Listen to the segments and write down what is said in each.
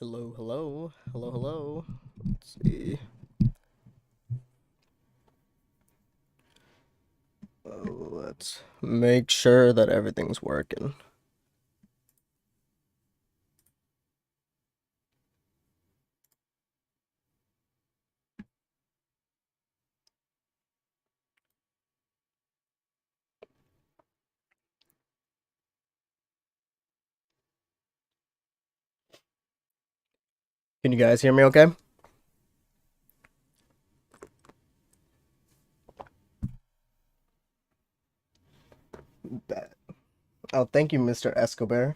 Hello, hello, hello, hello. Let's see. Let's make sure that everything's working. Can you guys hear me okay? Oh, thank you, Mr. Escobar.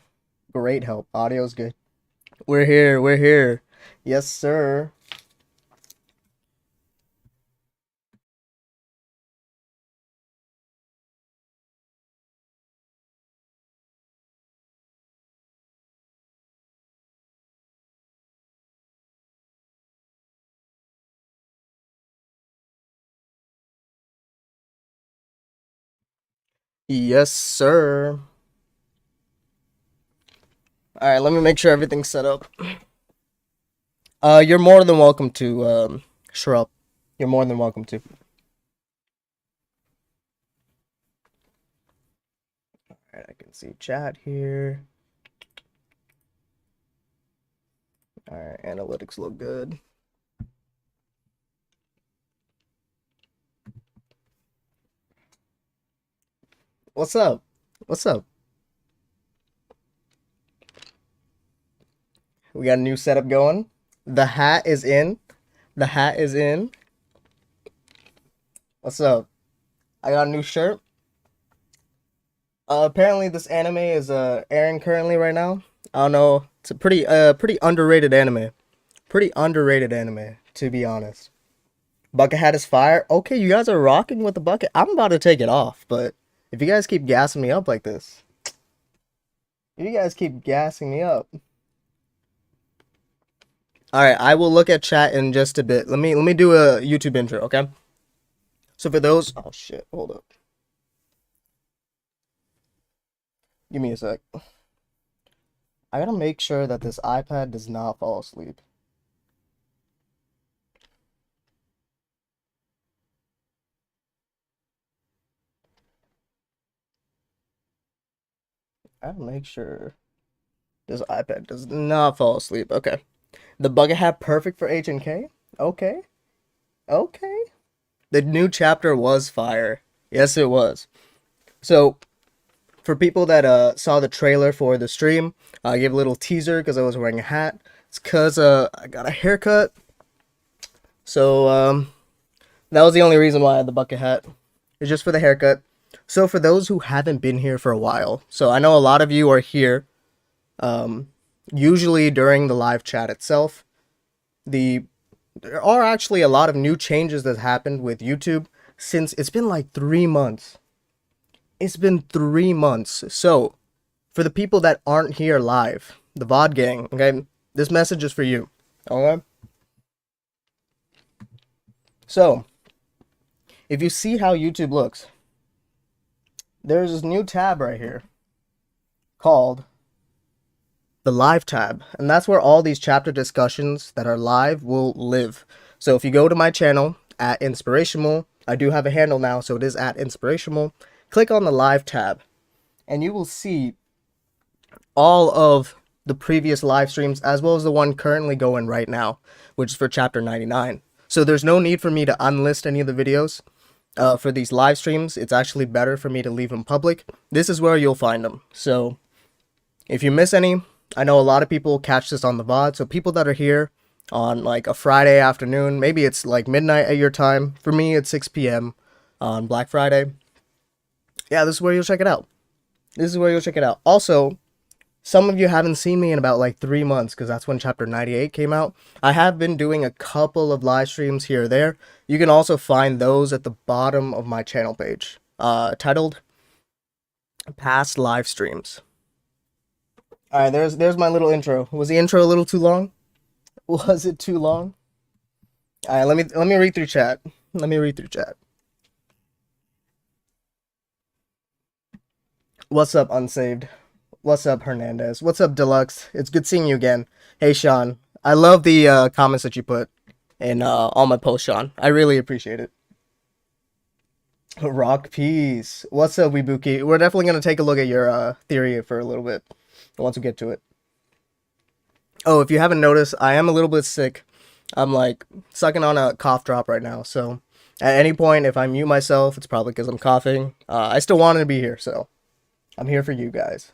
Great help. Audio's good. We're here, we're here. Yes, sir. Yes, sir. Alright, let me make sure everything's set up. You're more than welcome to, Shrub. You're more than welcome to. Alright, I can see chat here. Alright, analytics look good. What's up? What's up? We got a new setup going. The hat is in. The hat is in. What's up? I got a new shirt. Apparently this anime is airing currently right now. I don't know. It's a pretty underrated anime. Pretty underrated anime, to be honest. Bucket hat is fire. Okay, you guys are rocking with the bucket. I'm about to take it off, but if you guys keep gassing me up like this, if you guys keep gassing me up. All right, I will look at chat in just a bit. Let me do a YouTube intro, okay? So for those, oh shit, hold up. Give me a sec. I gotta make sure that this iPad does not fall asleep. I gotta make sure this iPad does not fall asleep. Okay. The bucket hat perfect for H and K? Okay. Okay. The new chapter was fire. Yes, it was. So, for people that saw the trailer for the stream, I gave a little teaser because I was wearing a hat. It's because I got a haircut. So, that was the only reason why I had the bucket hat. It's just for the haircut. So, for those who haven't been here for a while, so I know a lot of you are here, usually during the live chat itself. There are actually a lot of new changes that happened with YouTube since it's been like 3 months. It's been 3 months. So, for the people that aren't here live, the VOD gang, okay, this message is for you. Okay? So, if you see how YouTube looks, there's this new tab right here called the live tab, and that's where all these chapter discussions that are live will live. So if you go to my channel at Inspirational, I do have a handle now, so it is at Inspirational. Click on the live tab, and you will see all of the previous live streams as well as the one currently going right now, which is for chapter 99. So there's no need for me to unlist any of the videos. For these live streams, it's actually better for me to leave them public. This is where you'll find them. So if you miss any, I know a lot of people catch this on the VOD, so people that are here on like a Friday afternoon, maybe it's like midnight at your time. For me, it's 6 p.m. on Black Friday. Yeah, this is where you'll check it out. This is where you'll check it out. Also, some of you haven't seen me in about like 3 months because that's when chapter 98 came out. I have been doing a couple of live streams here or there. You can also find those at the bottom of my channel page, titled Past Live Streams. All right, there's my little intro. Was the intro a little too long? Was it too long? All right, let me read through chat. Let me read through chat. What's up, Unsaved? What's up, Hernandez? What's up, Deluxe? It's good seeing you again. Hey, Sean. I love the comments that you put in all my posts, Sean. I really appreciate it. Rock Peace. What's up, Weebuki? We're definitely going to take a look at your theory for a little bit once we get to it. Oh, if you haven't noticed, I am a little bit sick. I'm like sucking on a cough drop right now. So at any point, if I mute myself, it's probably because I'm coughing. I still wanted to be here, so I'm here for you guys.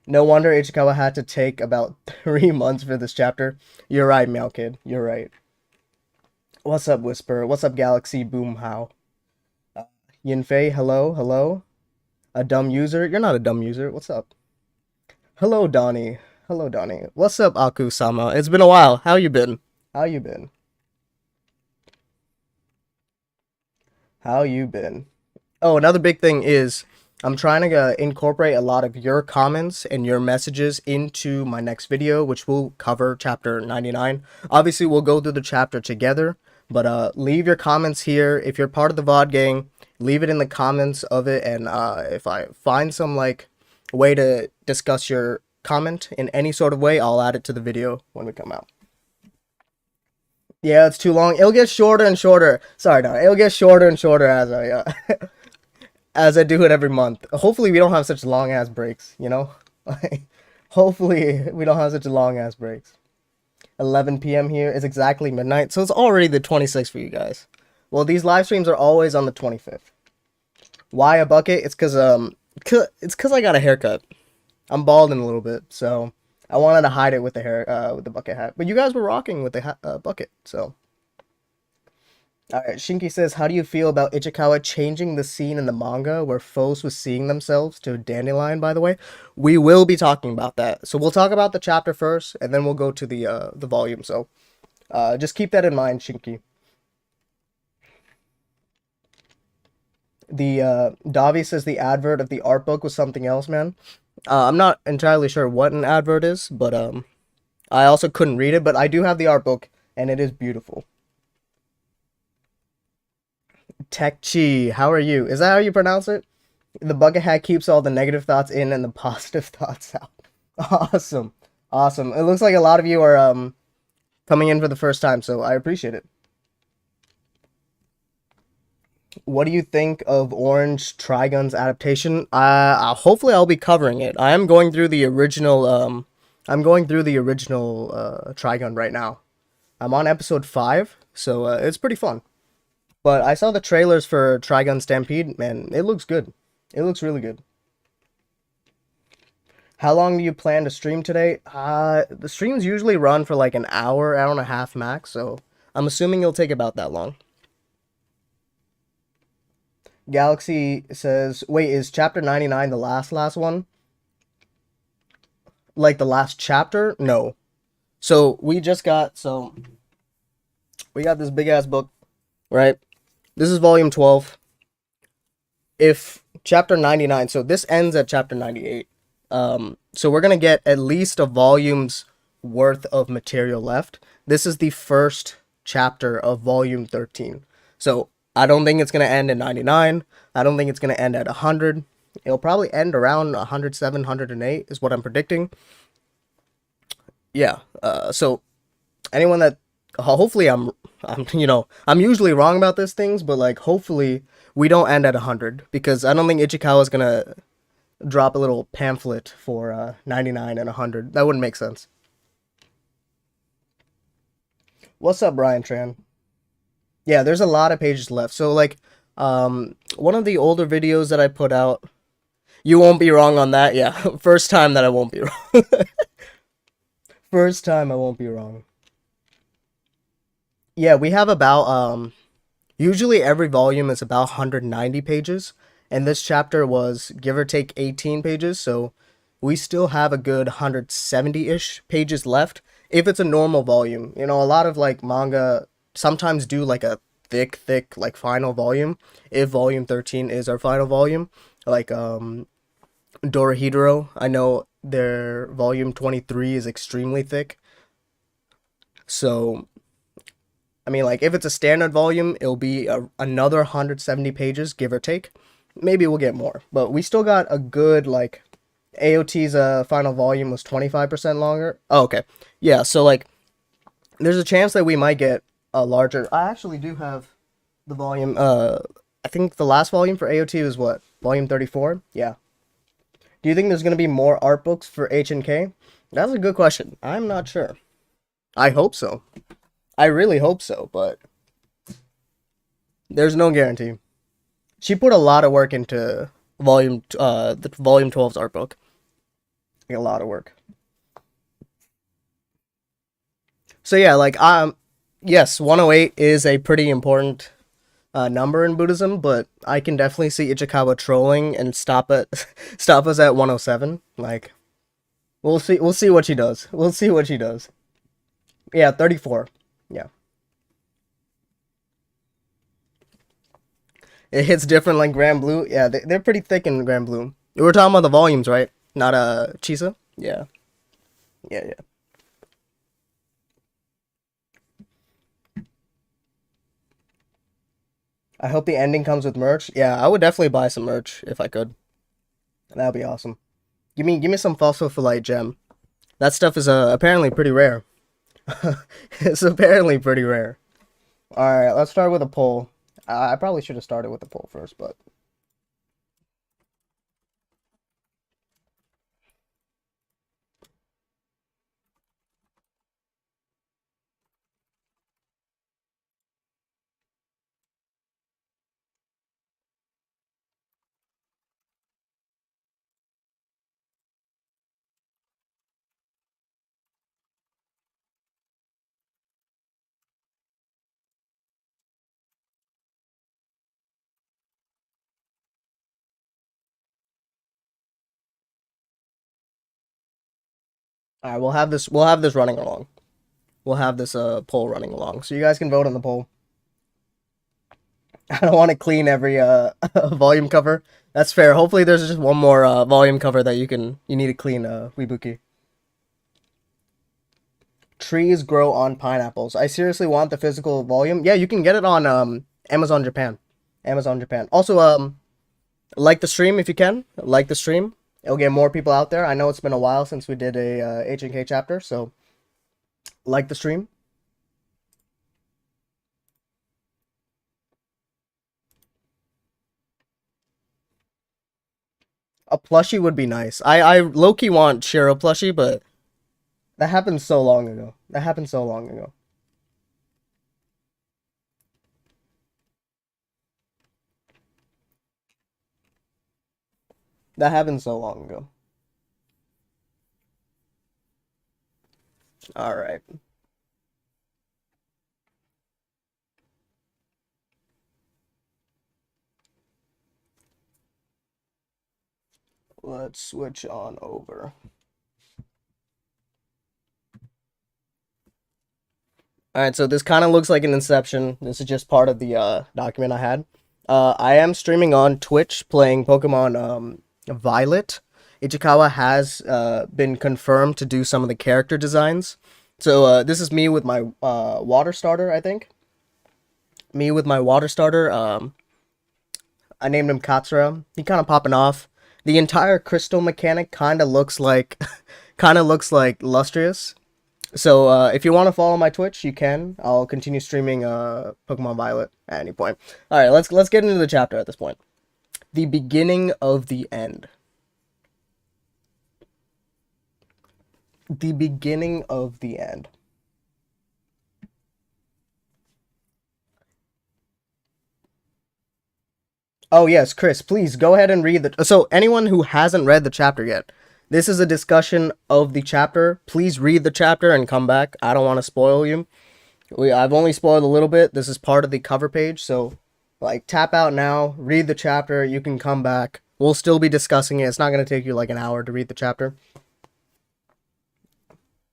No wonder Ichikawa had to take about 3 months for this chapter. You're right, Meow Kid. You're right. What's up, Whisper? What's up, Galaxy Boom How? Yinfei, hello, hello. A dumb user? You're not a dumb user. What's up? Hello, Donnie. Hello, Donnie. What's up, Aku-sama? It's been a while. How you been? How you been? How you been? Oh, another big thing is I'm trying to incorporate a lot of your comments and your messages into my next video, which will cover chapter 99. Obviously, we'll go through the chapter together, but leave your comments here. If you're part of the VOD gang, leave it in the comments of it, and if I find some like way to discuss your comment in any sort of way, I'll add it to the video when we come out. Yeah, it's too long. It'll get shorter and shorter. Sorry, no, it'll get shorter and shorter as I as I do it every month. Hopefully, we don't have such long ass breaks. You know, hopefully we don't have such long ass breaks. 11 p.m. here is exactly midnight, so it's already the 26th for you guys. Well, these live streams are always on the 25th. Why a bucket? It's cause I got a haircut. I'm balding a little bit, so I wanted to hide it with the hair, with the bucket hat. But you guys were rocking with the bucket, so. Alright, Shinky says, how do you feel about Ichikawa changing the scene in the manga where foes was seeing themselves to a dandelion, by the way? We will be talking about that. So we'll talk about the chapter first, and then we'll go to the volume, so just keep that in mind, Shinky. The Davi says the advert of the art book was something else, man. I'm not entirely sure what an advert is, but I also couldn't read it, but I do have the art book, and it is beautiful. Tech Chi, how are you? Is that how you pronounce it? The bucket hat keeps all the negative thoughts in and the positive thoughts out. Awesome. Awesome. It looks like a lot of you are coming in for the first time, so I appreciate it. What do you think of Orange Trigun's adaptation? Hopefully I'll be covering it. I am going through the original Trigun right now. I'm on episode 5, so it's pretty fun. But I saw the trailers for Trigun Stampede, man, it looks good. It looks really good. How long do you plan to stream today? The streams usually run for like an hour, hour and a half max, so I'm assuming it'll take about that long. Galaxy says, wait, is chapter 99 the last one? Like the last chapter? No. So we got this big ass book, right? This is volume 12. If chapter 99, so this ends at chapter 98. So we're gonna get at least a volume's worth of material left. This is the first chapter of volume 13. So I don't think it's going to end at 99. I don't think it's going to end at 100. It'll probably end around 107, 108 is what I'm predicting. Yeah. So anyone that hopefully I'm usually wrong about these things, but like hopefully we don't end at 100 because I don't think Ichikawa is going to drop a little pamphlet for 99 and 100. That wouldn't make sense. What's up, Brian Tran? Yeah, there's a lot of pages left. So, like, one of the older videos that I put out, you won't be wrong on that. Yeah, first time that I won't be wrong. First time I won't be wrong. Yeah, we have about, usually every volume is about 190 pages. And this chapter was, give or take, 18 pages. So, we still have a good 170-ish pages left. If it's a normal volume. You know, a lot of, like, manga sometimes do like a thick like final volume if volume 13 is our final volume, like Dorohedoro. I know their volume 23 is extremely thick, so I mean, like, if it's a standard volume, it'll be another 170 pages, give or take. Maybe we'll get more, but we still got a good, like, AOT's final volume was 25% longer. Oh, okay. Yeah, so like there's a chance that we might get a larger. I actually do have the volume. I think the last volume for AOT was what? Volume 34? Yeah. Do you think there's going to be more art books for H and K? That's a good question. I'm not sure. I hope so. I really hope so, but there's no guarantee. She put a lot of work into the volume 12's art book. Like, a lot of work. So yeah, like yes, 108 is a pretty important number in Buddhism, but I can definitely see Ichikawa trolling and stop us at 107. Like we'll see what she does. We'll see what she does. Yeah, 34. Yeah. It hits different like Grand Blue. Yeah, they're pretty thick in Grand Blue. We were talking about the volumes, right? Not Chisa? Yeah. Yeah, yeah. I hope the ending comes with merch. Yeah, I would definitely buy some merch if I could. That'd be awesome. Give me some Phospholite gem. That stuff is apparently pretty rare. It's apparently pretty rare. All right, let's start with a poll. I probably should have started with the poll first, but all right, we'll have this running along. We'll have this poll running along, so you guys can vote on the poll. I don't want to clean every volume cover. That's fair. Hopefully, there's just one more volume cover that you need to clean, Weebuki. Trees grow on pineapples. I seriously want the physical volume. Yeah, you can get it on Amazon Japan. Amazon Japan. Also, like the stream if you can. Like the stream. It'll get more people out there. I know it's been a while since we did a H&K chapter, so like the stream. A plushie would be nice. I low-key want Shiro plushie, but that happened so long ago. That happened so long ago. That happened so long ago. All right. Let's switch on over. All right, so this kind of looks like an Inception. This is just part of the document I had. I am streaming on Twitch playing Pokemon Violet. Ichikawa has been confirmed to do some of the character designs. So this is me with my water starter, I think. Me with my water starter. I named him Katsura. He kind of popping off. The entire crystal mechanic kind of looks like, kind of looks like Lustrous. So if you want to follow my Twitch, you can. I'll continue streaming Pokemon Violet at any point. All right, let's get into the chapter at this point. The beginning of the end. The beginning of the end. Oh yes, Chris, please go ahead and read the. So anyone who hasn't read the chapter yet, this is a discussion of the chapter. Please read the chapter and come back. I don't want to spoil you. I've only spoiled a little bit. This is part of the cover page, so like tap out now, read the chapter. You can come back. We'll still be discussing it. It's not gonna take you like an hour to read the chapter.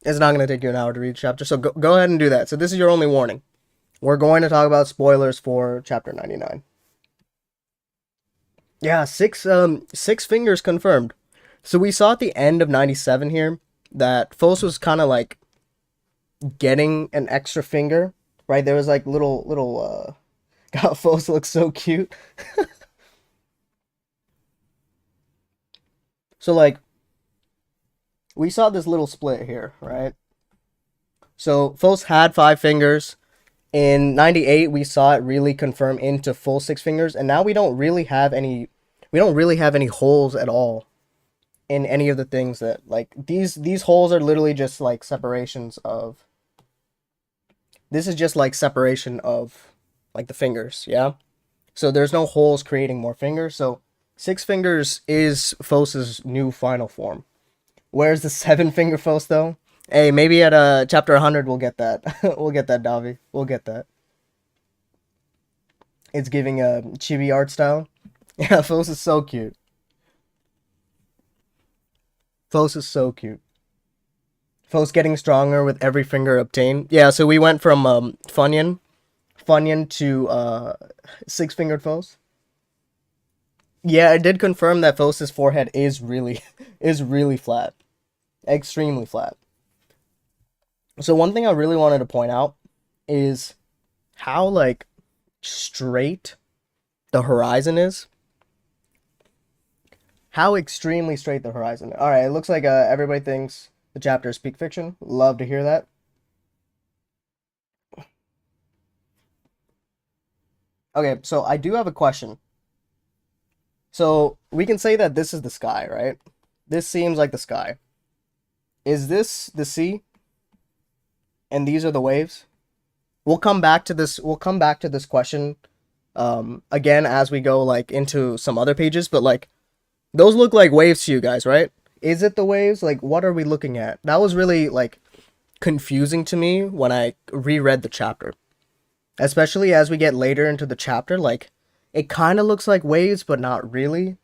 It's not gonna take you an hour to read the chapter. So go ahead and do that. So this is your only warning. We're going to talk about spoilers for chapter 99. Yeah, six fingers confirmed. So we saw at the end of 97 here that Fos was kind of like getting an extra finger, right? There was like little God, Fos looks so cute. So like we saw this little split here, right? So Fos had 5 fingers. In 98, we saw it really confirm into full 6 fingers, and now we don't really have any. We don't really have any holes at all in any of the things that like these holes are literally just like separations of. This is just like separation of like the fingers, yeah. So there's no holes creating more fingers. So 6 fingers is Fos's new final form. Where's the 7 finger Fos though? Hey, maybe at chapter 100 we'll get that. We'll get that, Davi. We'll get that. It's giving a chibi art style. Yeah, Fos is so cute. Fos is so cute. Fos getting stronger with every finger obtained. Yeah, so we went from Funyun to 6 fingered Fos. Yeah, I did confirm that Fos's forehead is really is really flat. Extremely flat. So one thing I really wanted to point out is how like straight the horizon is. How extremely straight the horizon is. All right, it looks like everybody thinks the chapter is peak fiction. Love to hear that. Okay, so I do have a question. So we can say that this is the sky, right? This seems like the sky. Is this the sea? And these are the waves? We'll come back to this. We'll come back to this question again as we go like into some other pages, but like those look like waves to you guys, right? Is it the waves? Like what are we looking at? That was really like confusing to me when I reread the chapter. Especially as we get later into the chapter, like it kind of looks like waves but not really.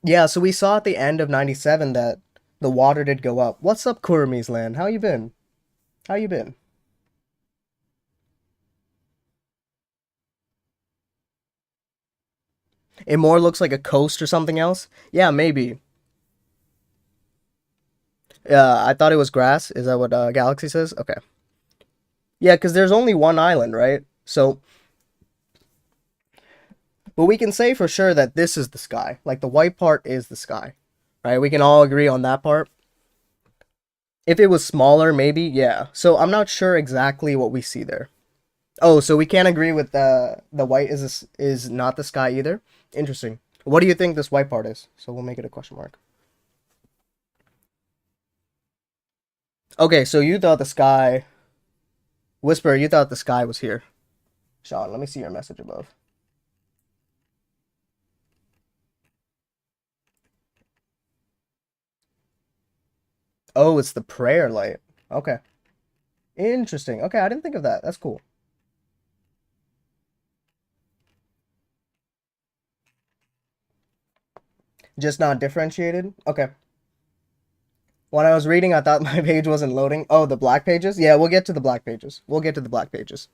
Yeah, so we saw at the end of 97 that the water did go up. What's up, Kurumi's land? How you been? How you been? It more looks like a coast or something else. Yeah, maybe. I thought it was grass. Is that what Galaxy says? Okay. Yeah, because there's only one island, right? So, but we can say for sure that this is the sky. Like the white part is the sky, right? We can all agree on that part. If it was smaller, maybe, yeah. So I'm not sure exactly what we see there. Oh, so we can't agree with the white is not the sky either. Interesting. What do you think this white part is? So we'll make it a question mark. Okay, so you thought the sky, Whisper, you thought the sky was here. Sean, let me see your message above. Oh, it's the prayer light. Okay. Interesting. Okay, I didn't think of that. That's cool. Just not differentiated? Okay. When I was reading, I thought my page wasn't loading. Oh, the black pages? Yeah, we'll get to the black pages. We'll get to the black pages.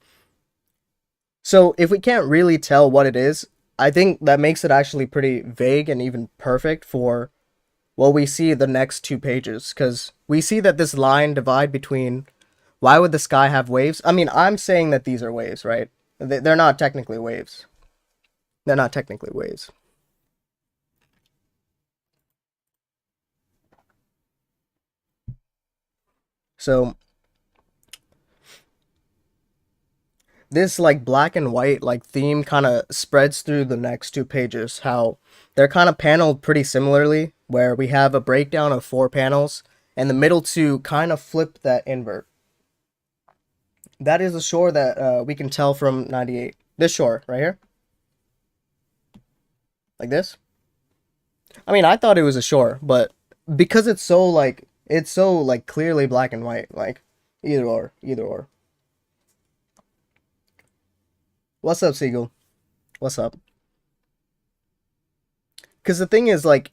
So, if we can't really tell what it is, I think that makes it actually pretty vague and even perfect for what we see the next 2 pages. Because we see that this line divide between why would the sky have waves? I mean, I'm saying that these are waves, right? They're not technically waves. They're not technically waves. So this like black and white like theme kind of spreads through the next 2 pages. How they're kind of paneled pretty similarly, where we have a breakdown of 4 panels, and the middle two kind of flip that invert. That is a shore that we can tell from 98. This shore right here, like this. I mean, I thought it was a shore, but because it's so like clearly black and white, like either or, either or. What's up, Siegel? What's up? Because the thing is, like,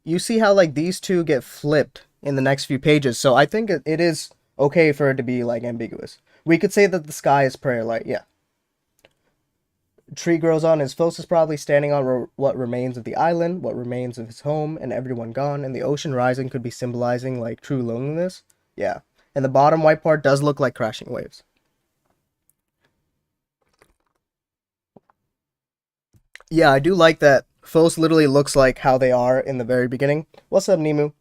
you see how like these two get flipped in the next few pages. So I think it is okay for it to be like ambiguous. We could say that the sky is prayer light. Yeah. Tree grows on. His Fos is probably standing on what remains of the island, what remains of his home, and everyone gone. And the ocean rising could be symbolizing like true loneliness. Yeah. And the bottom white part does look like crashing waves. Yeah, I do like that. Fos literally looks like how they are in the very beginning. What's up, Nimu?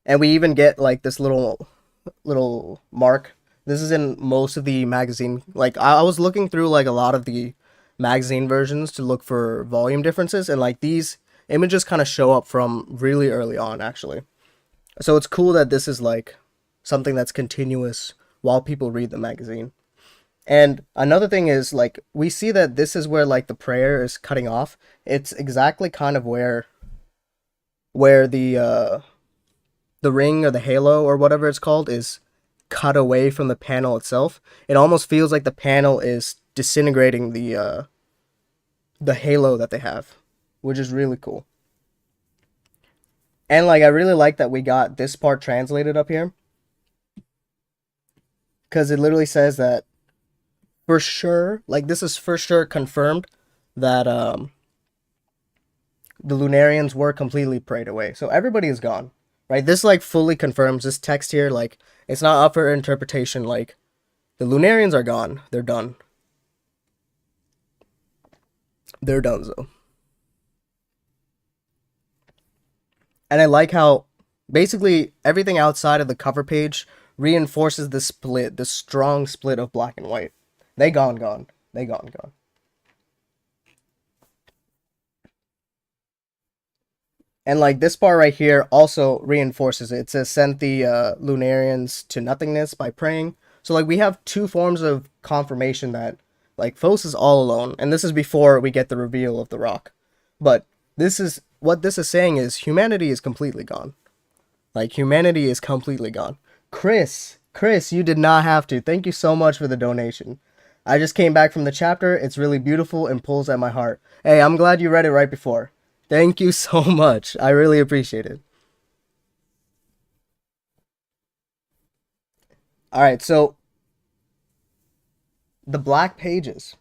And we even get like this little mark. This is in most of the magazine. Like I was looking through like a lot of the magazine versions to look for volume differences, and like these images kind of show up from really early on actually. So it's cool that this is like something that's continuous while people read the magazine. And another thing is like we see that this is where like the prayer is cutting off. It's exactly kind of where the ring or the halo or whatever it's called is cut away from the panel itself. It almost feels like the panel is disintegrating the halo that they have, which is really cool. And like I really like that we got this part translated up here, because it literally says that for sure, like this is for sure confirmed that the Lunarians were completely prayed away. So everybody is gone, right? This like fully confirms this text here. Like it's not up for interpretation. Like the Lunarians are gone. They're done. They're done, though. And I like how basically everything outside of the cover page reinforces the split, the strong split of black and white. They gone. They gone. And like this part right here also reinforces it. It says sent the Lunarians to nothingness by praying. So like we have two forms of confirmation that like Phos is all alone, and this is before we get the reveal of the rock. But this is what this is saying is humanity is completely gone. Like humanity is completely gone. Chris, you did not have to. Thank you so much for the donation. I just came back from the chapter. It's really beautiful and pulls at my heart. Hey, I'm glad you read it right before. Thank you so much. I really appreciate it. Alright, so the black pages.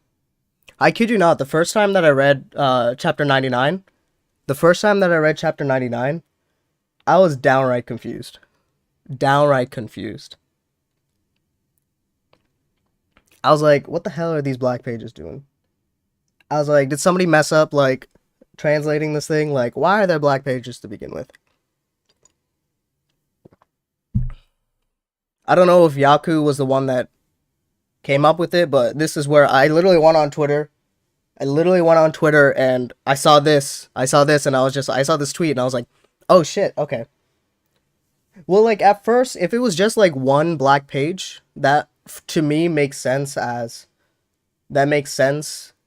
I kid you not, the first time that I read chapter 99, I was downright confused. Downright confused. I was like, what the hell are these black pages doing? I was like, did somebody mess up, like, translating this thing? Like, why are there black pages to begin with? I don't know if Yaku was the one that came up with it, but this is where I literally went on Twitter. And I saw this, and I saw this tweet, and I was like, oh shit, okay. Well, like, at first, if it was just, like, one black page, that, to me, makes sense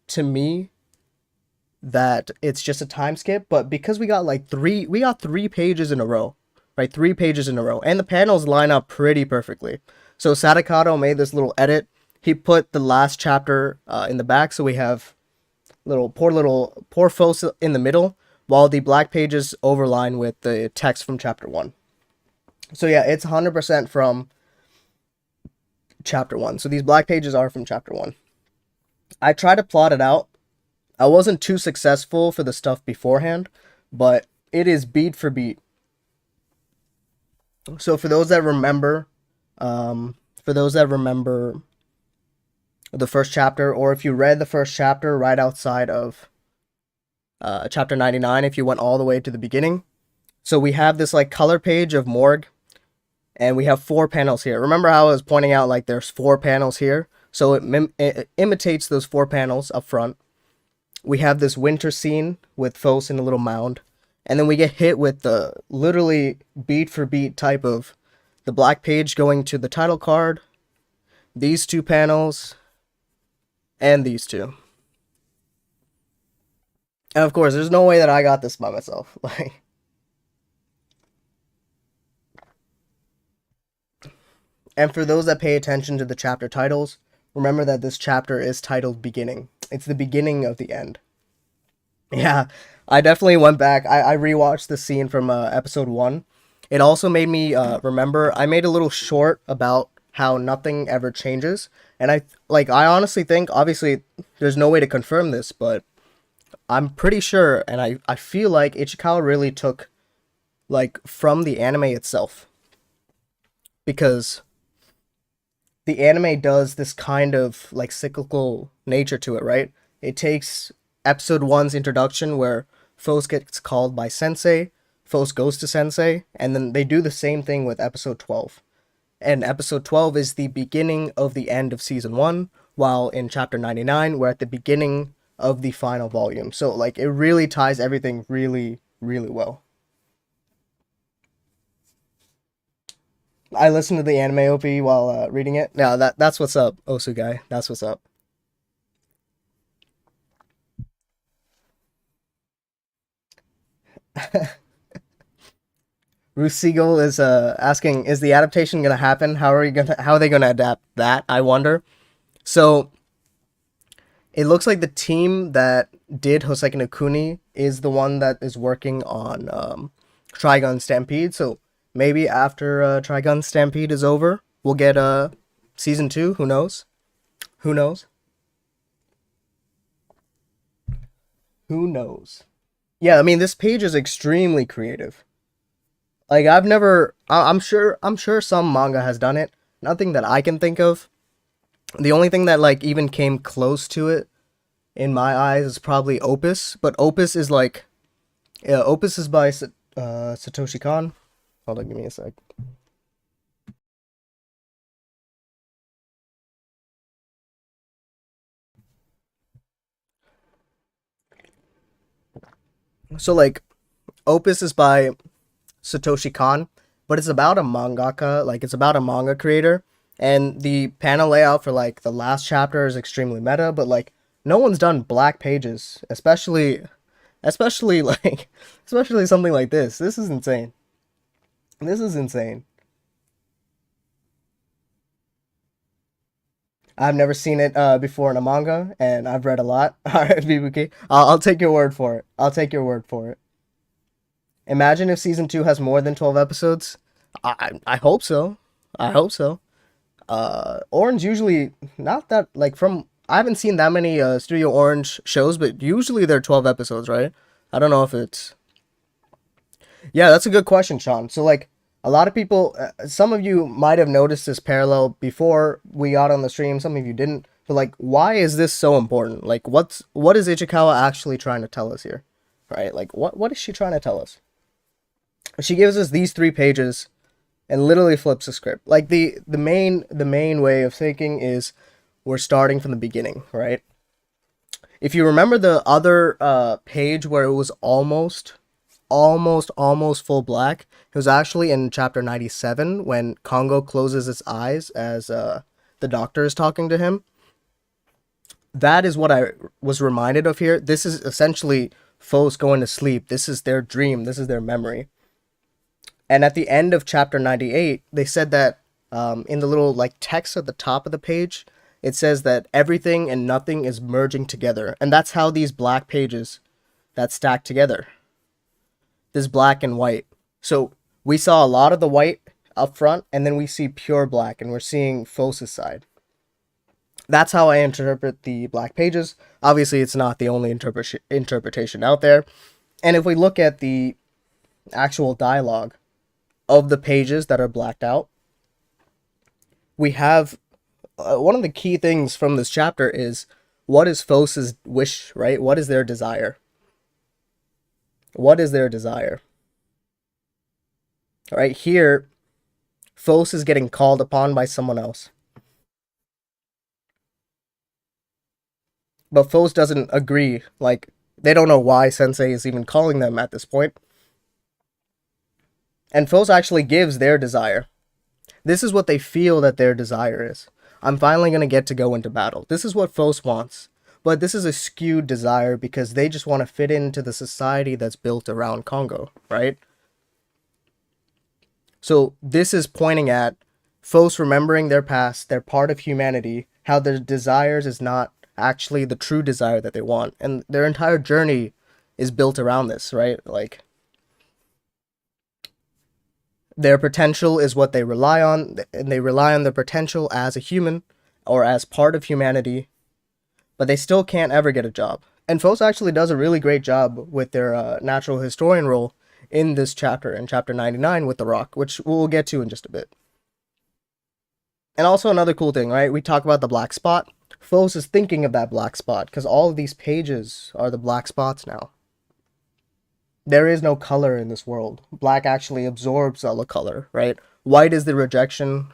to me that it's just a time skip, but because we got three pages in a row, right? 3 pages in a row, and the panels line up pretty perfectly. So Sadakato made this little edit. He put the last chapter in the back, so we have poor Phos in the middle, while the black pages overline with the text from chapter 1. So yeah, it's 100% from chapter 1. So these black pages are from chapter 1. I tried to plot it out. I wasn't too successful for the stuff beforehand, but it is beat for beat. So for those that remember the first chapter, or if you read the first chapter right outside of chapter 99, if you went all the way to the beginning, so we have this like color page of Morgue, and we have 4 panels here. Remember how I was pointing out like there's 4 panels here? So it imitates those 4 panels up front. We have this winter scene with Phos in a little mound. And then we get hit with the literally beat for beat type of the black page going to the title card, these 2 panels, and these 2. And of course, there's no way that I got this by myself. Like, and for those that pay attention to the chapter titles, remember that this chapter is titled Beginning. It's the beginning of the end. Yeah, I definitely went back. I rewatched the scene from episode 1. It also made me remember, I made a little short about how nothing ever changes. And I honestly think, obviously, there's no way to confirm this, but I'm pretty sure, and I feel like Ichikawa really took, like, from the anime itself. Because the anime does this kind of, like, cyclical nature to it, right? It takes episode 1's introduction where Phos gets called by Sensei. Fos goes to Sensei, and then they do the same thing with episode 12. And episode 12 is the beginning of the end of season 1, while in chapter 99, we're at the beginning of the final volume. So, like, it really ties everything really, really well. I listened to the anime OP while reading it. Yeah, that's what's up, Osu guy. That's what's up. Ruth Siegel is asking, is the adaptation gonna happen? How are they gonna adapt that? I wonder. So it looks like the team that did Houseki no Kuni is the one that is working on Trigun Stampede. So maybe after Trigun Stampede is over, we'll get season 2. Who knows? Who knows? Who knows? Yeah, I mean, this page is extremely creative. Like, I'm sure some manga has done it. Nothing that I can think of. The only thing that like even came close to it in my eyes is probably Opus, but Opus is like, yeah, Opus is by Satoshi Kon. Hold on, give me a sec. So like, Opus is by Satoshi Kon, but it's about a mangaka, like it's about a manga creator, and the panel layout for like the last chapter is extremely meta, but like no one's done black pages, especially like especially something like this. This is insane. This is insane. I've never seen it before in a manga, and I've read a lot. All right, BBK. I'll take your word for it. I'll take your word for it. Imagine if season 2 has more than 12 episodes. I hope so. I hope so. Orange usually not that like from I haven't seen that many Studio Orange shows, but usually they're 12 episodes, right? I don't know if it's Yeah, that's a good question, Sean. So like a lot of people some of you might have noticed this parallel before we got on the stream, some of you didn't. But like why is this so important? Like what is Ichikawa actually trying to tell us here? Right? Like what is she trying to tell us? She gives us these 3 pages and literally flips the script. Like the main way of thinking is we're starting from the beginning, right? If you remember the other page where it was almost full black, it was actually in chapter 97 when Congo closes its eyes as the doctor is talking to him. That is what I was reminded of here. This is essentially Fos going to sleep. This is their dream. This is their memory. And at the end of chapter 98, they said that in the little like text at the top of the page, it says that everything and nothing is merging together. And that's how these black pages that stack together. This black and white. So we saw a lot of the white up front, and then we see pure black, and we're seeing Fos' side. That's how I interpret the black pages. Obviously, it's not the only interpretation out there. And if we look at the actual dialogue of the pages that are blacked out, we have one of the key things from this chapter is what is Fos' wish, right? What is their desire? What is their desire? All right, here, Fos is getting called upon by someone else. But Fos doesn't agree. Like, they don't know why Sensei is even calling them at this point. And Fos actually gives their desire. This is what they feel that their desire is. I'm finally going to get to go into battle. This is what Fos wants. But this is a skewed desire because they just want to fit into the society that's built around Congo, right? So this is pointing at Fos remembering their past, they're part of humanity, how their desires is not actually the true desire that they want. And their entire journey is built around this, right? Like, their potential is what they rely on, and they rely on their potential as a human or as part of humanity, but they still can't ever get a job. And Fos actually does a really great job with their natural historian role in this chapter, in chapter 99 with the rock, which we'll get to in just a bit. And also another cool thing, right? We talk about the black spot. Fos is thinking of that black spot because all of these pages are the black spots now. there is no color in this world. Black actually absorbs all the color, right? White is the rejection.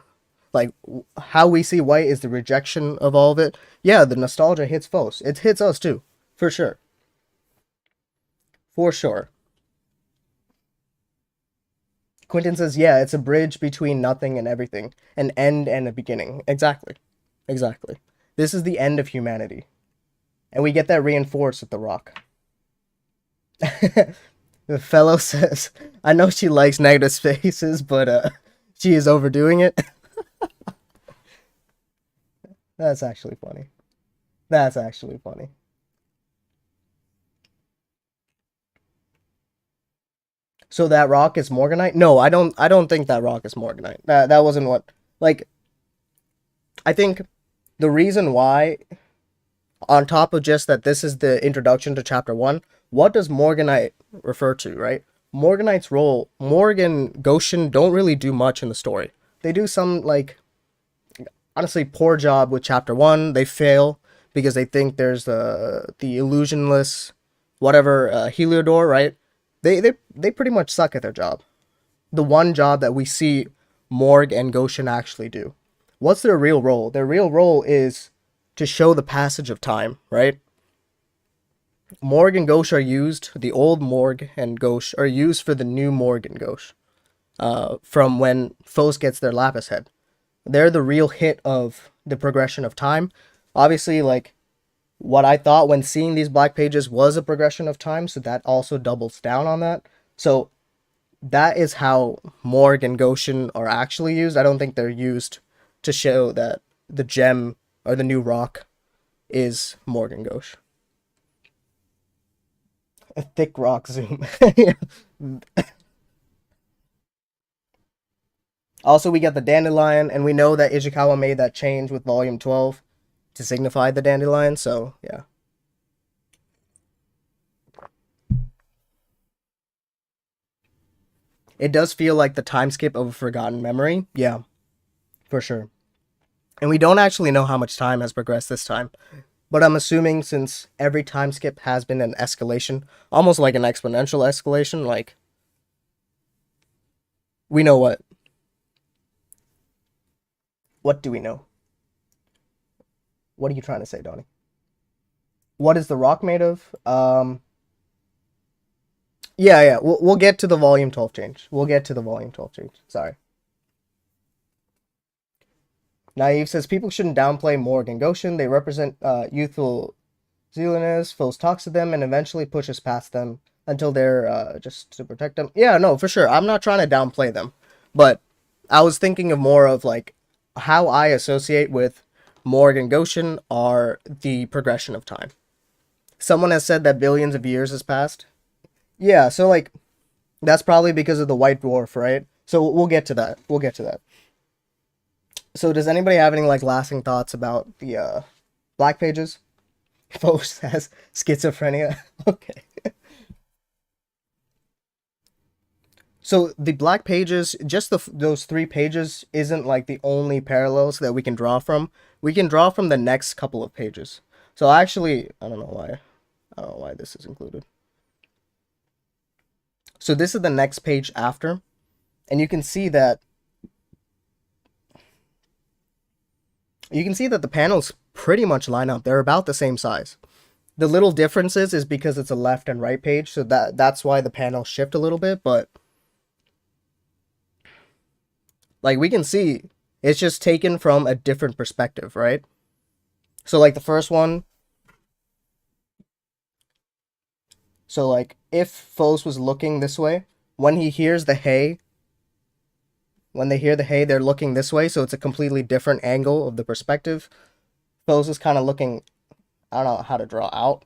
Like, how we see white is the rejection of all of it. Yeah, the nostalgia hits folks. It hits us too, for sure. For sure. Quentin says, yeah, it's a bridge between nothing and everything, an end and a beginning. Exactly. Exactly. This is the end of humanity. And we get that reinforced with The Rock. The fellow says, I know she likes negative spaces, but she is overdoing it. That's actually funny. That's actually funny. So that rock is Morganite? No, I don't think that rock is Morganite. That wasn't what, like, I think the reason why, on top of just that this is the introduction to chapter 1, what does Morganite refer to, right? Morganite's role, Morgan, Goshen don't really do much in the story. They do some, like, honestly poor job with chapter 1. They fail because they think there's the illusionless whatever Heliodor, right? They pretty much suck at their job. The one job that we see Morg and Goshen actually do. What's their real role? Their real role is to show the passage of time, right? Morg and Gauche are used, the old Morg and Gauche are used for the new Morg and Gauche. From when Fos gets their Lapis Head. They're the real hit of the progression of time. Obviously, like, what I thought when seeing these black pages was a progression of time, so that also doubles down on that. So that is how Morg and Goshen are actually used. I don't think they're used to show that the gem or the new rock is Morg and Gauche. A thick rock zoom. Also, we get the dandelion, and we know that Ichikawa made that change with volume 12 to signify the dandelion, so yeah. It does feel like the time skip of a forgotten memory. Yeah, for sure. And we don't actually know how much time has progressed this time. But I'm assuming since every time skip has been an escalation, almost like an exponential escalation, like, we know what. What do we know? What are you trying to say, Donnie? What is the rock made of? Yeah. We'll get to the volume 12 change. We'll get to the volume 12 change. Sorry. Naive says people shouldn't downplay Morg and Goshen. They represent youthful zealotness. Fos talks to them and eventually pushes past them until they're just to protect them. Yeah, no, for sure. I'm not trying to downplay them, but I was thinking of more of like how I associate with Morg and Goshen are the progression of time. Someone has said that billions of years has passed. Yeah, so like that's probably because of the white dwarf, right? So we'll get to that. We'll get to that. So does anybody have any like lasting thoughts about the black pages? Fos has schizophrenia. Okay. So the black pages, just those 3 pages isn't like the only parallels that we can draw from. We can draw from the next couple of pages. So actually, I don't know why. I don't know why this is included. So this is the next page after, and you can see that the panels pretty much line up. They're about the same size. The little differences is because it's a left and right page, so that's why the panels shift a little bit, but like we can see it's just taken from a different perspective, right? So like the first one, so like if Fos was looking this way, when he hears the hay, when they hear the hay, they're looking this way, so it's a completely different angle of the perspective. Fos is kind of looking, I don't know how to draw out.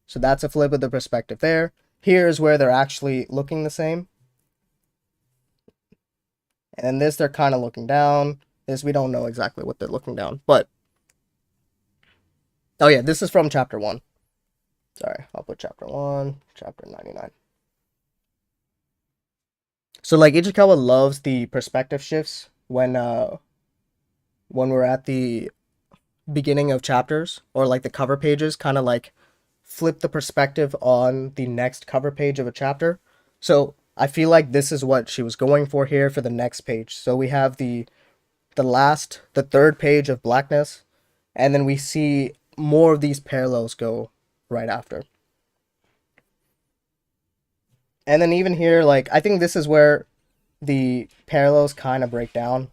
So that's a flip of the perspective there. Here's where they're actually looking the same. And then this, they're kind of looking down. This, we don't know exactly what they're looking down, but... Oh yeah, this is from chapter 1. Sorry, I'll put chapter 1, chapter 99. So like Ichikawa loves the perspective shifts when we're at the beginning of chapters, or like the cover pages, kind of like flip the perspective on the next cover page of a chapter. So I feel like this is what she was going for here for the next page. So we have the third page of blackness, and then we see more of these parallels go right after. And then even here, like, I think this is where the parallels kind of break down.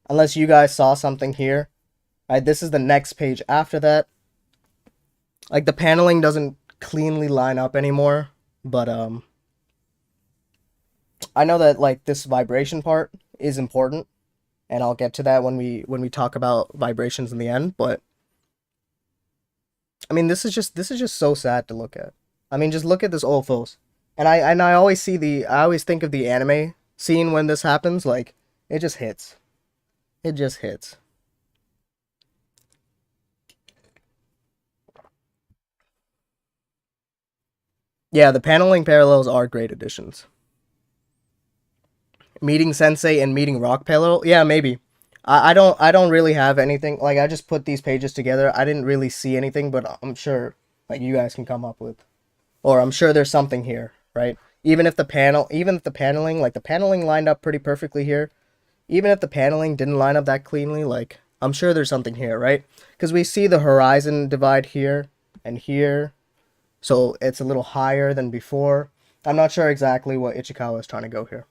Unless you guys saw something here. Right, this is the next page after that. Like, the paneling doesn't cleanly line up anymore, but I know that, like, this vibration part is important, and I'll get to that when we talk about vibrations in the end, but I mean, this is just so sad to look at. I mean, just look at this old folks. And I always think of the anime scene when this happens, like, it just hits. It just hits. Yeah, the paneling parallels are great additions. Meeting Sensei and meeting Rock parallel, yeah, maybe. I don't really have anything, like, I just put these pages together. I didn't really see anything, but I'm sure, like, you guys can come up with, or I'm sure there's something here, right? Even if the paneling, like, the paneling lined up pretty perfectly here, even if the paneling didn't line up that cleanly, like, I'm sure there's something here, right? Because we see the horizon divide here and here, so it's a little higher than before. I'm not sure exactly what Ichikawa is trying to go here.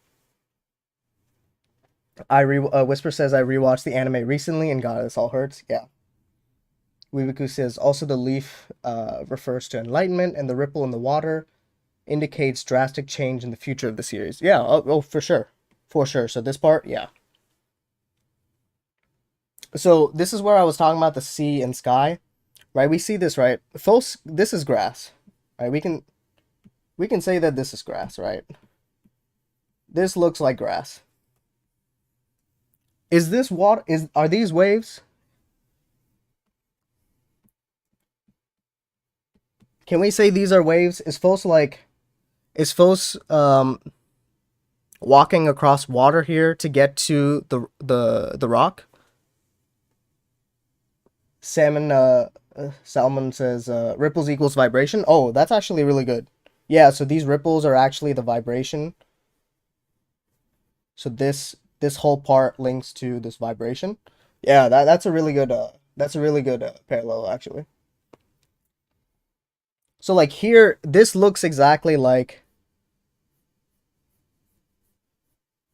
Whisper says I rewatched the anime recently and God, this all hurts. Yeah. Weebiku says also the leaf refers to enlightenment, and the ripple in the water indicates drastic change in the future of the series. Yeah, oh for sure. For sure. So this part, yeah. So this is where I was talking about the sea and sky, right? We see this, right? Folks, this is grass, right? We can say that this is grass, right? This looks like grass. Is this water? Are these waves? Can we say these are waves? Is Fos walking across water here to get to the rock? Salmon says ripples equals vibration. Oh, that's actually really good. Yeah, so these ripples are actually the vibration. So this whole part links to this vibration. Yeah, that's a really good parallel actually. So like here, this looks exactly like,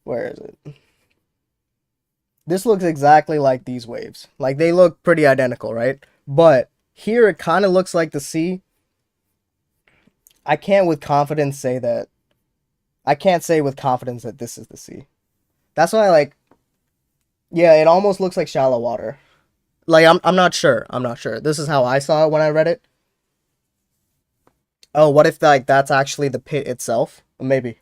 where is it? This looks exactly like these waves. Like, they look pretty identical, right? But here it kind of looks like the sea. I can't with confidence say that. I can't say with confidence that this is the sea. That's why, like, yeah, it almost looks like shallow water. Like, I'm not sure. I'm not sure. This is how I saw it when I read it. Oh, what if, like, that's actually the pit itself? Maybe.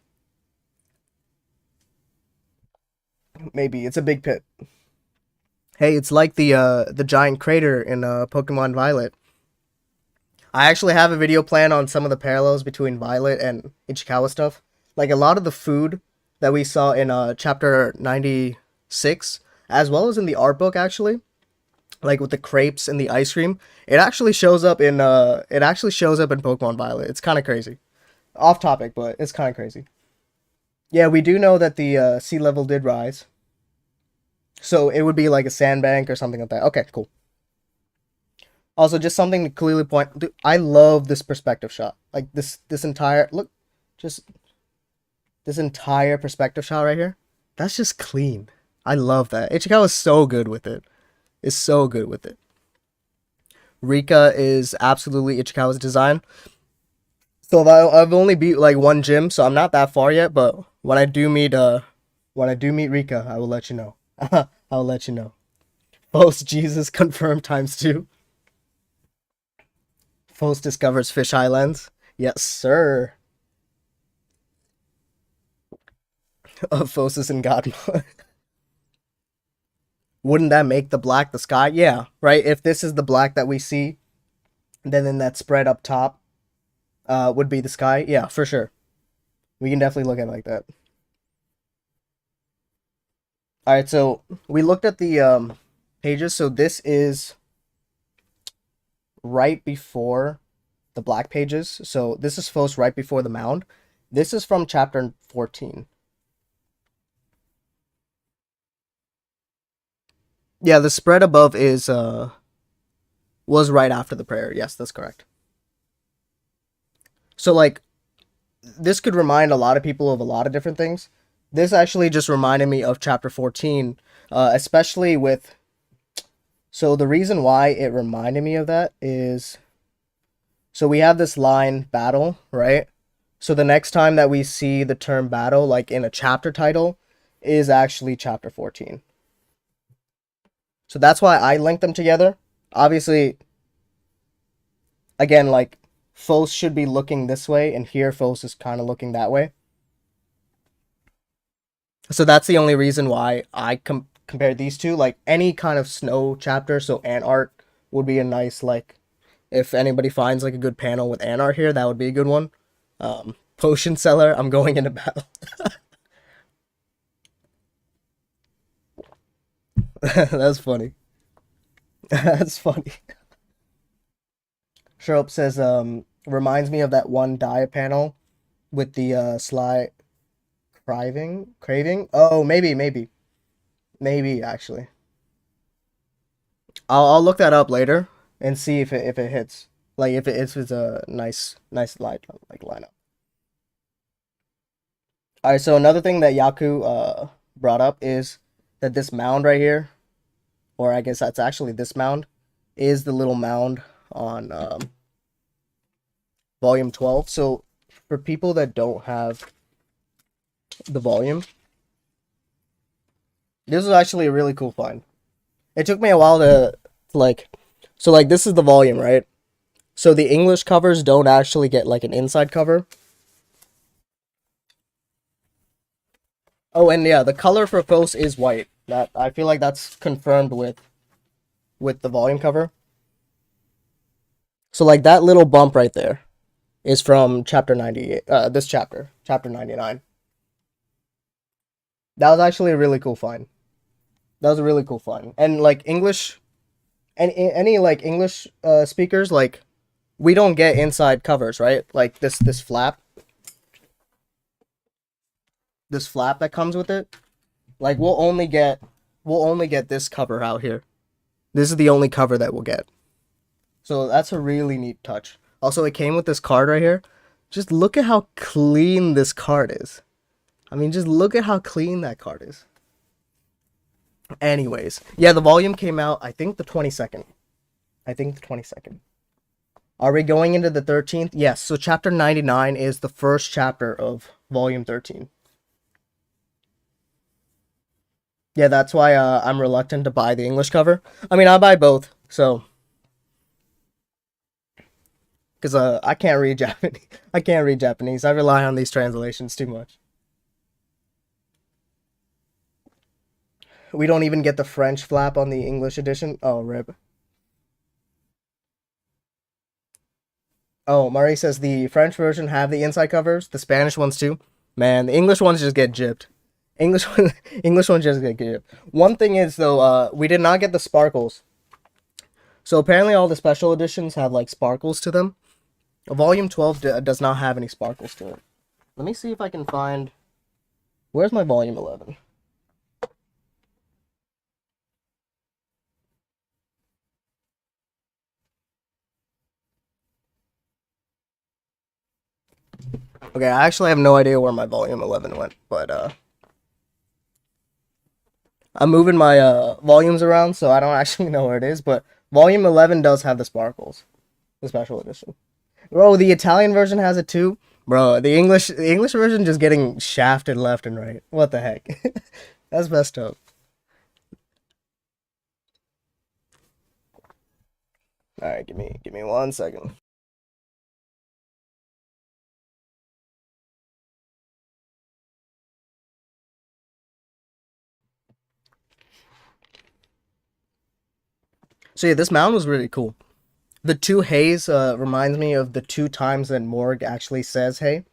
Maybe it's a big pit. Hey, it's like the giant crater in Pokemon Violet. I actually have a video plan on some of the parallels between Violet and Ichikawa stuff. Like, a lot of the food that we saw in chapter 96, as well as in the art book actually, like with the crepes and the ice cream, it actually shows up in Pokemon Violet. It's kind of crazy. Off topic, but it's kind of crazy. Yeah, we do know that the sea level did rise. So it would be like a sandbank or something like that. Okay, cool. Also, just something to clearly point. Dude, I love this perspective shot. Like this entire look, just this entire perspective shot right here. That's just clean. I love that. Ichikawa is so good with it. Is so good with it. Rika is absolutely Ichikawa's design. So I've only beat like one gym, so I'm not that far yet. But when I do meet Rika, I will let you know. I'll let you know. Post Jesus confirmed ×2. Post discovers Fish Islands. Yes, sir. Phosis and God mode. Wouldn't that make the black the sky? Yeah, right? If this is the black that we see, then in that spread up top would be the sky. Yeah, for sure. We can definitely look at it like that. Alright, so we looked at the pages. So this is right before the black pages. So this is Fos right before the mound. This is from chapter 14. Yeah, the spread above is was right after the prayer. Yes, that's correct. So like this could remind a lot of people of a lot of different things. This actually just reminded me of chapter 14, especially with. So the reason why it reminded me of that is, so we have this line battle, right? So the next time that we see the term battle, like in a chapter title, is actually chapter 14. So that's why I linked them together. Obviously, again, like Fos should be looking this way, and here Fos is kind of looking that way. So that's the only reason why I compared these two. Like any kind of snow chapter, so ant art would be a nice, like, if anybody finds like a good panel with ant art here, that would be a good one. Potion seller, I'm going into battle. That's funny. That's funny. Sherop says, reminds me of that one Dia panel with the sly craving. Oh, maybe actually. I'll look that up later and see if it hits. Like if it's a nice light like lineup. All right, so another thing that Yaku brought up is that this mound right here, or I guess that's actually this mound, is the little mound on volume 12. So for people that don't have the volume, this is actually a really cool find. It took me a while to like, so like this is the volume, right? So the English covers don't actually get like an inside cover. Oh, and yeah, the color for Fos is white. That I feel like that's confirmed with the volume cover. So like that little bump right there is from chapter 98. This chapter 99. That was actually a really cool find. That was a really cool find. And like English, and any like English speakers, like we don't get inside covers, right? Like this flap that comes with it. Like we'll only get this cover out here. This is the only cover that we'll get. So that's a really neat touch. Also, it came with this card right here. Just look at how clean this card is. I mean, just look at how clean that card is. Anyways, yeah, the volume came out, I think the 22nd. Are we going into the 13th? Yes, so chapter 99 is the first chapter of volume 13. Yeah, that's why I'm reluctant to buy the English cover. I mean, I buy both, so because I can't read Japanese. I can't read Japanese. I rely on these translations too much. We don't even get the French flap on the English edition. Oh, rip. Oh, Murray says the French version have the inside covers. The Spanish ones too. Man, the English ones just get gypped. English ones just get gypped. One thing is though, we did not get the sparkles. So apparently all the special editions have like sparkles to them. Volume 12 does not have any sparkles to it. Let me see if I can find. Where's my volume 11? Okay, I actually have no idea where my volume 11 went, but I'm moving my volumes around, so I don't actually know where it is, but volume 11 does have the sparkles, the special edition. Bro, the Italian version has it too. Bro, the English version just getting shafted left and right. What the heck? That's messed up. All right, give me 1 second. So yeah, this mound was really cool. The two hays reminds me of the two times that Morg actually says hey.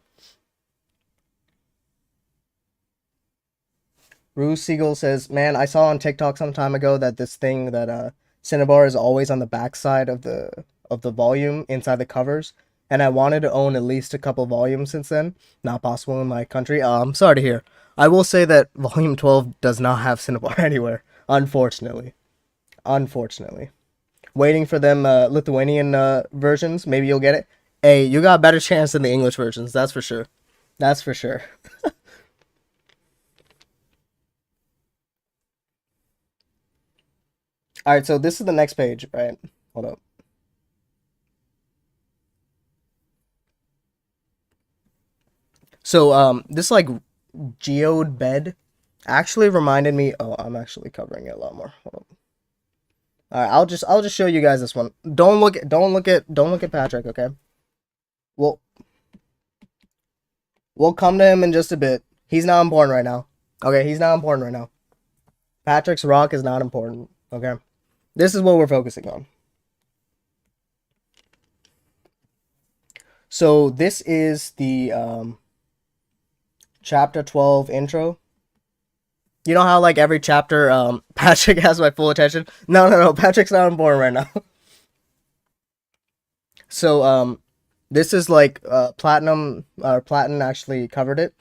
Ruse Siegel says, "Man, I saw on TikTok some time ago that this thing that Cinnabar is always on the backside of the volume inside the covers, and I wanted to own at least a couple volumes since then. Not possible in my country. I'm sorry to hear. I will say that Volume 12 does not have Cinnabar anywhere, unfortunately. Unfortunately. Waiting for them Lithuanian versions. Maybe you'll get it. Hey, you got a better chance than the English versions, that's for sure. That's for sure. Alright, so this is the next page, right? Hold up. So, this, like, geode bed actually reminded me... Oh, I'm actually covering it a lot more. Hold up. Alright, I'll just show you guys this one. Don't look at Patrick, okay? We'll come to him in just a bit. He's not important right now. Okay, he's not important right now. Patrick's rock is not important, okay? This is what we're focusing on. So this is the chapter 12 intro. You know how, like, every chapter, Patrick has my full attention? No, Patrick's not important right now. So, this is, like, Platinum actually covered it.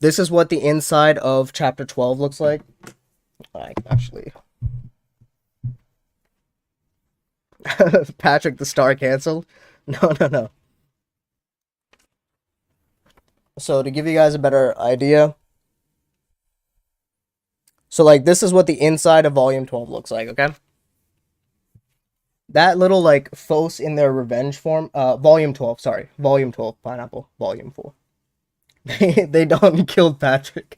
This is what the inside of chapter 12 looks like. I actually... Patrick the Star canceled? No. So, to give you guys a better idea... So, like, this is what the inside of Volume 12 looks like, okay? That little, like, Phos in their revenge form, Volume 12, sorry. Volume 12, Pineapple, Volume 4. They don't kill Patrick.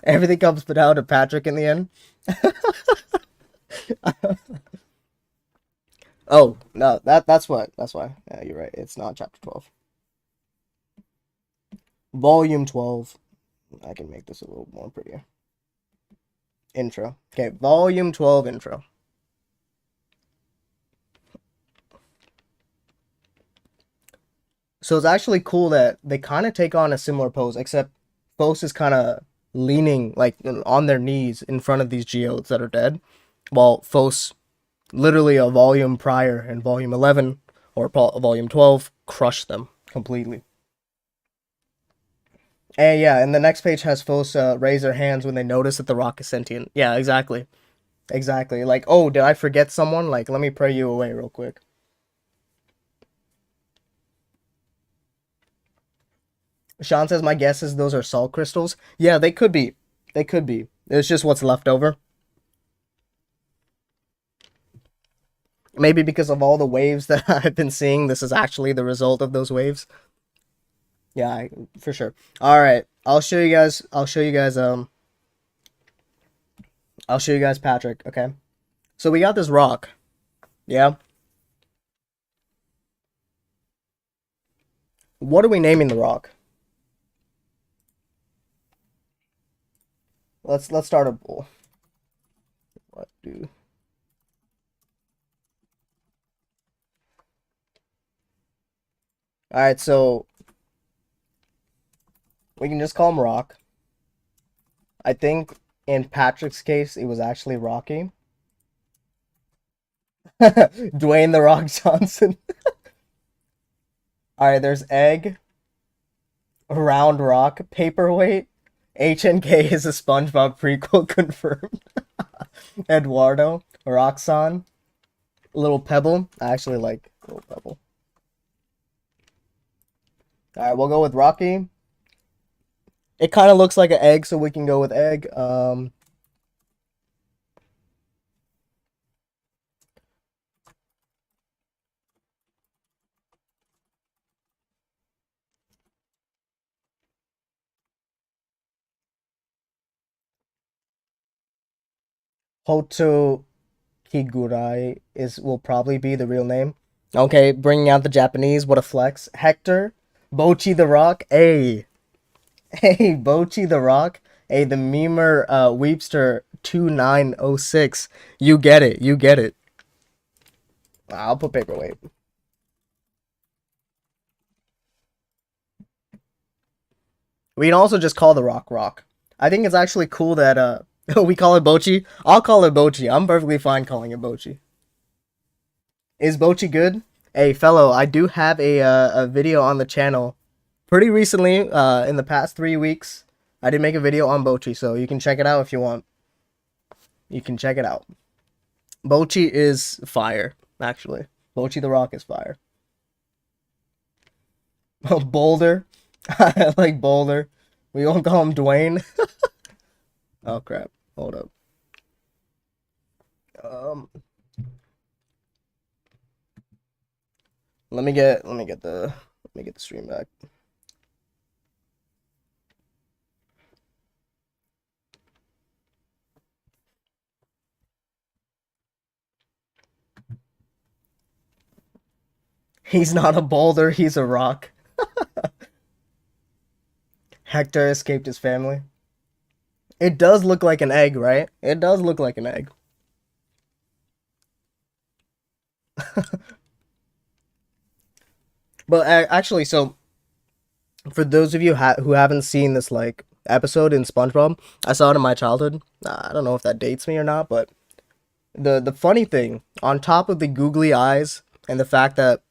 Everything comes down to Patrick in the end. Oh, no, that's why. Yeah, you're right, it's not chapter 12. Volume 12. I can make this a little more prettier. Intro. Okay, Volume 12 intro. So it's actually cool that they kind of take on a similar pose, except Phos is kind of leaning, like, on their knees in front of these geodes that are dead, while Phos, literally a volume prior in Volume 11, or Volume 12, crushed them completely. And yeah, and the next page has Phos raise their hands when they notice that the rock is sentient. Yeah, exactly. Exactly. Like, oh, did I forget someone? Like, let me pray you away real quick. Sean says, my guess is those are salt crystals. Yeah, they could be. They could be. It's just what's left over. Maybe because of all the waves that I've been seeing, this is actually the result of those waves. Yeah, for sure. All right, I'll show you guys Patrick, okay? So we got this rock. Yeah. What are we naming the rock? Let's start a poll. What do... All right, so we can just call him Rock. I think in Patrick's case, it was actually Rocky. Dwayne the Rock Johnson. All right, there's Egg. Round Rock. Paperweight. HNK is a SpongeBob prequel confirmed. Eduardo. Roxanne. Little Pebble. I actually like Little Pebble. Alright, we'll go with Rocky. It kind of looks like an egg, so we can go with Egg. Hoto Kigurai will probably be the real name. Okay, bringing out the Japanese. What a flex. Hector. Bochi the Rock. Hey. Hey, Bochi the Rock. Hey, the memer Weepster 2906. You get it. You get it. I'll put Paperweight. We can also just call the Rock Rock. I think it's actually cool that we call it Bochi. I'll call it Bochi. I'm perfectly fine calling it Bochi. Is Bochi good? Hey, fellow, I do have a video on the channel pretty recently, in the past 3 weeks. I did make a video on Bochi, so you can check it out if you want. You can check it out. Bochi is fire, actually. Bochi the Rock is fire. Boulder. I like Boulder. We won't call him Dwayne. Oh crap. Hold up. Um let me get the stream back. He's not a boulder, he's a rock. Hector escaped his family. It does look like an egg, right? It does look like an egg. But actually, so for those of you who haven't seen this like episode in SpongeBob, I saw it in my childhood. I don't know if that dates me or not, but the funny thing, on top of the googly eyes and the fact that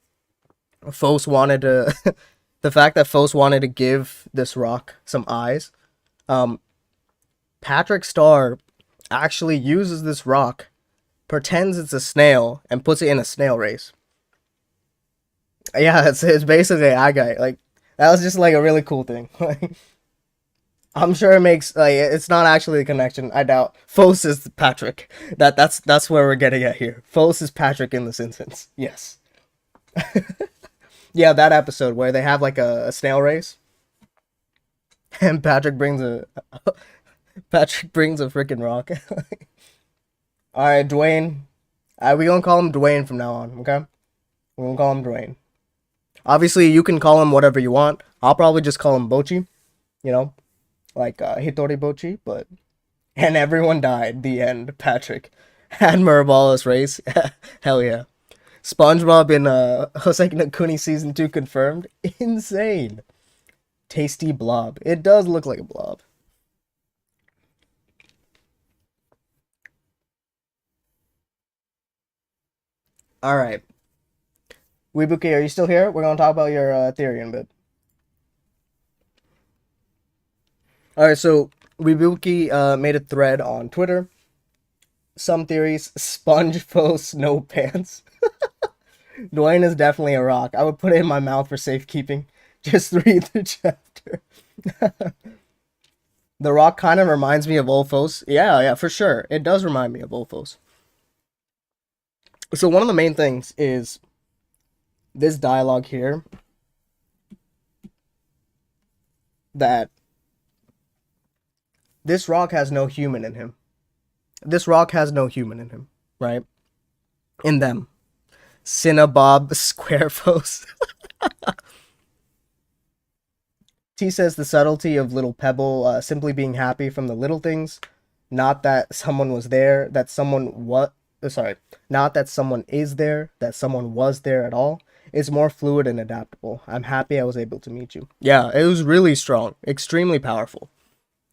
Fos wanted to, the fact that Fos wanted to give this rock some eyes, um, Patrick Star actually uses this rock, pretends it's a snail, and puts it in a snail race. Yeah, it's basically a guy. Like that was just like a really cool thing. Like I'm sure it makes like it's not actually a connection. I doubt. Fos is Patrick. That's where we're getting at here. Fos is Patrick in this instance. Yes. Yeah, that episode where they have like a snail race, and Patrick brings a freaking rock. All right, Dwayne. We gonna call him Dwayne from now on. Okay, we're gonna call him Dwayne. Obviously, you can call him whatever you want. I'll probably just call him Bochi. You know, like Hitori Bochi. But and everyone died. The end. Patrick. Admirable's race. Hell yeah. SpongeBob in Houseki no Kuni season 2 confirmed. Insane. Tasty blob. It does look like a blob. All right. Weebuki, are you still here? We're gonna talk about your theory in a bit. All right, so Weebuki made a thread on Twitter. Some theories: Sponge posts no pants. Dwayne is definitely a rock. I would put it in my mouth for safekeeping. Just read the chapter. The rock kind of reminds me of Olfos. Yeah, for sure. It does remind me of Olfos. So one of the main things is this dialogue here that this rock has no human in him. This rock has no human in him, right? In them. Cinnabob Squarefos. T says the subtlety of Little Pebble simply being happy from the little things, not that someone was there, that someone what sorry, not that someone is there, that someone was there at all. It's more fluid and adaptable. I'm happy I was able to meet you. Yeah, it was really strong, extremely powerful.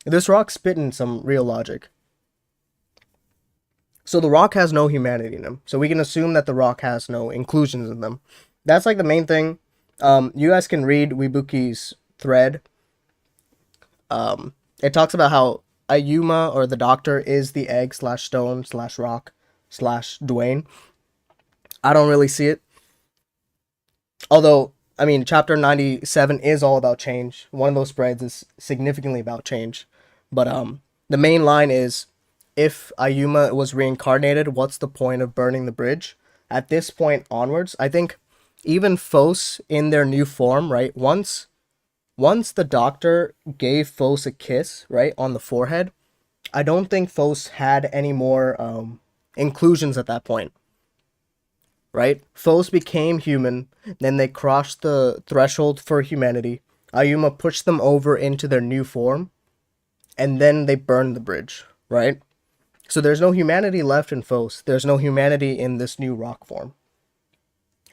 This rock spitting some real logic. So the rock has no humanity in him. So we can assume that the rock has no inclusions in them. That's like the main thing. You guys can read Weebuki's thread. It talks about how Ayuma or the doctor is the egg / stone / rock / Dwayne. I don't really see it. Although, I mean, chapter 97 is all about change. One of those spreads is significantly about change. But the main line is, if Ayuma was reincarnated, what's the point of burning the bridge? At this point onwards, I think even Fos in their new form, right? Once the doctor gave Fos a kiss, right, on the forehead, I don't think Fos had any more inclusions at that point. Right? Fos became human, then they crossed the threshold for humanity. Ayuma pushed them over into their new form, and then they burned the bridge, right? So there's no humanity left in Fos. There's no humanity in this new rock form.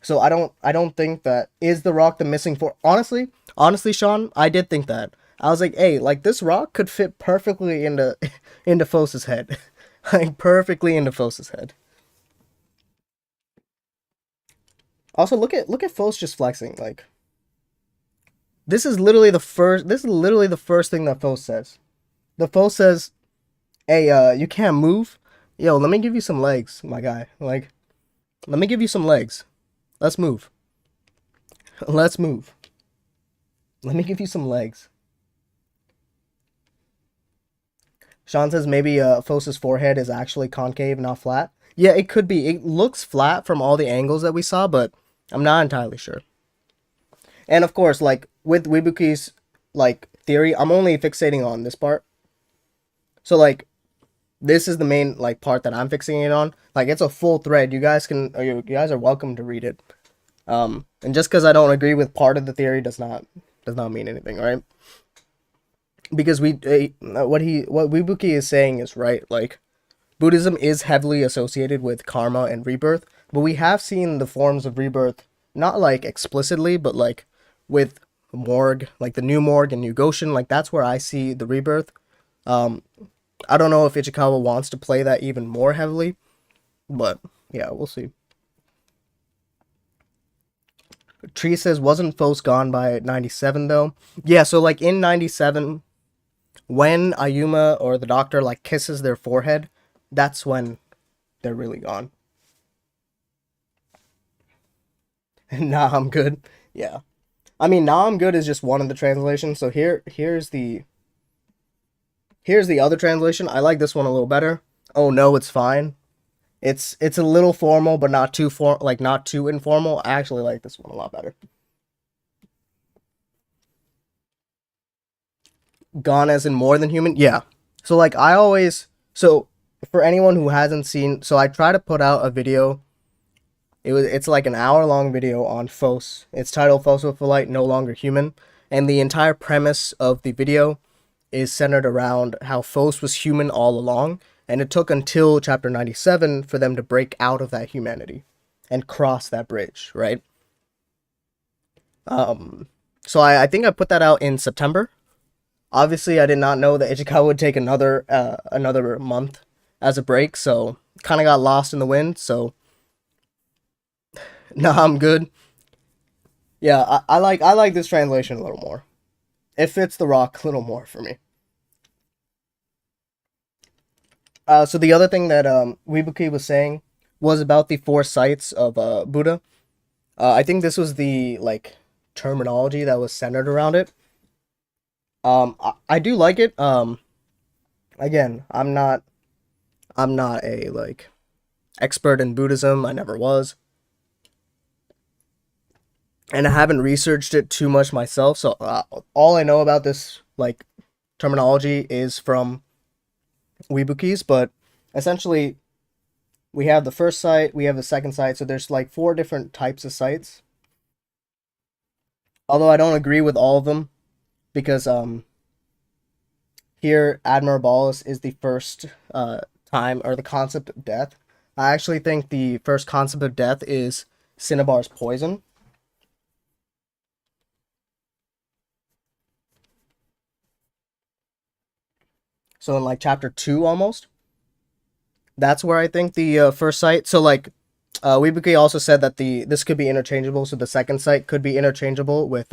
So I don't think that is the rock the missing form. Honestly, Sean, I did think that. I was like, hey, like this rock could fit perfectly into Fos's head. Like perfectly into Fos's head. Also, look at Fos just flexing. Like, this is literally the first. This is literally the first thing that Fos says. The Fos says, "Hey, you can't move. Yo, let me give you some legs, my guy. Like, let me give you some legs. Let's move. Let's move. Let me give you some legs." Sean says maybe Fos's forehead is actually concave, not flat. Yeah, it could be. It looks flat from all the angles that we saw, but I'm not entirely sure. And of course, like with Wibuki's like theory, I'm only fixating on this part. So like this is the main like part that I'm fixating on. Like it's a full thread. You guys can, or you guys are welcome to read it. And just because I don't agree with part of the theory does not mean anything, right? Because what Wibuki is saying is right. Like Buddhism is heavily associated with karma and rebirth, but we have seen the forms of rebirth not like explicitly, but like with Morgue, like the new Morgue and New Goshen, like that's where I see the rebirth. I don't know if Ichikawa wants to play that even more heavily, but yeah, we'll see. Tree says, wasn't Fos gone by 97 though? Yeah, so like in 97, when Ayuma or the doctor like kisses their forehead, that's when they're really gone. Nah, I'm good. Yeah. I mean, nah, I'm good is just one of the translations. So here's the other translation. I like this one a little better. Oh no, it's fine. It's a little formal, but not too not too informal. I actually like this one a lot better. Gone as in more than human? Yeah. So like so for anyone who hasn't seen, so I try to put out a video. It's like an hour-long video on Fos. It's titled Phosophyllite No Longer Human, and the entire premise of the video is centered around how Fos was human all along, and it took until chapter 97 for them to break out of that humanity and cross that bridge, right? So I think I put that out in September. Obviously, I did not know that Ichikawa would take another month as a break, so kind of got lost in the wind. So, no, I'm good. Yeah, I like this translation a little more. It fits the rock a little more for me. So the other thing that Wibuki was saying was about the four sights of Buddha. I think this was the like terminology that was centered around it. I do like it. Again, I'm not a like expert in Buddhism. I never was, and I haven't researched it too much myself. So all I know about this like terminology is from Weebuki's, but essentially we have the first site, we have the second site, so there's like four different types of sites. Although I don't agree with all of them because here Admirabalis is the first time or the concept of death. I actually think the first concept of death is Cinnabar's poison. So in like chapter 2 almost, that's where I think the first site. So like Weebuki also said that this could be interchangeable. So the second site could be interchangeable with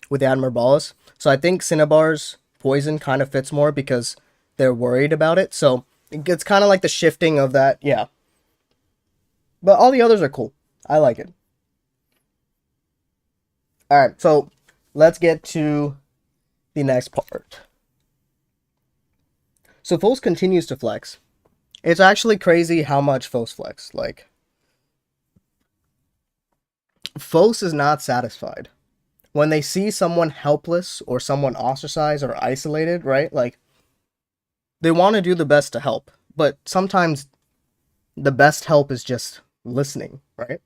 Admirabalis. So I think Cinnabar's poison kind of fits more because they're worried about it. So it's kind of like the shifting of that. Yeah. But all the others are cool. I like it. All right. So let's get to the next part. So Fos continues to flex. It's actually crazy how much Fos flex. Like, Fos is not satisfied. When they see someone helpless or someone ostracized or isolated, right? Like, they want to do the best to help. But sometimes the best help is just listening, right?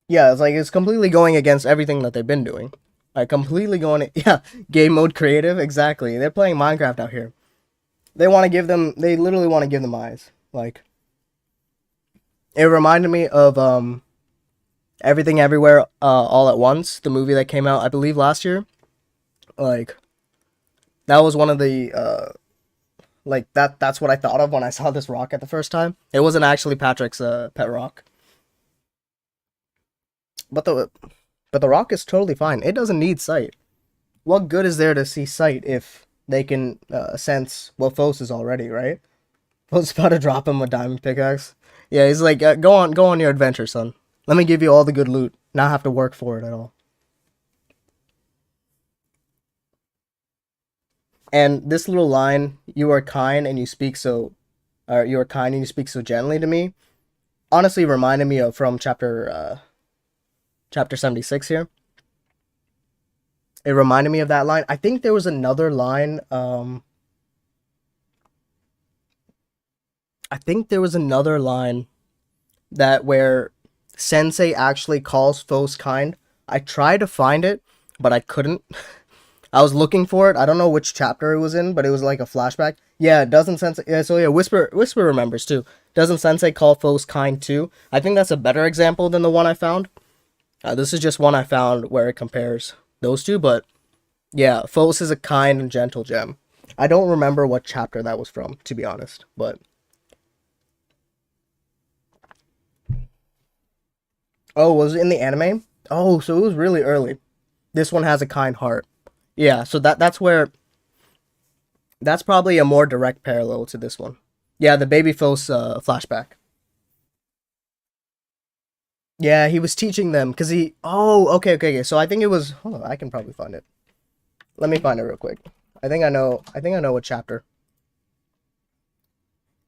Yeah, it's like it's completely going against everything that they've been doing. Like completely going, yeah, game mode creative, exactly. They're playing Minecraft out here. They literally want to give them eyes. Like, it reminded me of Everything Everywhere All at Once, the movie that came out, I believe, last year. Like, that was one of the Like that's what I thought of when I saw this rock at the first time. It wasn't actually Patrick's pet rock. But the rock is totally fine. It doesn't need sight. What good is there to see sight if they can sense what Phos is already, right? Phos about to drop him with diamond pickaxe. Yeah, he's like, go on your adventure, son. Let me give you all the good loot. Not have to work for it at all. And this little line, you are kind and you speak so, or you are kind and you speak so gently to me, honestly reminded me of from chapter 76 here. It reminded me of that line. I think there was another line, I think there was another line that where Sensei actually calls Phos kind. I tried to find it, but I couldn't. I was looking for it. I don't know which chapter it was in, but it was like a flashback. Yeah, doesn't Sensei? Yeah, so yeah, Whisper remembers too. Doesn't Sensei call Phos kind too? I think that's a better example than the one I found. This is just one I found where it compares those two, but yeah, Phos is a kind and gentle gem. I don't remember what chapter that was from, to be honest, but oh, was it in the anime? Oh, so it was really early. This one has a kind heart. Yeah, so that's where that's probably a more direct parallel to this one. Yeah, the baby Phos flashback. Yeah, he was teaching them because he. Oh, okay. So I think it was. Hold on, I can probably find it. Let me find it real quick. I think I know. I think I know what chapter.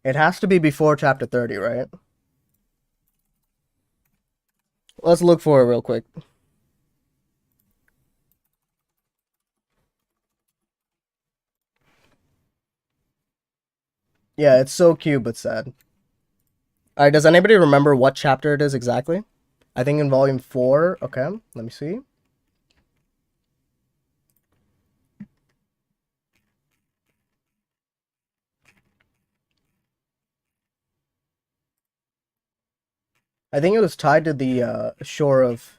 It has to be before chapter 30, right? Let's look for it real quick. Yeah, it's so cute but sad. All right, does anybody remember what chapter it is exactly? I think in volume 4. Okay, let me see. I think it was tied to the shore of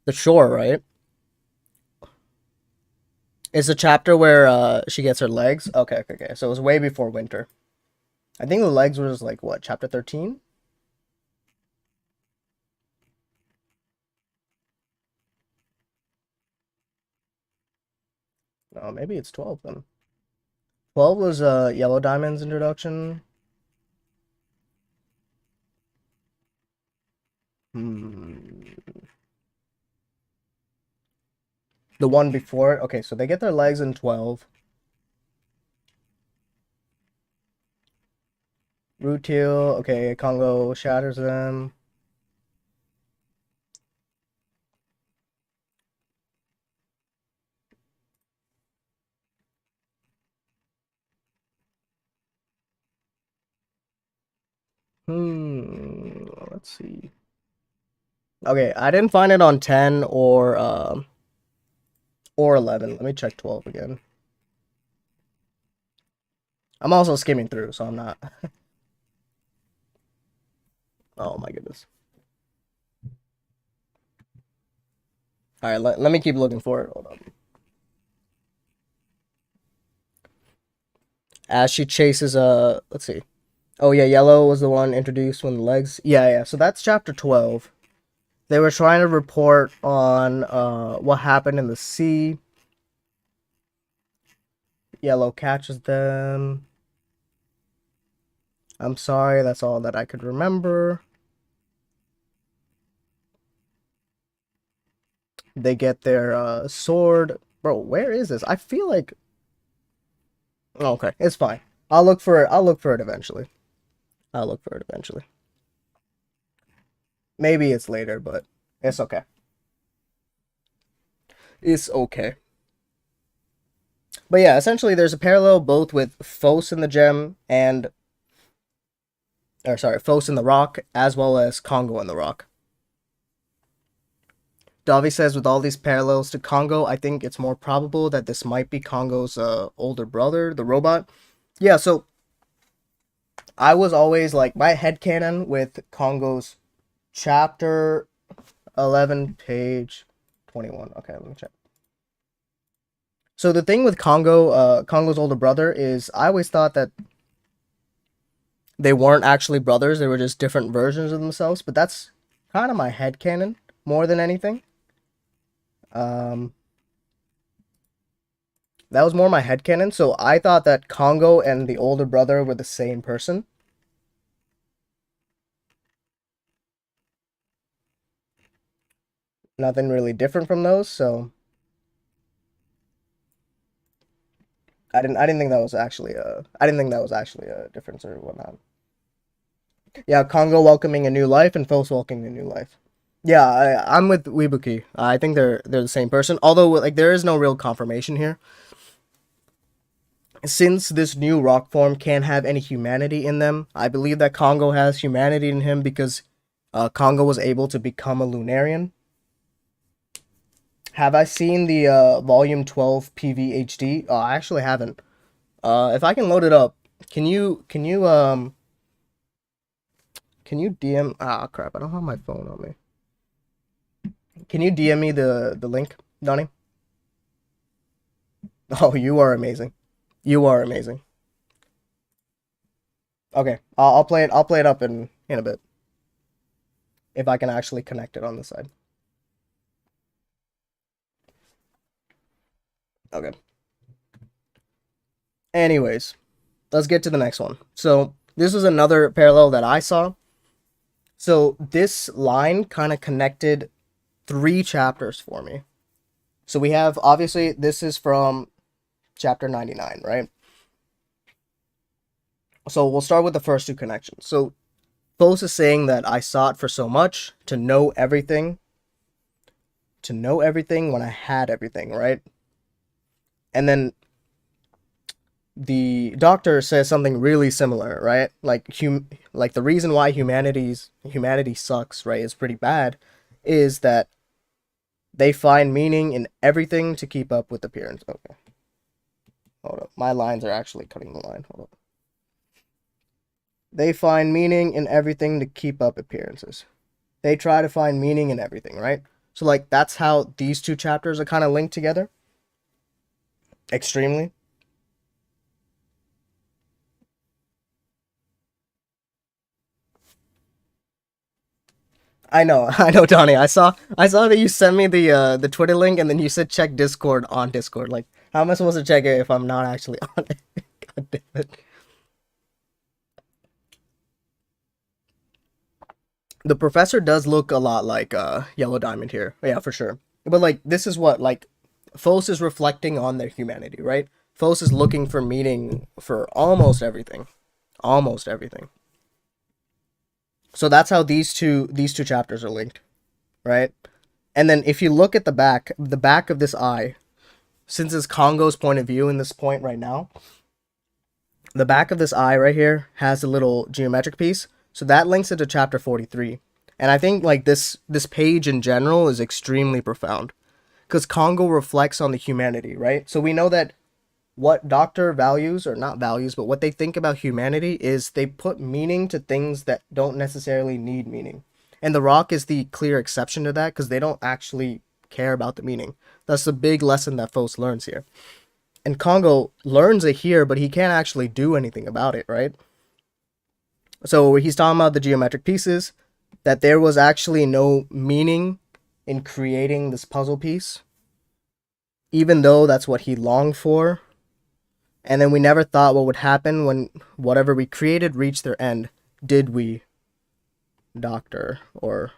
the shore, right? It's a chapter where she gets her legs. Okay. So it was way before winter. I think the legs was like what, chapter 13? Oh, maybe it's 12 then. 12 was Yellow Diamond's introduction. Hmm. The one before it. Okay, so they get their legs in 12. Rutil, okay, Congo shatters them. Let's see. Okay, I didn't find it on 10 or 11. Let me check 12 again. I'm also skimming through, so I'm not. Oh my goodness. All right, let me keep looking for it. Hold on. As she chases let's see. Oh yeah, yellow was the one introduced when the legs. Yeah. So that's chapter 12. They were trying to report on what happened in the sea. Yellow catches them. I'm sorry, that's all that I could remember. They get their sword. Bro, where is this? I feel like okay, it's fine. I'll look for it. I'll look for it eventually. I'll look for it eventually. Maybe it's later, but it's okay. It's okay. But yeah, essentially there's a parallel both with Phos in the gem and or sorry, Phos in the rock as well as Congo in the rock. Davi says with all these parallels to Congo, I think it's more probable that this might be Congo's older brother, the robot. Yeah, so I was always like my headcanon with Congo's chapter 11, page 21. Okay, let me check. So the thing with Kongo's older brother is I always thought that they weren't actually brothers, they were just different versions of themselves, but that's kind of my headcanon more than anything. Um, that was more my headcanon, so I thought that Kongo and the older brother were the same person. Nothing really different from those, so I didn't think that was actually a difference or whatnot. Yeah, Kongo welcoming a new life and Phos welcoming a new life. Yeah, I'm with Weebuki. I think they're the same person. Although like there is no real confirmation here. Since this new rock form can't have any humanity in them, I believe that Kongo has humanity in him because Kongo was able to become a Lunarian. Have I seen the Volume 12 PVHD? Oh, I actually haven't. If I can load it up, can you DM? Ah, crap! I don't have my phone on me. Can you DM me the link, Donnie? Oh, you are amazing. You are amazing. Okay, I'll play it. I'll play it up in a bit if I can actually connect it on the side. Okay. Anyways, let's get to the next one. So this was another parallel that I saw. So this line kind of connected 3 chapters for me. So we have, obviously, this is from chapter 99, right? So we'll start with the first 2 connections. So Phos is saying that I sought for so much to know everything when I had everything, right? And then the doctor says something really similar, right? Like the reason why humanity sucks, right, is pretty bad, is that they find meaning in everything to keep up with appearance. Okay. Hold up. My lines are actually cutting the line. Hold up. They find meaning in everything to keep up appearances. They try to find meaning in everything, right? So like that's how these 2 chapters are kind of linked together. Extremely. I know, Donnie. I saw that you sent me the Twitter link, and then you said check Discord on Discord. Like, how am I supposed to check it if I'm not actually on it? God damn it. The professor does look a lot like Yellow Diamond here. Yeah, for sure. But like, this is what like Phos is reflecting on their humanity, right? Phos is looking for meaning for almost everything, almost everything. So that's how these two chapters are linked, right? And then if you look at the back of this eye, since it's Kongo's point of view in this point right now, the back of this eye right here has a little geometric piece. So that links it to chapter 43. And I think like this page in general is extremely profound because Kongo reflects on the humanity, right? So we know that what Doctor values, or not values, but what they think about humanity is they put meaning to things that don't necessarily need meaning. And The Rock is the clear exception to that because they don't actually care about the meaning. That's the big lesson that Phos learns here. And Kongo learns it here, but he can't actually do anything about it, right? So he's talking about the geometric pieces, that there was actually no meaning in creating this puzzle piece, even though that's what he longed for. And then we never thought what would happen when whatever we created reached their end. Did we, Doctor? Or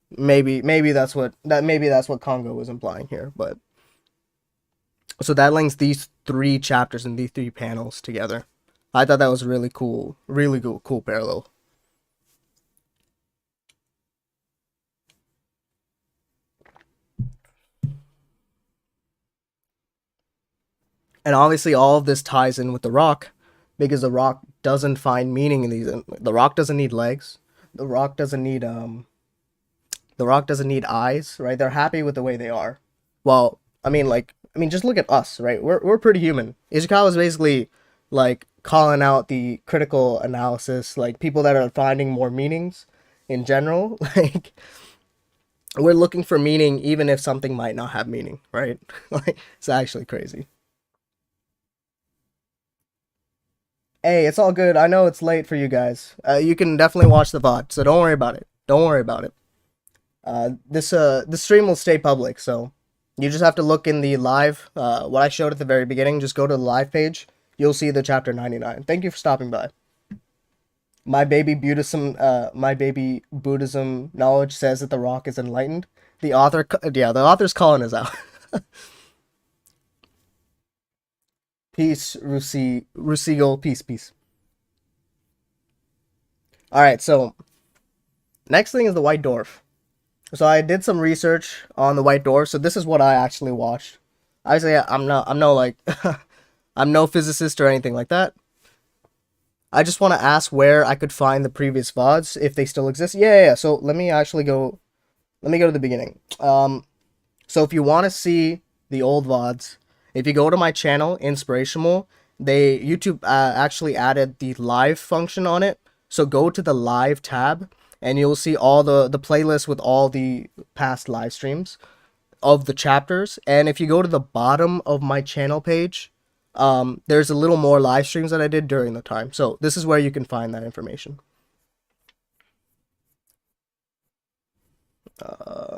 maybe that's what Kongo was implying here. But so that links these 3 chapters and these 3 panels together. I thought that was really cool parallel. And obviously, all of this ties in with The Rock, because The Rock doesn't find meaning in these. The Rock doesn't need legs. The Rock doesn't need The Rock doesn't need eyes, right? They're happy with the way they are. Well, just look at us, right? We're pretty human. Ichikawa is basically like calling out the critical analysis, like people that are finding more meanings in general. Like We're looking for meaning even if something might not have meaning, right? Like, it's actually crazy. Hey, it's all good. I know it's late for you guys. You can definitely watch the VOD, so don't worry about it. Don't worry about it. This stream will stay public, so you just have to look in the live. What I showed at the very beginning. Just go to the live page. You'll see the chapter 99. Thank you for stopping by. My baby Buddhism knowledge says that the rock is enlightened. The author, yeah, the author's calling us out. Peace, Rusigal, peace, peace. All right, so next thing is the White Dwarf. So I did some research on the White Dwarf. So this is what I actually watched. I say I'm no like, I'm no physicist or anything like that. I just want to ask where I could find the previous VODs if they still exist. Yeah. So let me go to the beginning. So if you want to see the old VODs, if you go to my channel, Inspirational, YouTube actually added the live function on it. So go to the live tab and you'll see all the playlist with all the past live streams of the chapters. And if you go to the bottom of my channel page, there's a little more live streams that I did during the time. So this is where you can find that information.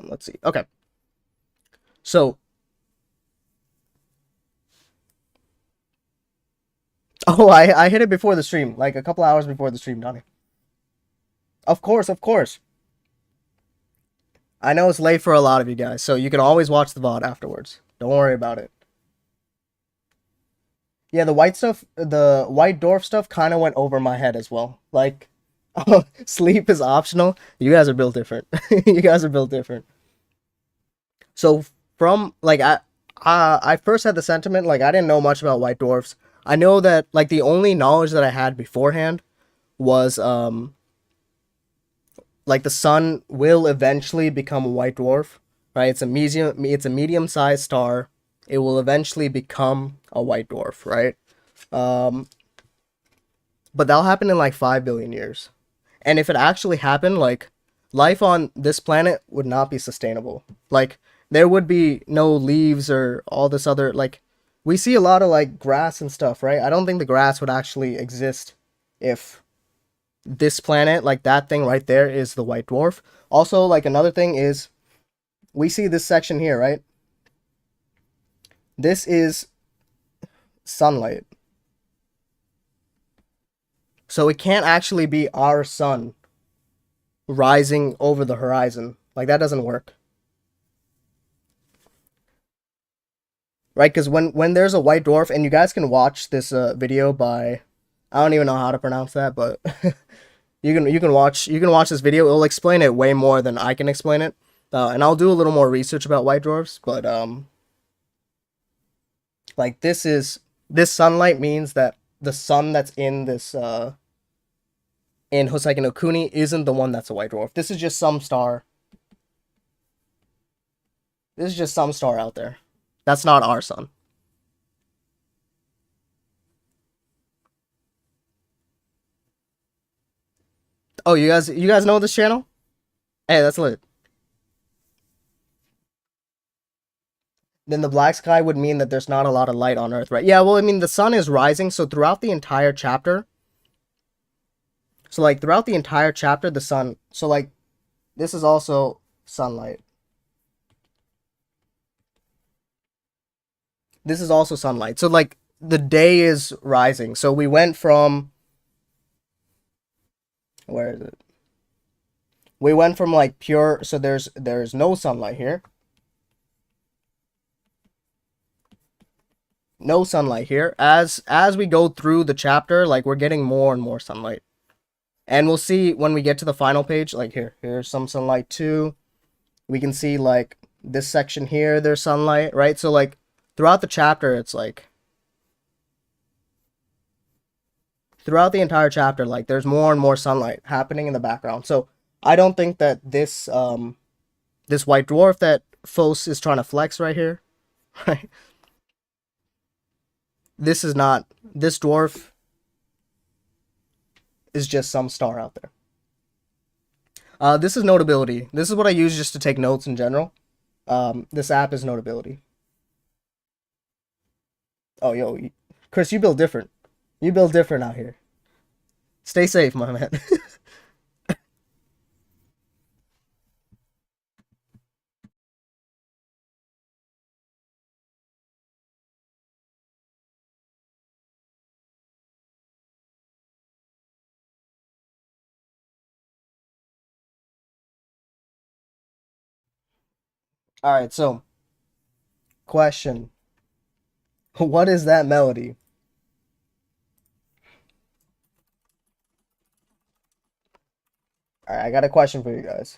Let's see. Okay. So, oh, I hit it before the stream, like a couple hours before the stream, Donnie. Of course, of course. I know it's late for a lot of you guys, so you can always watch the VOD afterwards. Don't worry about it. Yeah, the White Dwarf stuff kind of went over my head as well. Like, sleep is optional. You guys are built different. You guys are built different. So from like I first had the sentiment like I didn't know much about White Dwarfs. I know that like the only knowledge that I had beforehand was like the sun will eventually become a white dwarf, right? It's a medium-sized star. It will eventually become a white dwarf, right? Um, but that'll happen in like 5 billion years. And if it actually happened, like life on this planet would not be sustainable. Like there would be no leaves or all this other like we see a lot of like grass and stuff, right? I don't think the grass would actually exist if this planet, like that thing right there, is the white dwarf. Also, like another thing is we see this section here, right? This is sunlight. So it can't actually be our sun rising over the horizon. Like that doesn't work. Right? Because when there's a white dwarf, and you guys can watch this video by, I don't even know how to pronounce that, but you can watch this video. It'll explain it way more than I can explain it, and I'll do a little more research about white dwarfs. But like this sunlight means that the sun that's in this in Houseki no Kuni isn't the one that's a white dwarf. This is just some star. This is just some star out there. That's not our sun. Oh, you guys know this channel? Hey, that's lit. Then the black sky would mean that there's not a lot of light on Earth, right? Yeah, well, I mean, the sun is rising, so throughout the entire chapter, the sun, so like, this is also sunlight. This is also sunlight. So like, the day is rising. So we went from, where is it? We went from like pure, so there's no sunlight here. No sunlight here. As we go through the chapter, like we're getting more and more sunlight. And we'll see when we get to the final page, like here's some sunlight too. We can see like this section here, there's sunlight, right? So like throughout the chapter, it's like throughout the entire chapter, like there's more and more sunlight happening in the background. So I don't think that this white dwarf that Fos is trying to flex right here, right? This is not this dwarf is just some star out there. This is Notability. This is what I use just to take notes in general. This app is Notability. Oh, yo, Chris, you build different. You build different out here. Stay safe, my man. All right, so question: what is that melody? All right, I got a question for you guys.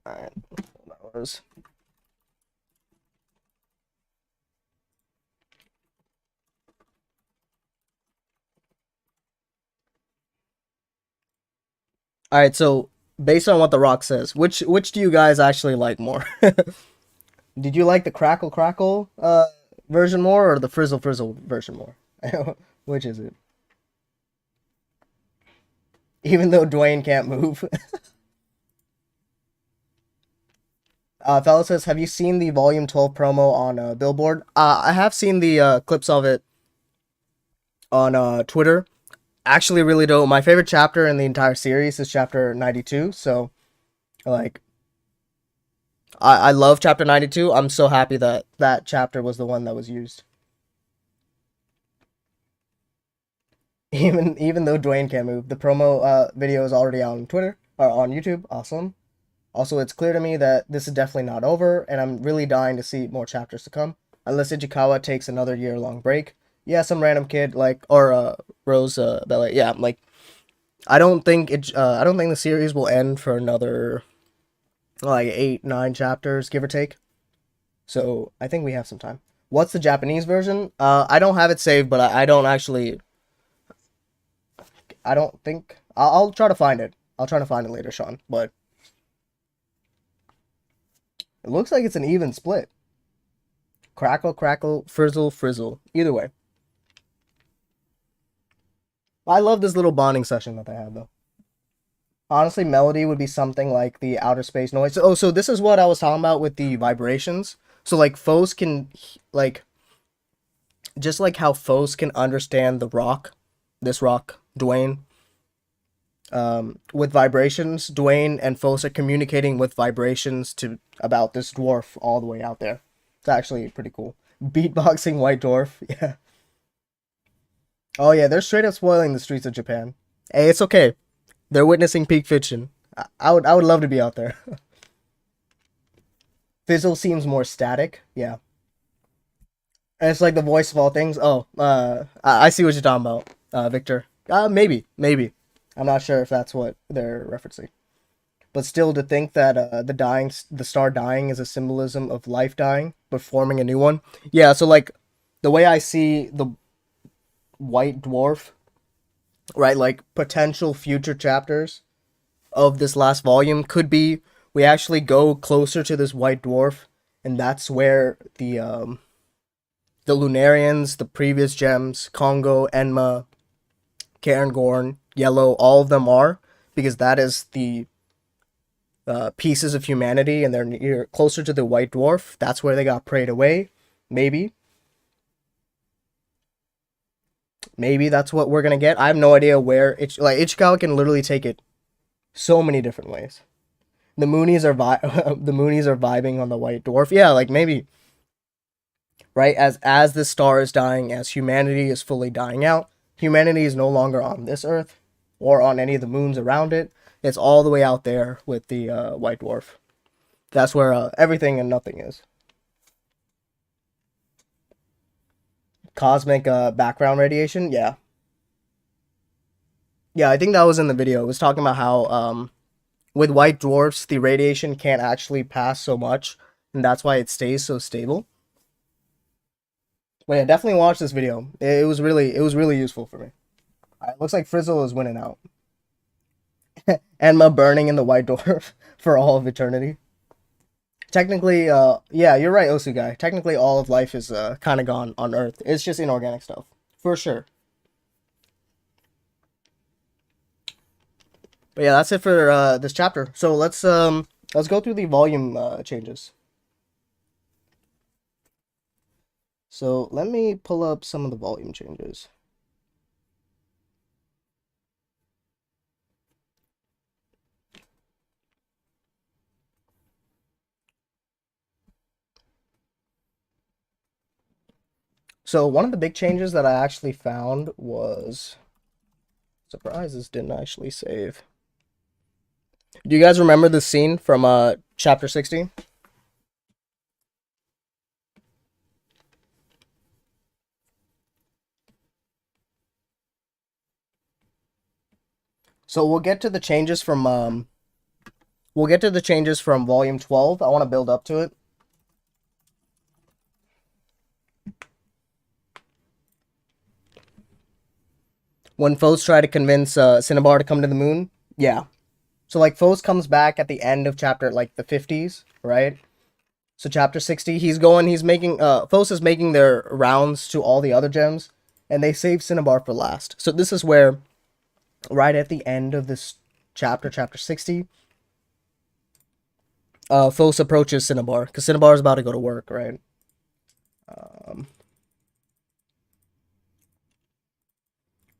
All right, all right. So based on what the rock says, which do you guys actually like more? Did you like the crackle crackle version more, or the frizzle frizzle version more? Which is it? Even though Dwayne can't move. Fellow says, have you seen the Volume 12 promo on Billboard? I have seen the clips of it on Twitter. Actually, really dope. My favorite chapter in the entire series is chapter 92. So, like, I love chapter 92. I'm so happy that that chapter was the one that was used. Even though Dwayne can't move, the promo video is already on Twitter or on YouTube. Awesome. Also, it's clear to me that this is definitely not over, and I'm really dying to see more chapters to come. Unless Ichikawa takes another year-long break. Yeah, some random kid like or Rose Ballet. Yeah, like I don't think I don't think the series will end for another like 8, 9 chapters, give or take. So I think we have some time. What's the Japanese version? I don't have it saved, but I don't actually. I don't think I'll try to find it. I'll try to find it later, Sean. But it looks like it's an even split. Crackle, crackle, frizzle, frizzle. Either way. I love this little bonding session that they have, though. Honestly, melody would be something like the outer space noise. Oh, so this is what I was talking about with the vibrations. So, like, Foes can, like, just like how Foes can understand the rock, this rock, Dwayne, with vibrations, Dwayne and Foes are communicating with vibrations to about this dwarf all the way out there. It's actually pretty cool. Beatboxing white dwarf, yeah. Oh yeah, they're straight up spoiling the streets of Japan. Hey, it's okay. They're witnessing peak fiction. I would love to be out there. Fizzle seems more static. Yeah, and it's like the voice of all things. Oh, I see what you're talking about, Victor. Maybe. I'm not sure if that's what they're referencing. But still, to think that the star dying is a symbolism of life dying, but forming a new one. Yeah. So like, the way I see the white dwarf, right? Like potential future chapters of this last volume could be we actually go closer to this white dwarf, and that's where the Lunarians, the previous gems, Congo, Enma, Cairngorn, Yellow, all of them are, because that is the pieces of humanity, and they're near, closer to the white dwarf. That's where they got prayed away. Maybe. Maybe that's what we're gonna get. I have no idea where like Ichikawa can literally take it so many different ways. The Moonies are the Moonies are vibing on the white dwarf. Yeah, like maybe right as the star is dying, as humanity is fully dying out. Humanity is no longer on this Earth or on any of the moons around it. It's all the way out there with the white dwarf. That's where everything and nothing is. Cosmic background radiation. Yeah, yeah. I think that was in the video. It was talking about how with white dwarfs the radiation can't actually pass so much, and that's why it stays so stable. But yeah, definitely watch this video. It was really useful for me. It looks like Frizzle is winning out. Enma burning in the white dwarf for all of eternity. Technically, yeah, you're right, Osu guy. Technically, all of life is kind of gone on Earth. It's just inorganic stuff, for sure. But yeah, that's it for this chapter. So let's go through the volume changes. So let me pull up some of the volume changes. So one of the big changes that I actually found was, surprises didn't actually save. Do you guys remember the scene from chapter 60? So we'll get to the changes from volume 12. I want to build up to it. When foes try to convince Cinnabar to come to the moon. Yeah. So like Foes comes back at the end of chapter like the 50s, right? So chapter 60, he's making Foes is making their rounds to all the other gems, and they save Cinnabar for last. So this is where, right at the end of this chapter, chapter 60, Foes approaches Cinnabar, because Cinnabar is about to go to work, right?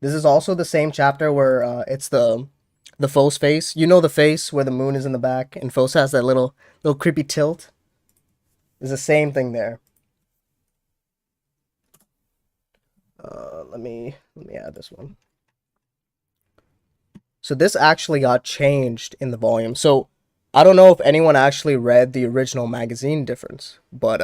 This is also the same chapter where it's the Foes face. You know the face where the moon is in the back, and Foes has that little creepy tilt. It's the same thing there. Let me add this one. So this actually got changed in the volume. So I don't know if anyone actually read the original magazine difference, but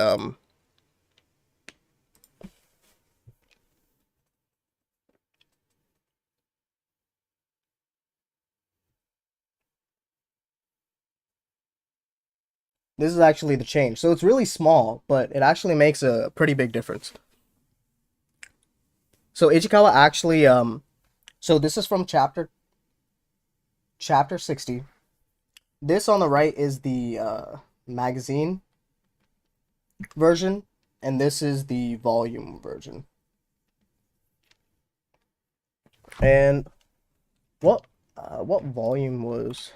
this is actually the change. So it's really small, but it actually makes a pretty big difference. So Ichikawa actually so this is from chapter 60. This on the right is the magazine version, and this is the volume version. And what volume was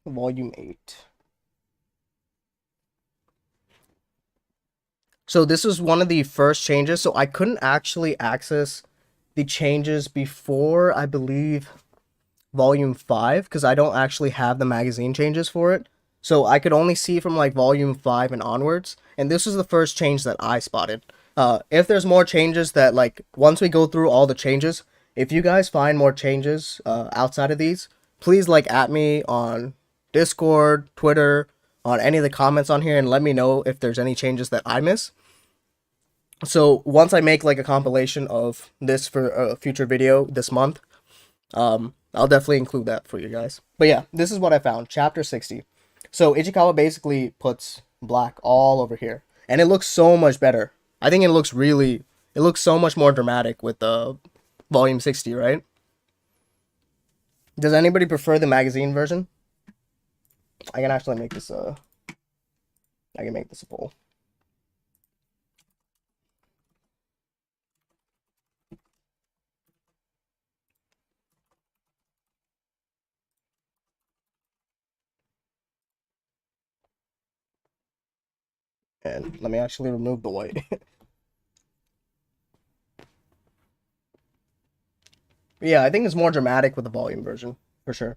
volume 8? So this was one of the first changes, so I couldn't actually access the changes before, I believe, volume 5, because I don't actually have the magazine changes for it. So I could only see from like volume 5 and onwards, and this was the first change that I spotted. If there's more changes that, like, once we go through all the changes, if you guys find more changes outside of these, please like at me on Discord, Twitter, on any of the comments on here, and let me know if there's any changes that I miss. So once I make like a compilation of this for a future video this month, I'll definitely include that for you guys. But yeah, this is what I found. Chapter 60. So Ichikawa basically puts black all over here, and it looks so much better. I think it looks so much more dramatic with the volume 60, right? Does anybody prefer the magazine version? I can actually make this I can make this a poll. And let me actually remove the white. Yeah, I think it's more dramatic with the volume version, for sure.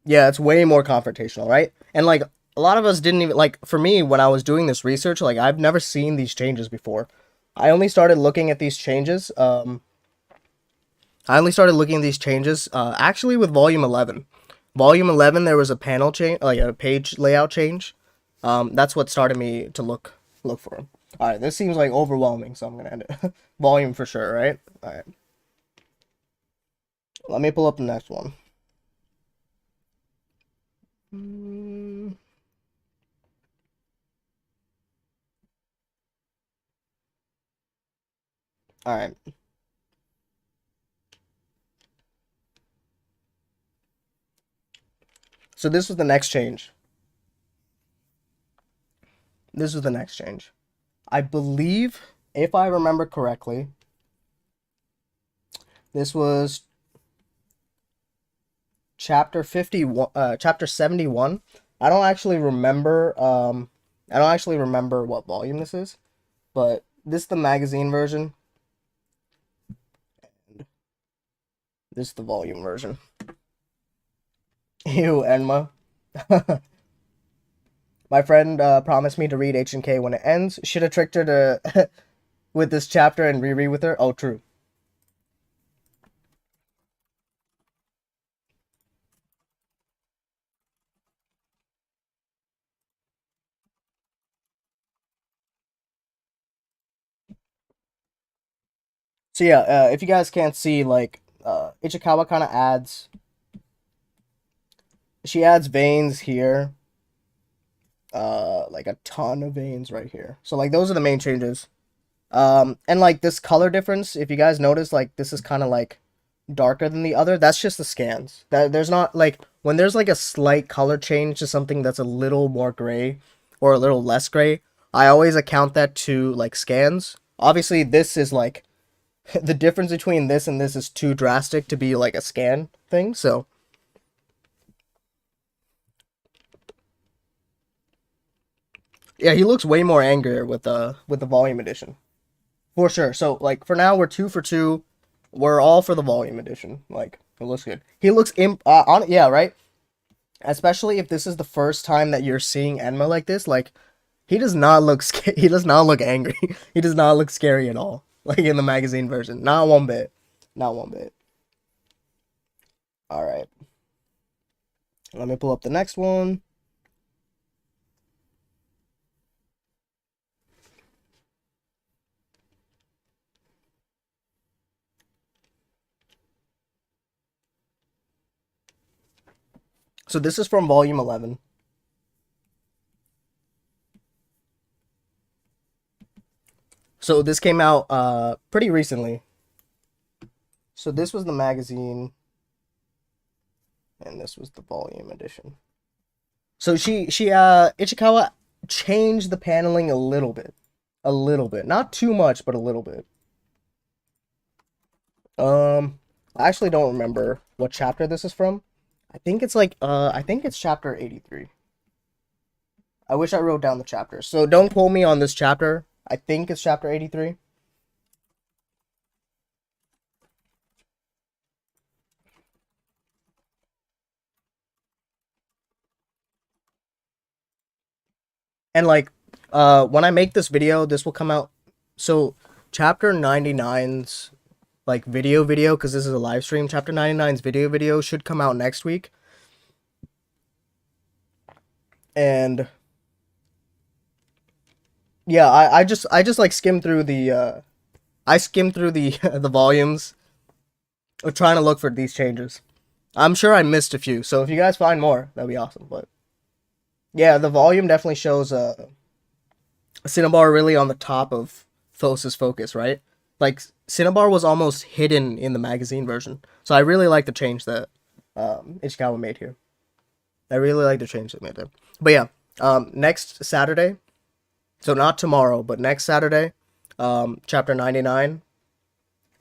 Yeah, it's way more confrontational, right? And like a lot of us didn't even like for me when I was doing this research, like I've never seen these changes before. I only started looking at these changes actually with volume 11. Volume 11 there was a panel change, like a page layout change. That's what started me to look for them. All right, this seems like overwhelming, so I'm going to end it. Volume for sure, right? All right. Let me pull up the next one. All right. So this was the next change. This was the next change. I believe, if I remember correctly, this was chapter 51, chapter 71. I don't actually remember. I don't actually remember what volume this is, but this is the magazine version. This is the volume version. Ew, Enma. My friend promised me to read H and K when it ends. Should have tricked her to with this chapter and reread with her. Oh, true. So yeah, if you guys can't see, like, Ichikawa kind of adds. She adds veins here, like a ton of veins right here. So like those are the main changes. And like this color difference, if you guys notice, like this is kind of like darker than the other. That's just the scans. That there's not like when there's like a slight color change to something that's a little more gray or a little less gray. I always account that to like scans. Obviously, this is like the difference between this and this is too drastic to be like a scan thing. So yeah, he looks way more angrier with the volume edition for sure. So like for now we're two for two. We're all for the volume edition. Like it looks good. He looks on yeah, right. Especially if this is the first time that you're seeing Enma like this. Like he does not look he does not look angry. He does not look scary at all. Like in the magazine version, not one bit, not one bit. All right, let me pull up the next one. So this is from volume 11. So this came out pretty recently. So this was the magazine and this was the volume edition. So she Ichikawa changed the paneling a little bit. A little bit. Not too much, but a little bit. I actually don't remember what chapter this is from. I think it's like I think it's chapter 83. I wish I wrote down the chapter. So don't quote me on this chapter. I think it's chapter 83. And like when I make this video, this will come out. So chapter 99's like video because this is a live stream. Chapter 99's video should come out next week. And yeah, I just like skim through the I skimmed through the the volumes of trying to look for these changes. I'm sure I missed a few, so if you guys find more, that'd be awesome. But yeah, the volume definitely shows Cinnabar really on the top of Phos's focus, right? Like Cinnabar was almost hidden in the magazine version, so I really like the change that Ichikawa made here. I really like the change that made there. But yeah, next Saturday, so not tomorrow, but next Saturday, chapter 99,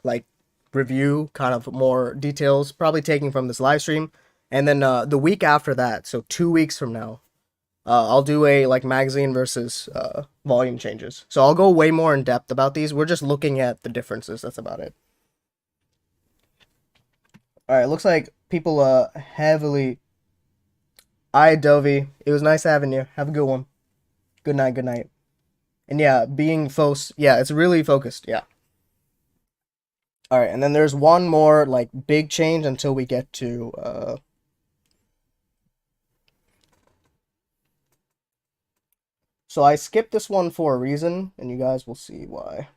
like review, kind of more details, probably taking from this live stream. And then the week after that, so 2 weeks from now, I'll do a like magazine versus volume changes. So I'll go way more in depth about these. We're just looking at the differences. That's about it. All right, looks like people heavily. Alright, Dovey. It was nice having you. Have a good one. Good night. Good night. And yeah, being yeah, it's really focused. Yeah. All right, and then there's one more like big change until we get to So I skipped this one for a reason, and you guys will see why.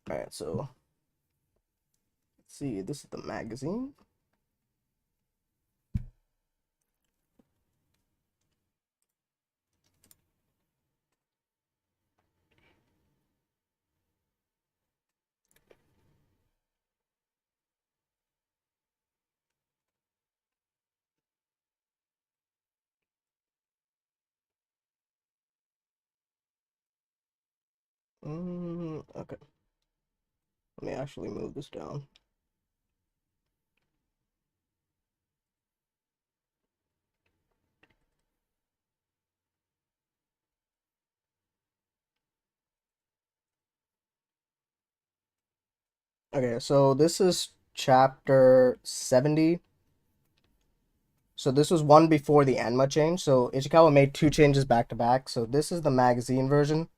All right, so let's see. This is the magazine. Okay. Let me actually move this down. Okay, so this is chapter 70. So this was one before the Anma change. So Ichikawa made two changes back to back. So this is the magazine version.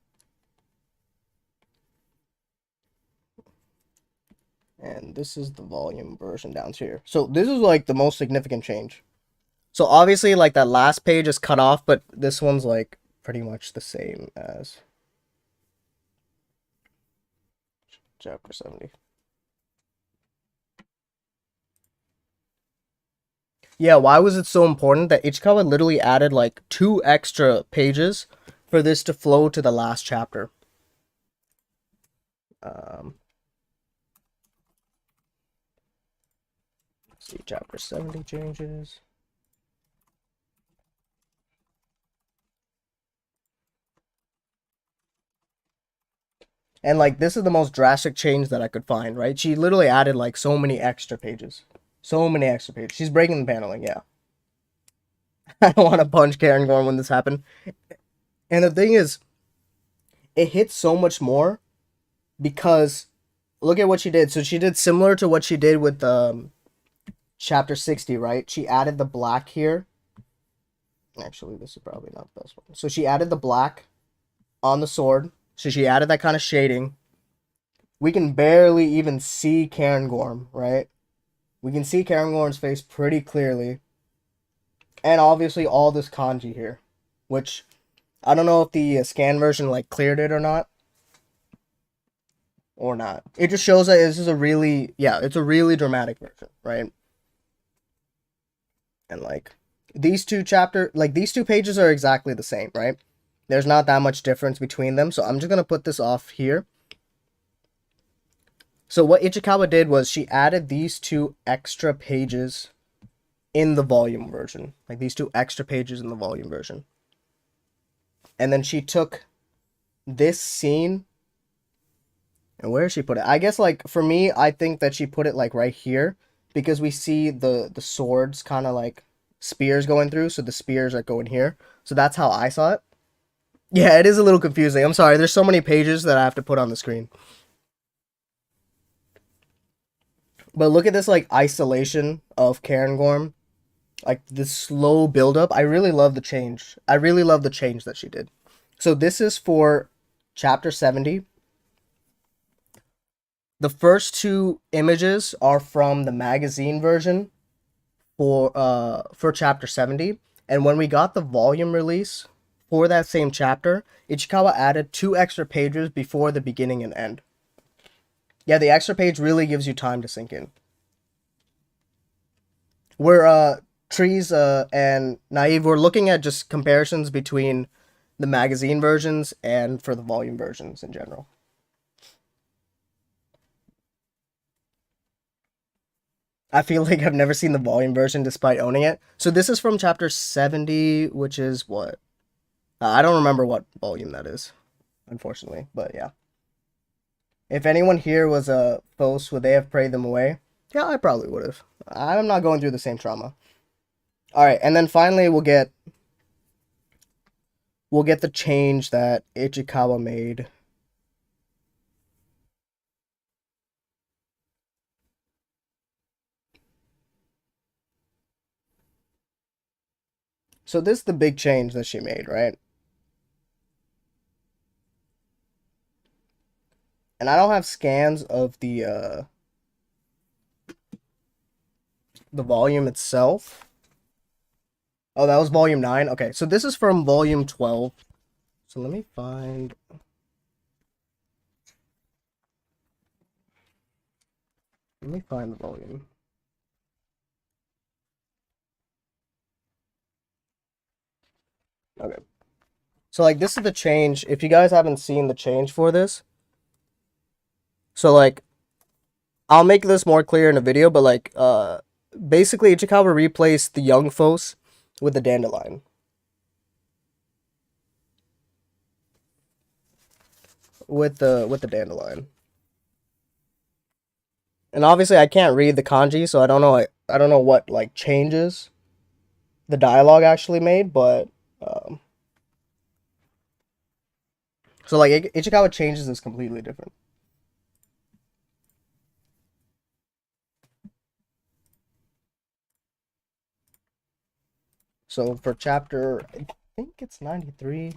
And this is the volume version down here. So this is like the most significant change. So obviously like that last page is cut off, but this one's like pretty much the same as chapter 70. Yeah, why was it so important that Ichikawa literally added like 2 extra pages for this to flow to the last chapter? Um, let's see, chapter 70 changes. And like this is the most drastic change that I could find, right? She literally added like so many extra pages. So many extra pages. She's breaking the paneling, yeah. I don't want to punch Karen Gorn when this happened. And the thing is, it hits so much more because look at what she did. So she did similar to what she did with chapter 60, right? She added the black here. Actually, this is probably not the best one. So she added the black on the sword. So she added that kind of shading. We can barely even see Karen Gorm, right? We can see Karen Gorm's face pretty clearly. And obviously all this kanji here, which I don't know if the scan version like cleared it or not. It just shows that this is a really, yeah, it's a really dramatic version, right? And like these two pages are exactly the same, right? There's not that much difference between them. So I'm just going to put this off here. So what Ichikawa did was she added these 2 extra pages in the volume version. Like these 2 extra pages in the volume version. And then she took this scene. And where she put it? I guess like for me, I think that she put it like right here. Because we see the swords kind of like spears going through. So the spears are going here. So that's how I saw it. Yeah, it is a little confusing. I'm sorry. There's so many pages that I have to put on the screen. But look at this like isolation of Karen Gorm. Like this slow buildup. I really love the change. I really love the change that she did. So this is for chapter 70. The first 2 images are from the magazine version for chapter 70. And when we got the volume release for that same chapter, Ichikawa added 2 extra pages before the beginning and end. Yeah, the extra page really gives you time to sink in. We're Trees and Naive, we're looking at just comparisons between the magazine versions and for the volume versions in general. I feel like I've never seen the volume version despite owning it. So this is from chapter 70, which is what? I don't remember what volume that is, unfortunately, but yeah. If anyone here was a Phos, would they have prayed them away? Yeah, I probably would have. I'm not going through the same trauma. Alright, and then finally we'll get the change that Ichikawa made. So this is the big change that she made, right? And I don't have scans of the volume itself. Oh, that was volume 9? Okay, so this is from volume 12. So let me find the volume. Okay. So like this is the change. If you guys haven't seen the change for this. So like I'll make this more clear in a video, but like basically Ichikawa replaced the young Phos with the dandelion. with the dandelion. And obviously I can't read the kanji, so I don't know what like changes the dialogue actually made, but so like Ichikawa changes is completely different. So for chapter, I think it's 93.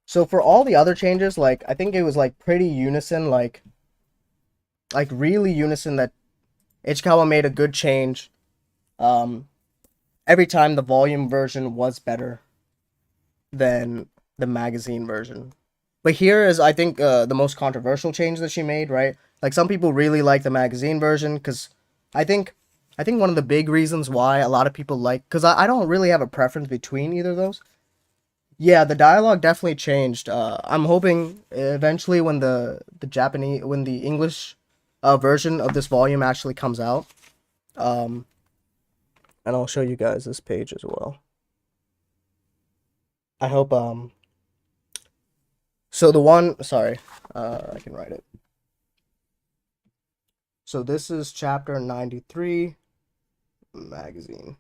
So for all the other changes, like I think it was like pretty unison, like really unison that Ichikawa made a good change. Every time the volume version was better than the magazine version. But here is, I think, the most controversial change that she made, right? Like, some people really like the magazine version, because I think one of the big reasons why a lot of people like, because I don't really have a preference between either of those. Yeah, the dialogue definitely changed. I'm hoping eventually when when the English version of this volume actually comes out, and I'll show you guys this page as well. I hope, so the one, sorry, I can write it. So this is chapter 93, magazine.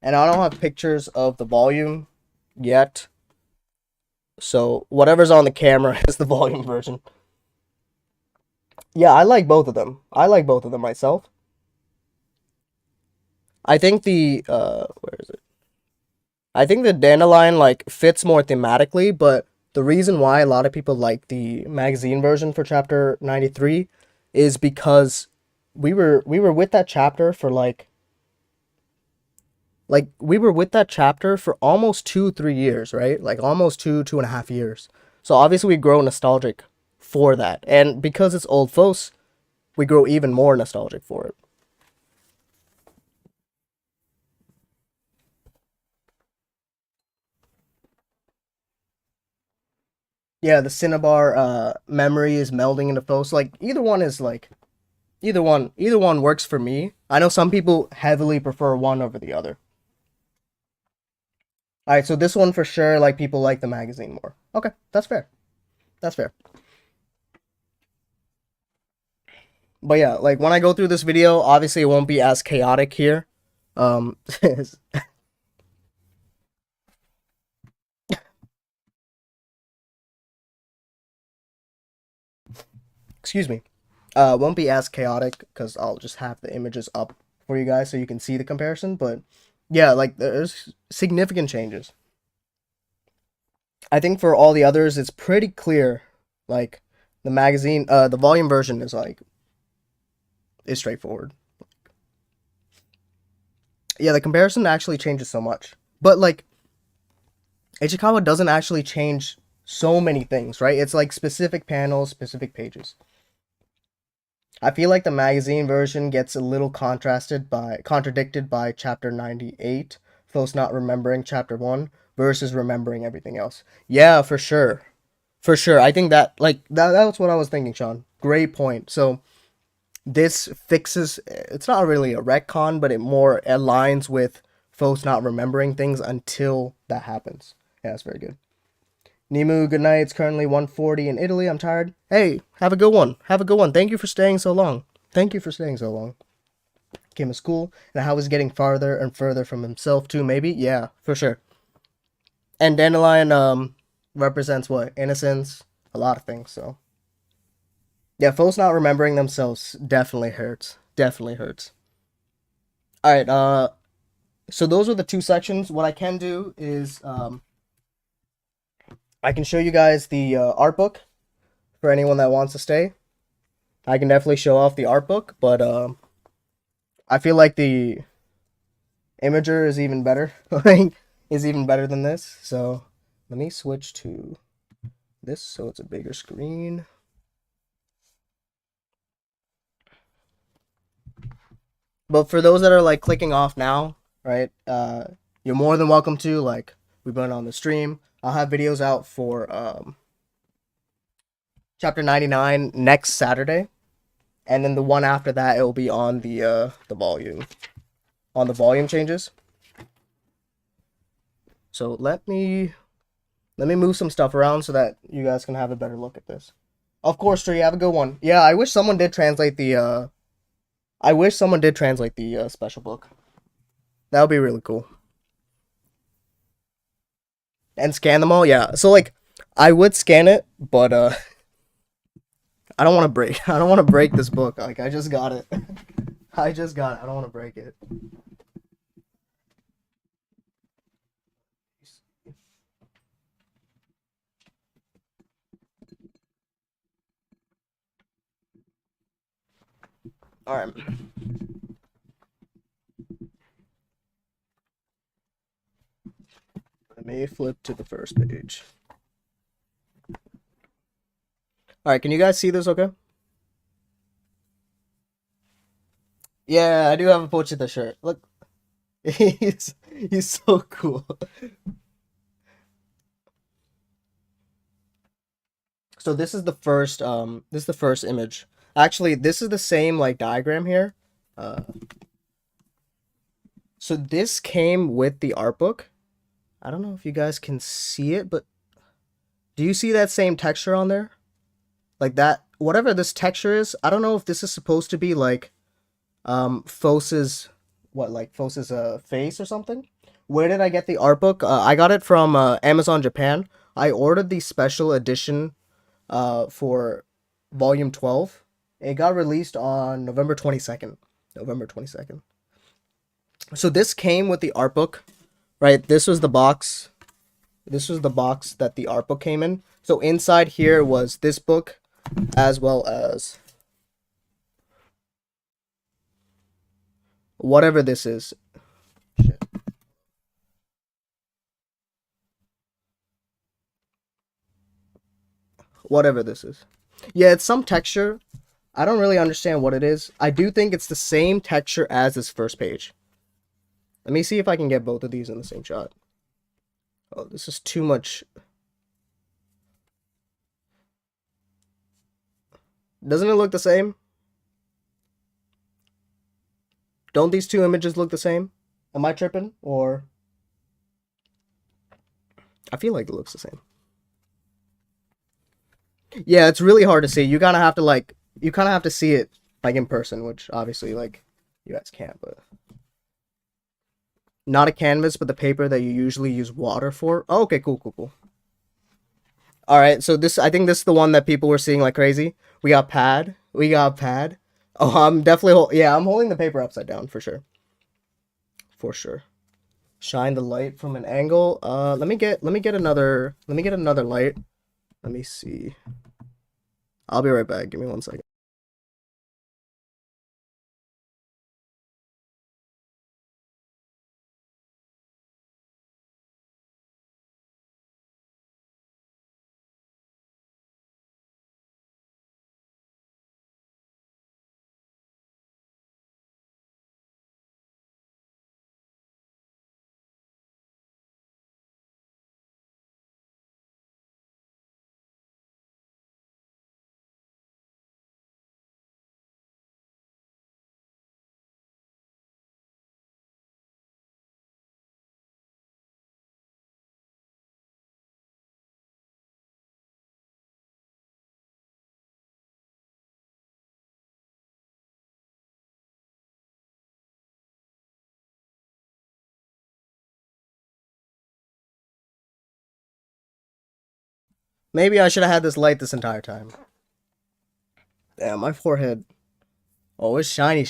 And I don't have pictures of the volume yet. So whatever's on the camera is the volume version. Yeah, I like both of them. I like both of them myself. I think where is it? I think the dandelion like fits more thematically, but the reason why a lot of people like the magazine version for chapter 93 is because we were with that chapter for like we were with that chapter for almost 2-3 years, right? Like almost 2.5 years. So obviously we grow nostalgic for that. And because it's old Fos, we grow even more nostalgic for it. Yeah, the Cinnabar memory is melding into Fos. Like either one works for me. I know some people heavily prefer one over the other. All right, so this one for sure, like people like the magazine more. Okay, that's fair. That's fair. But yeah, like when I go through this video, obviously it won't be as chaotic here. Um, excuse me. Won't be as chaotic because I'll just have the images up for you guys so you can see the comparison. But yeah, like there's significant changes. I think for all the others, it's pretty clear. Like the magazine, the volume version is straightforward. Yeah, the comparison actually changes so much, but like Ichikawa doesn't actually change so many things, right? It's like specific panels, specific pages. I feel like the magazine version gets a little contradicted by chapter 98, Phil's not remembering chapter 1 versus remembering everything else. Yeah, for sure. For sure. I think that like that's what I was thinking, Sean. Great point. So this fixes it's not really a retcon, but it more aligns with folks not remembering things until that happens. Yeah, that's very good. Nimu, good night. It's currently 1:40 in Italy. I'm tired. Hey, have a good one. Have a good one. Thank you for staying so long. Thank you for staying so long. Came to school, and how he's getting farther and further from himself too, maybe? Yeah, for sure. And Dandelion represents what? Innocence, a lot of things, so. Yeah, folks not remembering themselves definitely hurts. Definitely hurts. Alright, so those are the two sections. What I can do is I can show you guys the art book for anyone that wants to stay. I can definitely show off the art book, but I feel like the imager is even better. Is even better than this. So let me switch to this so it's a bigger screen. But for those that are like clicking off now, right? You're more than welcome to. Like we've been on the stream. I'll have videos out for chapter 99 next Saturday, and then the one after that it will be on the volume, on the volume changes. So let me move some stuff around so that you guys can have a better look at this. Of course, Tree, have a good one. Yeah, I wish someone did translate the special book. That would be really cool. And scan them all, yeah. So like, I would scan it, but I don't want to break. I don't want to break this book. Like, I just got it. I just got it. I don't want to break it. All right. Let me flip to the first page. All right, can you guys see this okay? Yeah, I do have a Pochita shirt. Look. he's so cool. So this is the first image. Actually, this is the same like diagram here. So this came with the art book. I don't know if you guys can see it, but do you see that same texture on there? Like that, whatever this texture is, I don't know if this is supposed to be like Fose's face or something. Where did I get the art book? I got it from Amazon Japan. I ordered the special edition for volume 12. It got released on November 22nd. November 22nd. So this came with the art book, right? This was the box. This was the box that the art book came in. So inside here was this book, as well as whatever this is. Shit. Whatever this is. Yeah, it's some texture. I don't really understand what it is. I do think it's the same texture as this first page. Let me see if I can get both of these in the same shot. Oh, this is too much. Doesn't it look the same? Don't these two images look the same? Am I tripping? Or I feel like it looks the same. Yeah, it's really hard to see. You kind of have to see it like in person, which obviously like you guys can't, but not a canvas, but the paper that you usually use water for. Oh, okay, cool. All right, so I think this is the one that people were seeing like crazy. We got pad. Oh, I'm definitely I'm holding the paper upside down for sure. For sure. Shine the light from an angle. Let me get another light. Let me see. I'll be right back. Give me 1 second. Maybe I should have had this light this entire time. Damn, my forehead. Oh, it's shiny.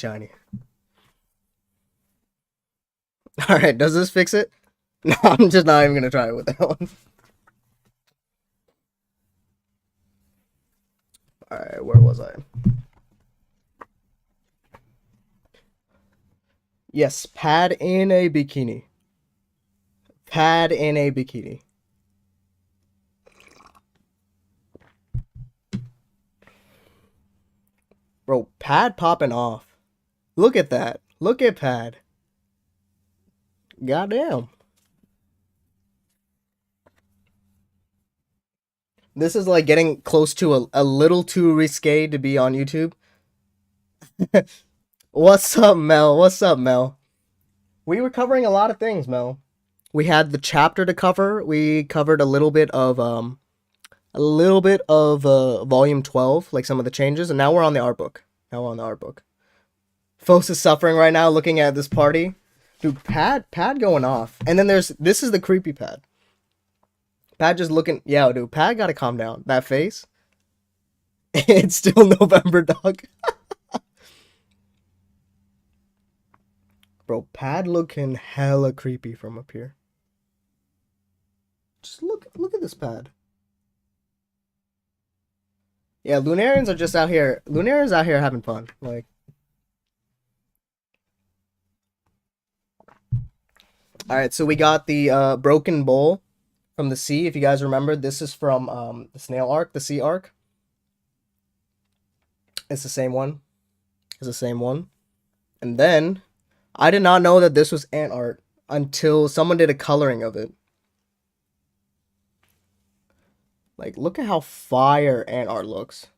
All right, does this fix it? No, I'm just not even gonna try it with that one. All right, where was I? Yes, pad in a bikini. Pad in a bikini. Bro, pad popping off. Look at that. Look at pad. Goddamn. This is like getting close to a little too risque to be on YouTube. What's up, Mel? We were covering a lot of things, Mel. We had the chapter to cover. We covered a little bit of volume 12, like some of the changes, and now we're on the art book. Fos is suffering right now looking at this party. Dude, Pad going off. And then this is the creepy Pad. Pad just looking, yeah, dude, Pad gotta calm down. That face. It's still November, dog. Bro, Pad looking hella creepy from up here. Just look at this Pad. Yeah, Lunarians are just out here. Lunarians out here having fun. Like, all right, so we got the broken bowl from the sea. If you guys remember, this is from the snail arc, the sea arc. It's the same one. And then I did not know that this was ant art until someone did a coloring of it. Like, look at how fire ant art looks.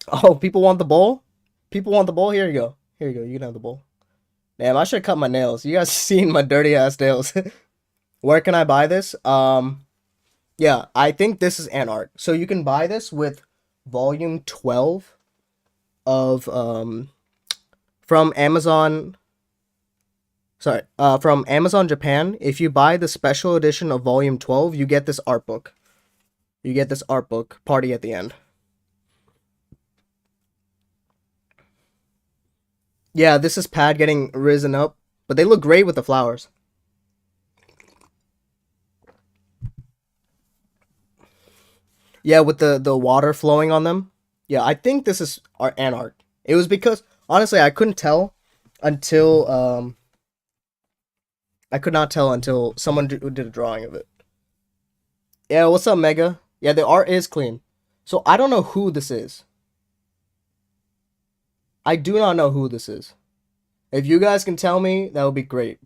Oh, people want the bowl? Here you go. You can have the bowl. Damn, I should cut my nails. You guys seen my dirty ass nails. Where can I buy this? Yeah, I think this is ant art. So you can buy this with volume 12 of from Amazon. Sorry, from Amazon Japan. If you buy the special edition of volume 12, you get this art book. Party at the end. Yeah, this is Pad getting risen up, but they look great with the flowers. Yeah, with the water flowing on them. Yeah, I think this is ant art. It was because honestly, I couldn't tell until I could not tell until someone did a drawing of it. Yeah, what's up, Mega? Yeah, the art is clean. So I don't know who this is. I do not know who this is. If you guys can tell me, that would be great.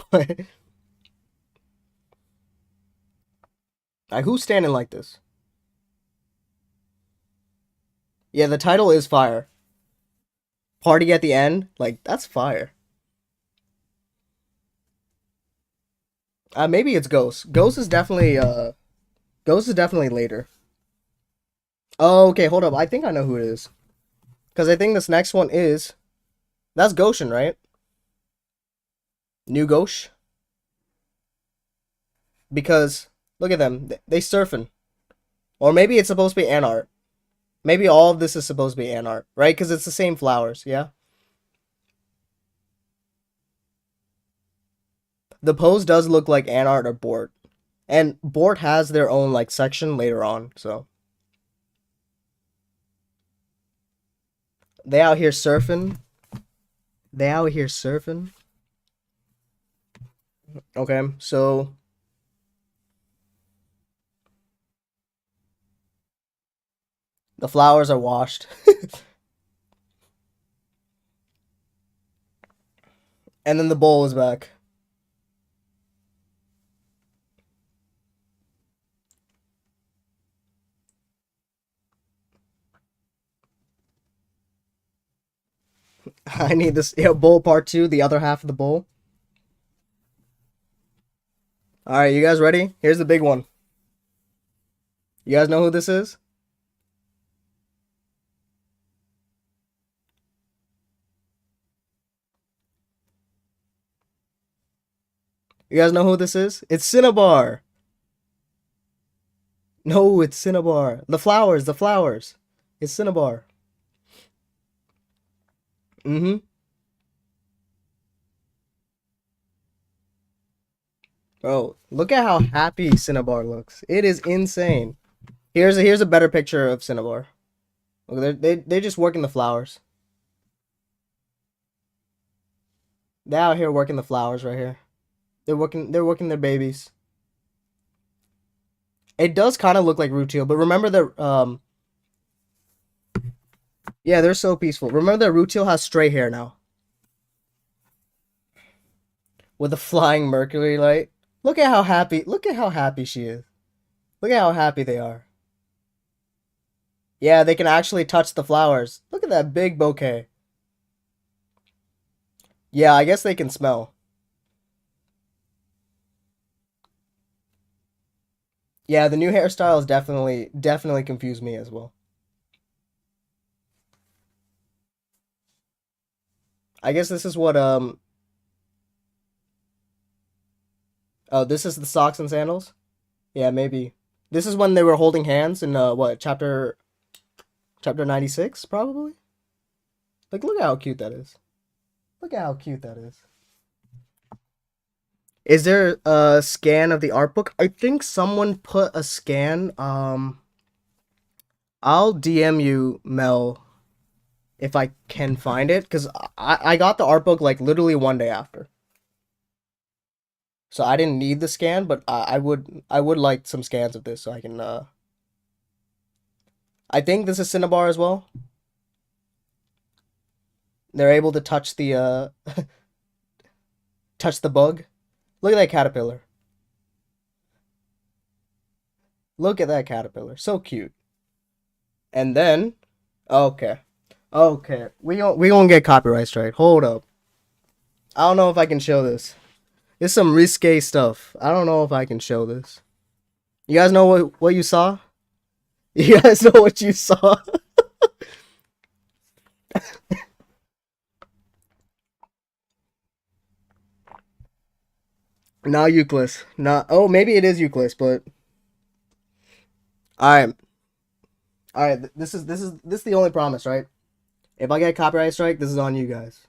Like, who's standing like this? Yeah, the title is fire. Party at the end? Like, that's fire. Maybe it's Ghost. Ghost is definitely later. Oh, okay, hold up. I think I know who it is. Because I think this next one is... That's Goshen, right? New Ghosh? Because, look at them. They surfing. Or maybe it's supposed to be ant art. Maybe all of this is supposed to be ant art, right? Because it's the same flowers, yeah? The pose does look like ant art or Bort. And Bort has their own, like, section later on, so... They out here surfing. Okay, so... The flowers are washed. And then the bowl is back. I need this bowl part 2, the other half of the bowl. Alright, you guys ready? Here's the big one. You guys know who this is? You guys know who this is? It's Cinnabar. No, it's Cinnabar. The flowers. It's Cinnabar. Mm-hmm. Bro, look at how happy Cinnabar looks. It is insane. Here's a better picture of Cinnabar. Look, they're just working the flowers. They're out here working the flowers right here. They're working their babies. It does kind of look like Rutiel, but remember that yeah, they're so peaceful. Remember that Rutiel has stray hair now. With a flying mercury light. Look at how happy she is. Look at how happy they are. Yeah, they can actually touch the flowers. Look at that big bouquet. Yeah, I guess they can smell. Yeah, the new hairstyles definitely confused me as well. I guess this is what oh, this is the socks and sandals? Yeah, maybe. This is when they were holding hands in what, chapter 96 probably? Like look at how cute that is. Look at how cute that is. Is there a scan of the art book? I think someone put a scan. I'll DM you, Mel, if I can find it, because I got the art book like literally one day after. So I didn't need the scan, but I would like some scans of this so I can I think this is Cinnabar as well. They're able to touch the touch the bug. Look at that caterpillar. Look at that caterpillar. So cute. And then okay. Okay. We gonna get copyright strike. Hold up. I don't know if I can show this. It's some risque stuff. I don't know if I can show this. You guys know what you saw? You guys know what you saw? Not Euclid. Not. Oh, maybe it is Euclid, but all right. All right. This is the only promise, right? If I get copyright strike, this is on you guys.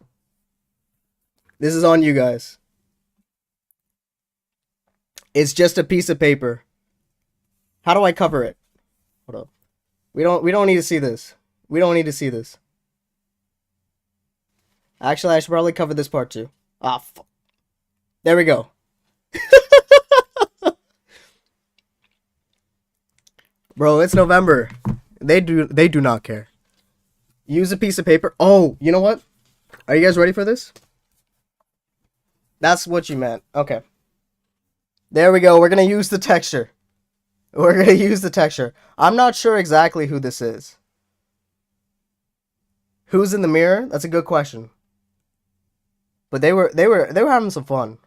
This is on you guys. It's just a piece of paper. How do I cover it? Hold up. We don't need to see this. We don't need to see this. Actually, I should probably cover this part too. Ah, there we go. Bro, it's November. They do not care. Use a piece of paper. Oh, you know what? Are you guys ready for this? That's what you meant. Okay. There we go. We're gonna use the texture. We're gonna use the texture. I'm not sure exactly who this is. Who's in the mirror? That's a good question. But they were having some fun.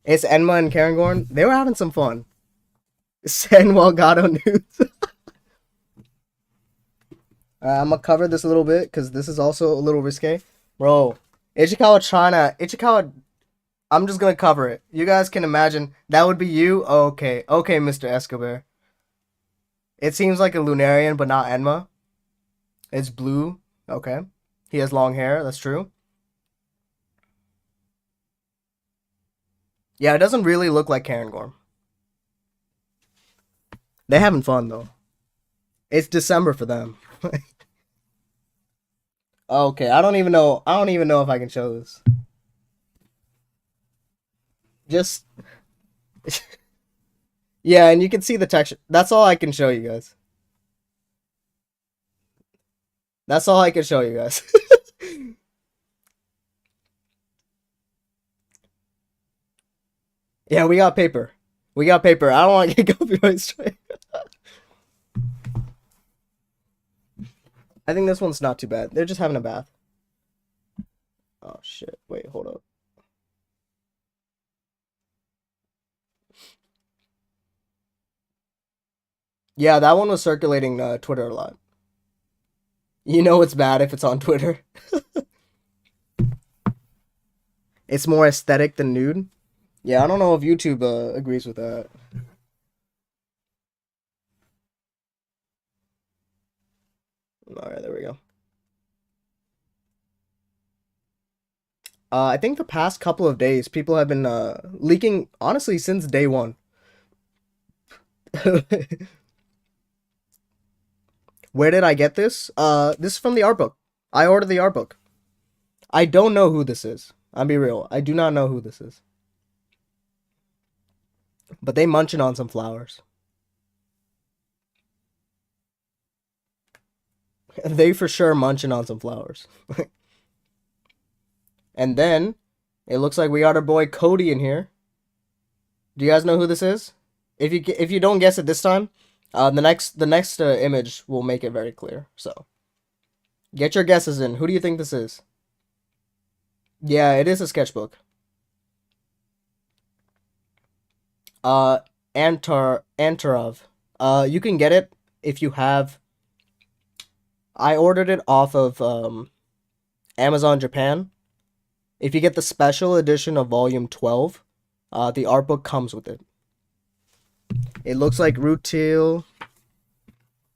It's Enma and Karangorn. They were having some fun. San Gato nudes. I'm gonna cover this a little bit because this is also a little risque. Bro, Ichikawa, I'm just gonna cover it. You guys can imagine that would be you. Okay, okay, Mr. Escobar. It seems like a Lunarian, but not Enma. It's blue. Okay, he has long hair. That's true. Yeah, it doesn't really look like Karangorn. They're having fun though. It's December for them. Okay, I don't even know. I don't even know if I can show this. Just yeah, and you can see the texture. That's all I can show you guys. That's all I can show you guys. Yeah, we got paper. We got paper. I don't want to get copyright straight. I think this one's not too bad. They're just having a bath. Oh shit. Wait, hold up. Yeah, that one was circulating Twitter a lot. You know it's bad if it's on Twitter. It's more aesthetic than nude. Yeah, I don't know if YouTube agrees with that. All right, there we go. I think the past couple of days, people have been leaking, honestly, since day one. Where did I get this? This is from the art book. I ordered the art book. I don't know who this is. I'll be real. I do not know who this is. But they munching on some flowers. They for sure munching on some flowers. And then, it looks like we got our boy Cody in here. Do you guys know who this is? If you don't guess it this time, the next image will make it very clear. So, get your guesses in. Who do you think this is? Yeah, it is a sketchbook. Uh, Antarov. You can get it if you have. I ordered it off of Amazon Japan. If you get the special edition of Volume 12, the art book comes with it. It looks like Rutile.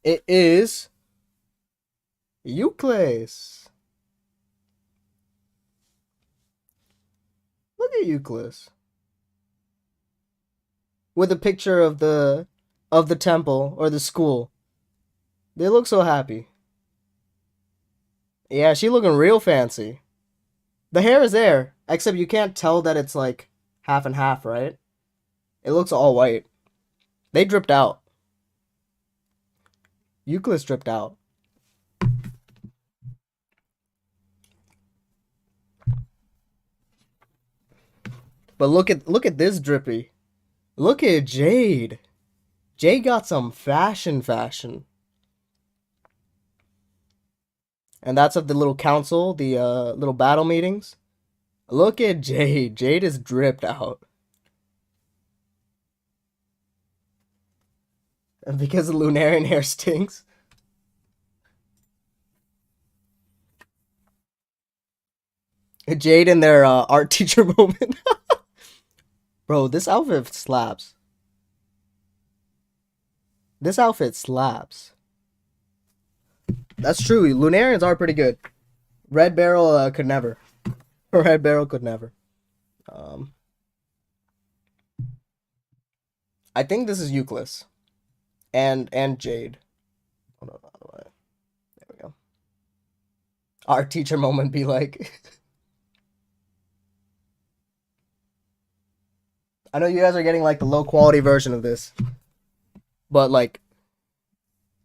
It is Euclid. Look at Euclid with a picture of the temple or the school. They look so happy. Yeah, she looking real fancy. The hair is there, except you can't tell that it's like half and half, right? It looks all white. They dripped out. Euclid dripped out. But look at this drippy. Look at Jade. Jade got some fashion. And that's of the little council, the little battle meetings. Look at Jade. Jade is dripped out. And because the Lunarian hair stinks. Jade in their art teacher moment. Bro, this outfit slaps. This outfit slaps. That's true. Lunarians are pretty good. Red Barrel could never. Red Barrel could never. Um, I think this is Euclid and Jade. Hold on, how do I? There we go. Art teacher moment be like. I know you guys are getting like the low quality version of this, but like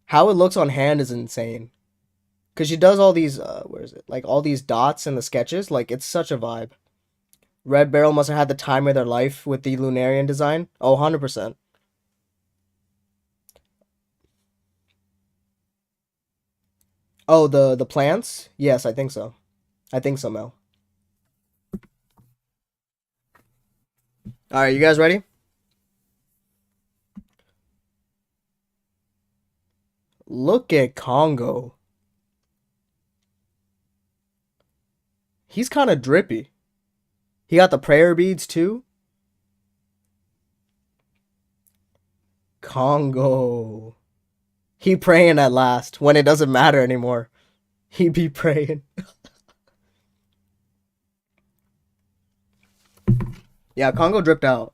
how it looks on hand is insane. Cause she does all these where is it? Like all these dots in the sketches. Like it's such a vibe. Red Barrel must have had the time of their life with the Lunarian design. Oh, 100%. Oh, the plants? Yes, I think so. I think so, Mel. All right, you guys ready? Look at Congo. He's kind of drippy. He got the prayer beads too. Congo. He praying at last when it doesn't matter anymore. He be praying. Yeah, Congo dripped out.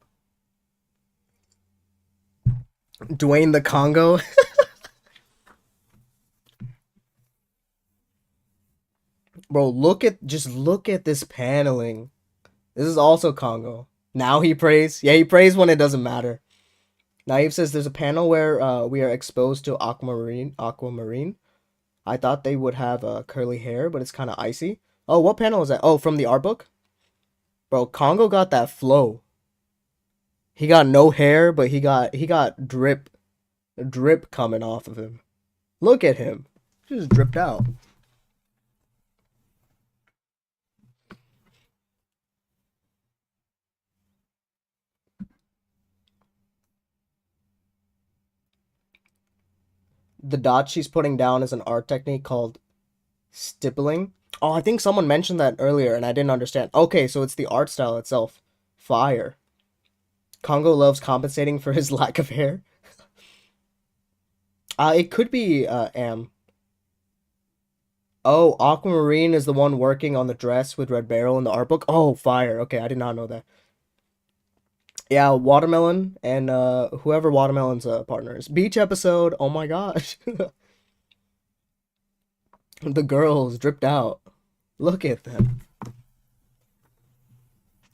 Dwayne the Congo. Bro, look at this paneling. This is also Congo. Now he prays. Yeah, he prays when it doesn't matter. Naive says there's a panel where we are exposed to aquamarine. I thought they would have curly hair, but it's kind of icy. Oh, what panel is that? Oh, from the art book? Bro, Congo got that flow. He got no hair, but he got drip coming off of him. Look at him. Just dripped out. The dot she's putting down is an art technique called stippling. Oh, I think someone mentioned that earlier and I didn't understand. Okay, so it's the art style itself. Fire. Congo loves compensating for his lack of hair. It could be Am. Oh, Aquamarine is the one working on the dress with Red Barrel in the art book. Oh, fire. Okay, I did not know that. Yeah, Watermelon and whoever Watermelon's partner is. Beach episode. Oh my gosh. The girls dripped out. Look at them.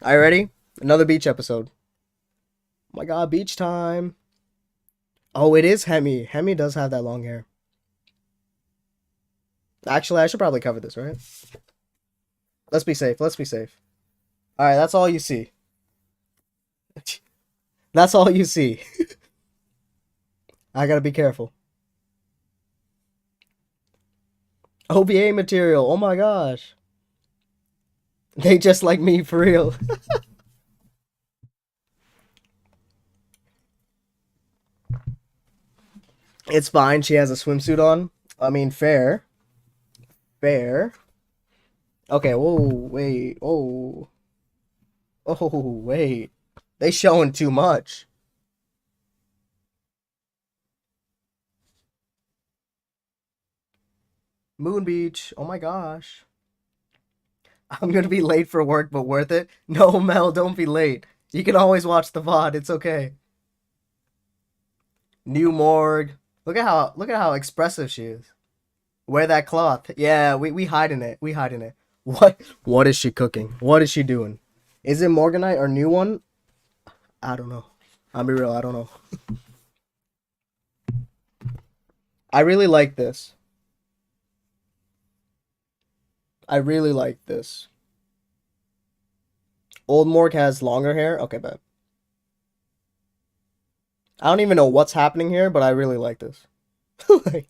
Are you ready? Another beach episode. Oh my god, beach time. Oh, it is Hemi. Hemi does have that long hair. Actually, I should probably cover this, right? Let's be safe. Let's be safe. All right, that's all you see. That's all you see. I gotta be careful. OVA material. Oh my gosh. They just like me for real. It's fine. She has a swimsuit on. I mean, fair. Fair. Okay, whoa, wait. Oh. Oh, wait. They showing too much. Moon Beach. Oh my gosh. I'm gonna be late for work, but worth it. No, Mel, don't be late. You can always watch the VOD. It's okay. New morgue. Look at how expressive she is. Wear that cloth. Yeah, we hiding it. We hiding it. What is she cooking? What is she doing? Is it Morganite or new one? I don't know. I'll be real, I don't know. I really like this. I really like this. Old Morg has longer hair. Okay, bet. I don't even know what's happening here, but I really like this. Like,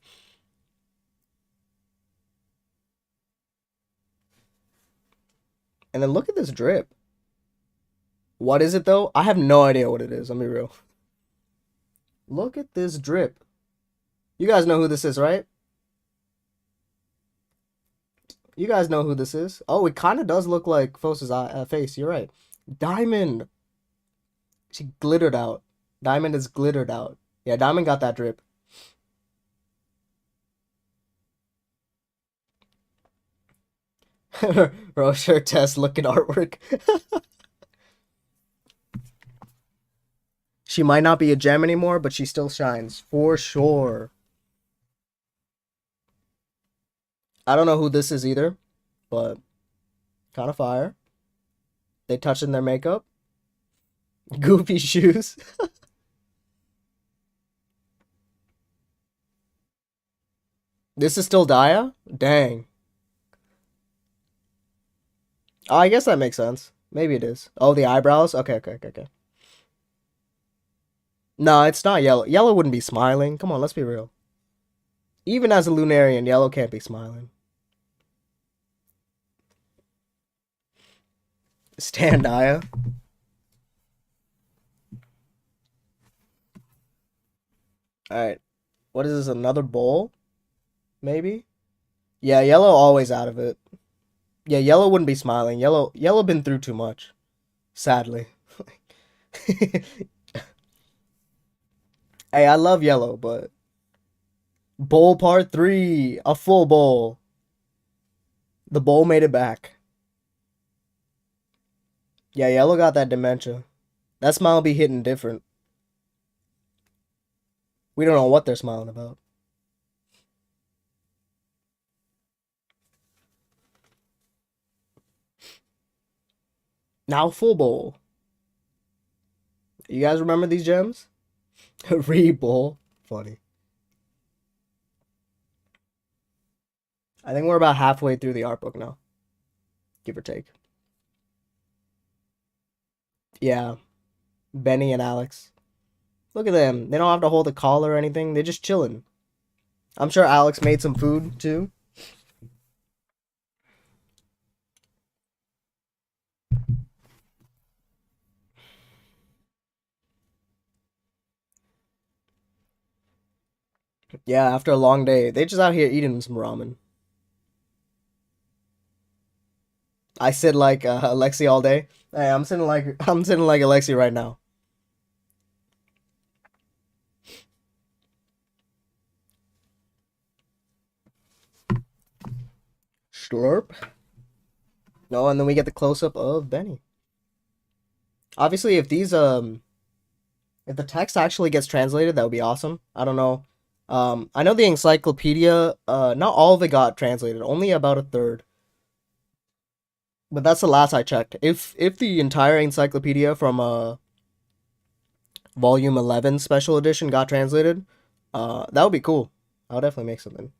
and then look at this drip. What is it though? I have no idea what it is. Let me be real. Look at this drip. You guys know who this is, right? You guys know who this is. Oh, it kind of does look like Fosa's face. You're right. Diamond. She glittered out. Diamond is glittered out. Yeah, Diamond got that drip. Rocher test looking artwork. She might not be a gem anymore, but she still shines. For sure. I don't know who this is either, but kind of fire. They touching their makeup. Goofy shoes. This is still Daya? Dang. Oh, I guess that makes sense. Maybe it is. Oh, the eyebrows? Okay, okay, okay, okay. No, it's not yellow. Yellow wouldn't be smiling. Come on, let's be real. Even as a Lunarian, yellow can't be smiling. Stand Daya. Alright. What is this? Another bowl? Maybe? Yeah, yellow always out of it. Yeah, yellow wouldn't be smiling. Yellow been through too much. Sadly. Hey, I love yellow, but bowl part 3, a full bowl. The bowl made it back. Yeah, yellow got that dementia. That smile be hitting different. We don't know what they're smiling about. Now full bowl. You guys remember these gems? Re-bowl. Funny. I think we're about halfway through the art book now. Give or take. Yeah. Benny and Alex. Look at them. They don't have to hold a collar or anything. They're just chilling. I'm sure Alex made some food too. Yeah, after a long day. They just out here eating some ramen. I sit like Alexi all day. Hey, I'm sitting like Alexi right now. Slurp. No, and then we get the close up of Benny. Obviously, if the text actually gets translated, that would be awesome. I don't know. I know the encyclopedia, not all of it got translated, only about a third. But that's the last I checked. If the entire encyclopedia from volume 11 special edition got translated, that would be cool. I'll definitely make something.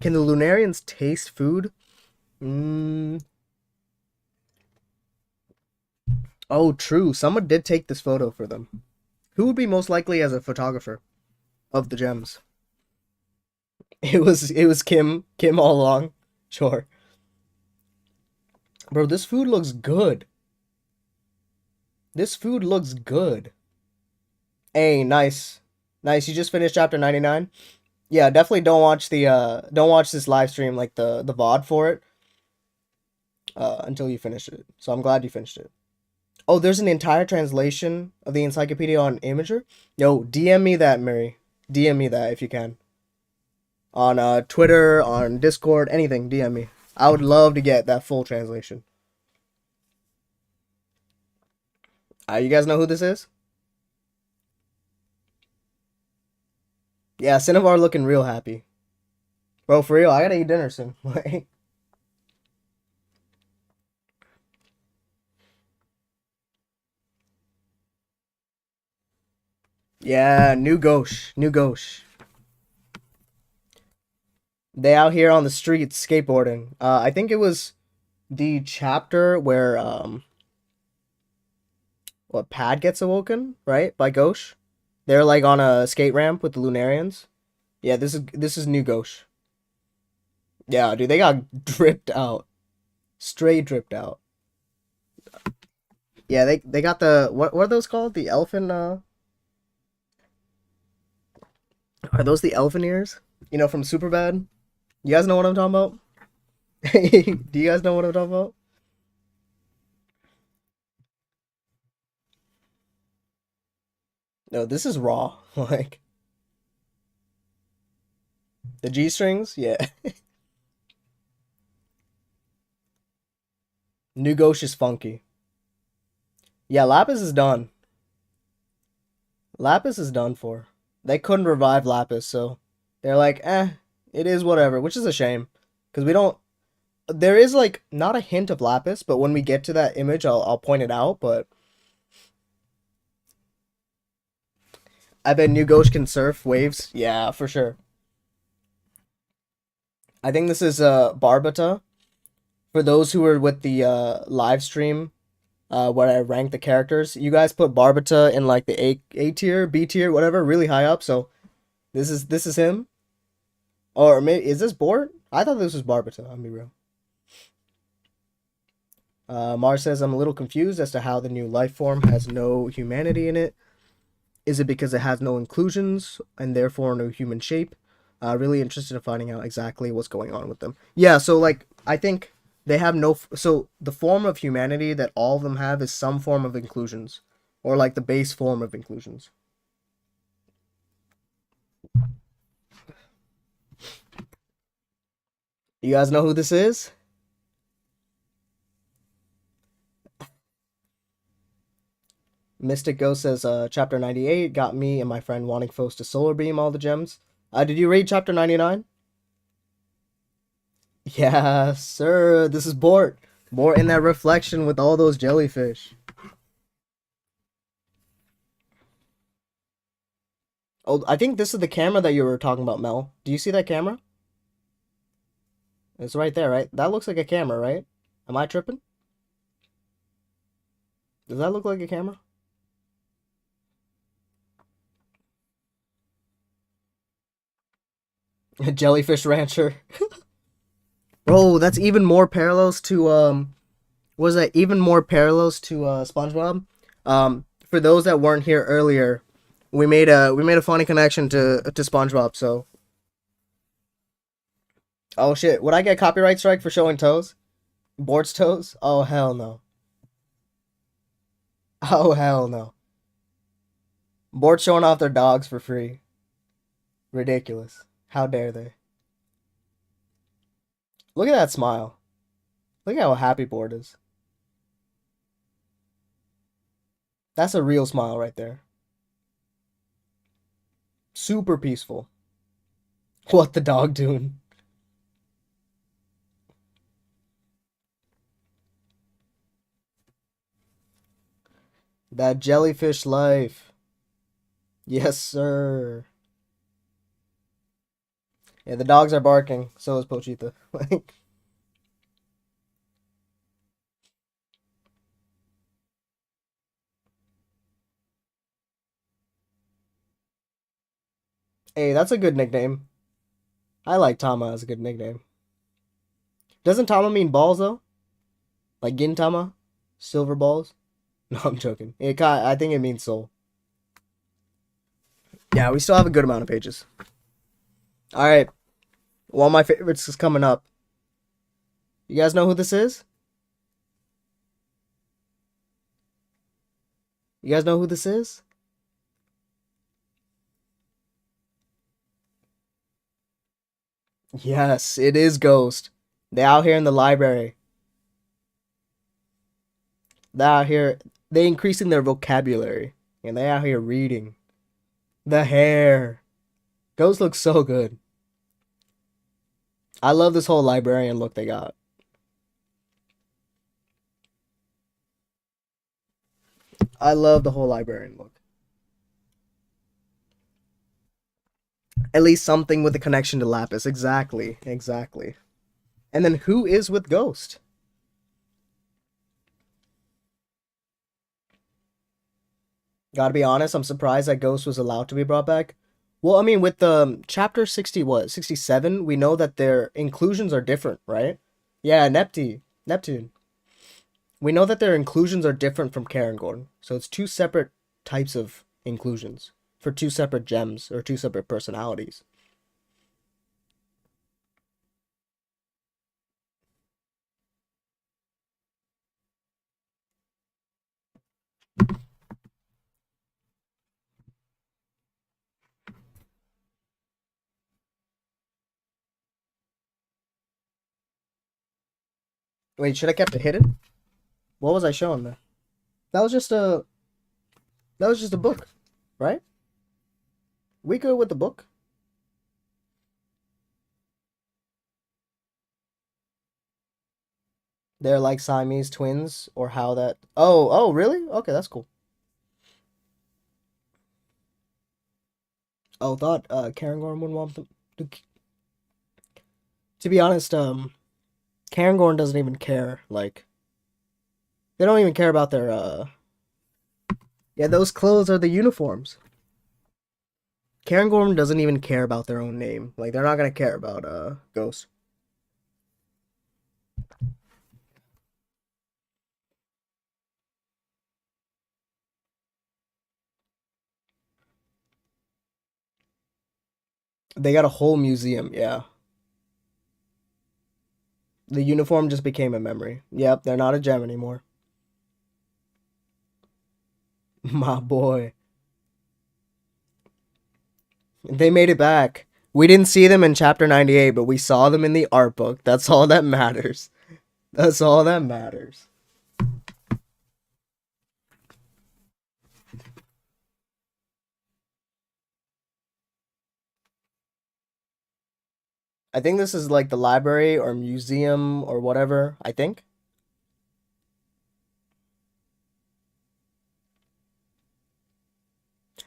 Can the Lunarians taste food? Mm. Oh, true. Someone did take this photo for them. Who would be most likely as a photographer of the gems? It was Kim all along. Sure. Bro, this food looks good. This food looks good. Hey, nice. Nice. You just finished chapter 99? Yeah, definitely don't watch this live stream, like the VOD for it, until you finish it. So I'm glad you finished it. Oh, there's an entire translation of the encyclopedia on Imager? Yo, DM me that, Mary. DM me that if you can. On Twitter, on Discord, anything, DM me. I would love to get that full translation. You guys know who this is? Yeah, Cinnabar looking real happy. Bro, for real, I gotta eat dinner soon. Yeah, new Gauche. New Gauche. They out here on the streets skateboarding. I think it was the chapter where what Pad gets awoken, right? By Gauche. They're like on a skate ramp with the Lunarians. Yeah, this is new Gauche. Yeah, dude, they got dripped out. Straight dripped out. Yeah, they got the what are those called? The elfin are those the elfin ears? You know, from Superbad? You guys know what I'm talking about? Do you guys know what I'm talking about? No, this is raw. Like the G strings, yeah. New Gauche is funky. Yeah, Lapis is done. Lapis is done for. They couldn't revive Lapis, so they're like, it is whatever, which is a shame. Because we don't. There is like not a hint of Lapis, but when we get to that image, I'll point it out. But I bet New Ghost can surf waves. Yeah, for sure. I think this is Barbata. For those who were with the live stream, where I ranked the characters, you guys put Barbata in like the A tier, B tier, whatever, really high up. So this is him. Or maybe is this Bort? I thought this was Barbata. I'll be real. Mars says I'm a little confused as to how the new life form has no humanity in it. Is it because it has no inclusions and therefore no human shape? Really interested in finding out exactly what's going on with them. Yeah, so like I think they have no. So the form of humanity that all of them have is some form of inclusions, or like the base form of inclusions. You guys know who this is? Mystic Ghost says, chapter 98 got me and my friend wanting Fos to solar beam all the gems. Did you read chapter 99? Yeah, sir. This is Bort. Bort in that reflection with all those jellyfish. Oh, I think this is the camera that you were talking about, Mel. Do you see that camera? It's right there, right? That looks like a camera, right? Am I tripping? Does that look like a camera? Jellyfish Rancher. Bro, that's even more parallels to was that even more parallels to SpongeBob? For those that weren't here earlier, we made a funny connection to SpongeBob. So, oh shit, would I get copyright strike for showing toes? Bort's toes? Oh hell no. Oh hell no. Bort showing off their dogs for free. Ridiculous. How dare they? Look at that smile. Look at how happy Bort is. That's a real smile right there. Super peaceful. What the dog doing? That jellyfish life. Yes, sir. Yeah, the dogs are barking. So is Pochita. Like, hey, that's a good nickname. I like Tama as a good nickname. Doesn't Tama mean balls though? Like Gintama? Silver balls? No, I'm joking. I think it means soul. Yeah, we still have a good amount of pages. Alright. One of my favorites is coming up. You guys know who this is? You guys know who this is? Yes, it is Ghost. They out here in the library. They out here. They increasing their vocabulary. And they out here reading. The hair. Ghost looks so good. I love this whole librarian look they got. I love the whole librarian look. At least something with a connection to Lapis. Exactly. Exactly. And then who is with Ghost? Gotta be honest, I'm surprised that Ghost was allowed to be brought back. Well, I mean, with the chapter 60, what, 67, we know that their inclusions are different, right? Yeah, Neptune. We know that their inclusions are different from Karangorn. So it's two separate types of inclusions for two separate gems or two separate personalities. Wait, should I kept it hidden? What was I showing there? That was just a book, right? We good with the book? They're like Siamese twins, or how that? Oh, really? Okay, that's cool. Oh, thought Karangorn would want them to be honest. Karangorn doesn't even care. Like they don't even care about their. Yeah, those clothes are the uniforms. Karangorn doesn't even care about their own name. Like they're not gonna care about Ghost. They got a whole museum. Yeah, the uniform just became a memory. Yep, they're not a gem anymore. My boy, they made it back. We didn't see them in chapter 98, but we saw them in the art book. That's all that matters. That's all that matters. I think this is like the library or museum or whatever, I think.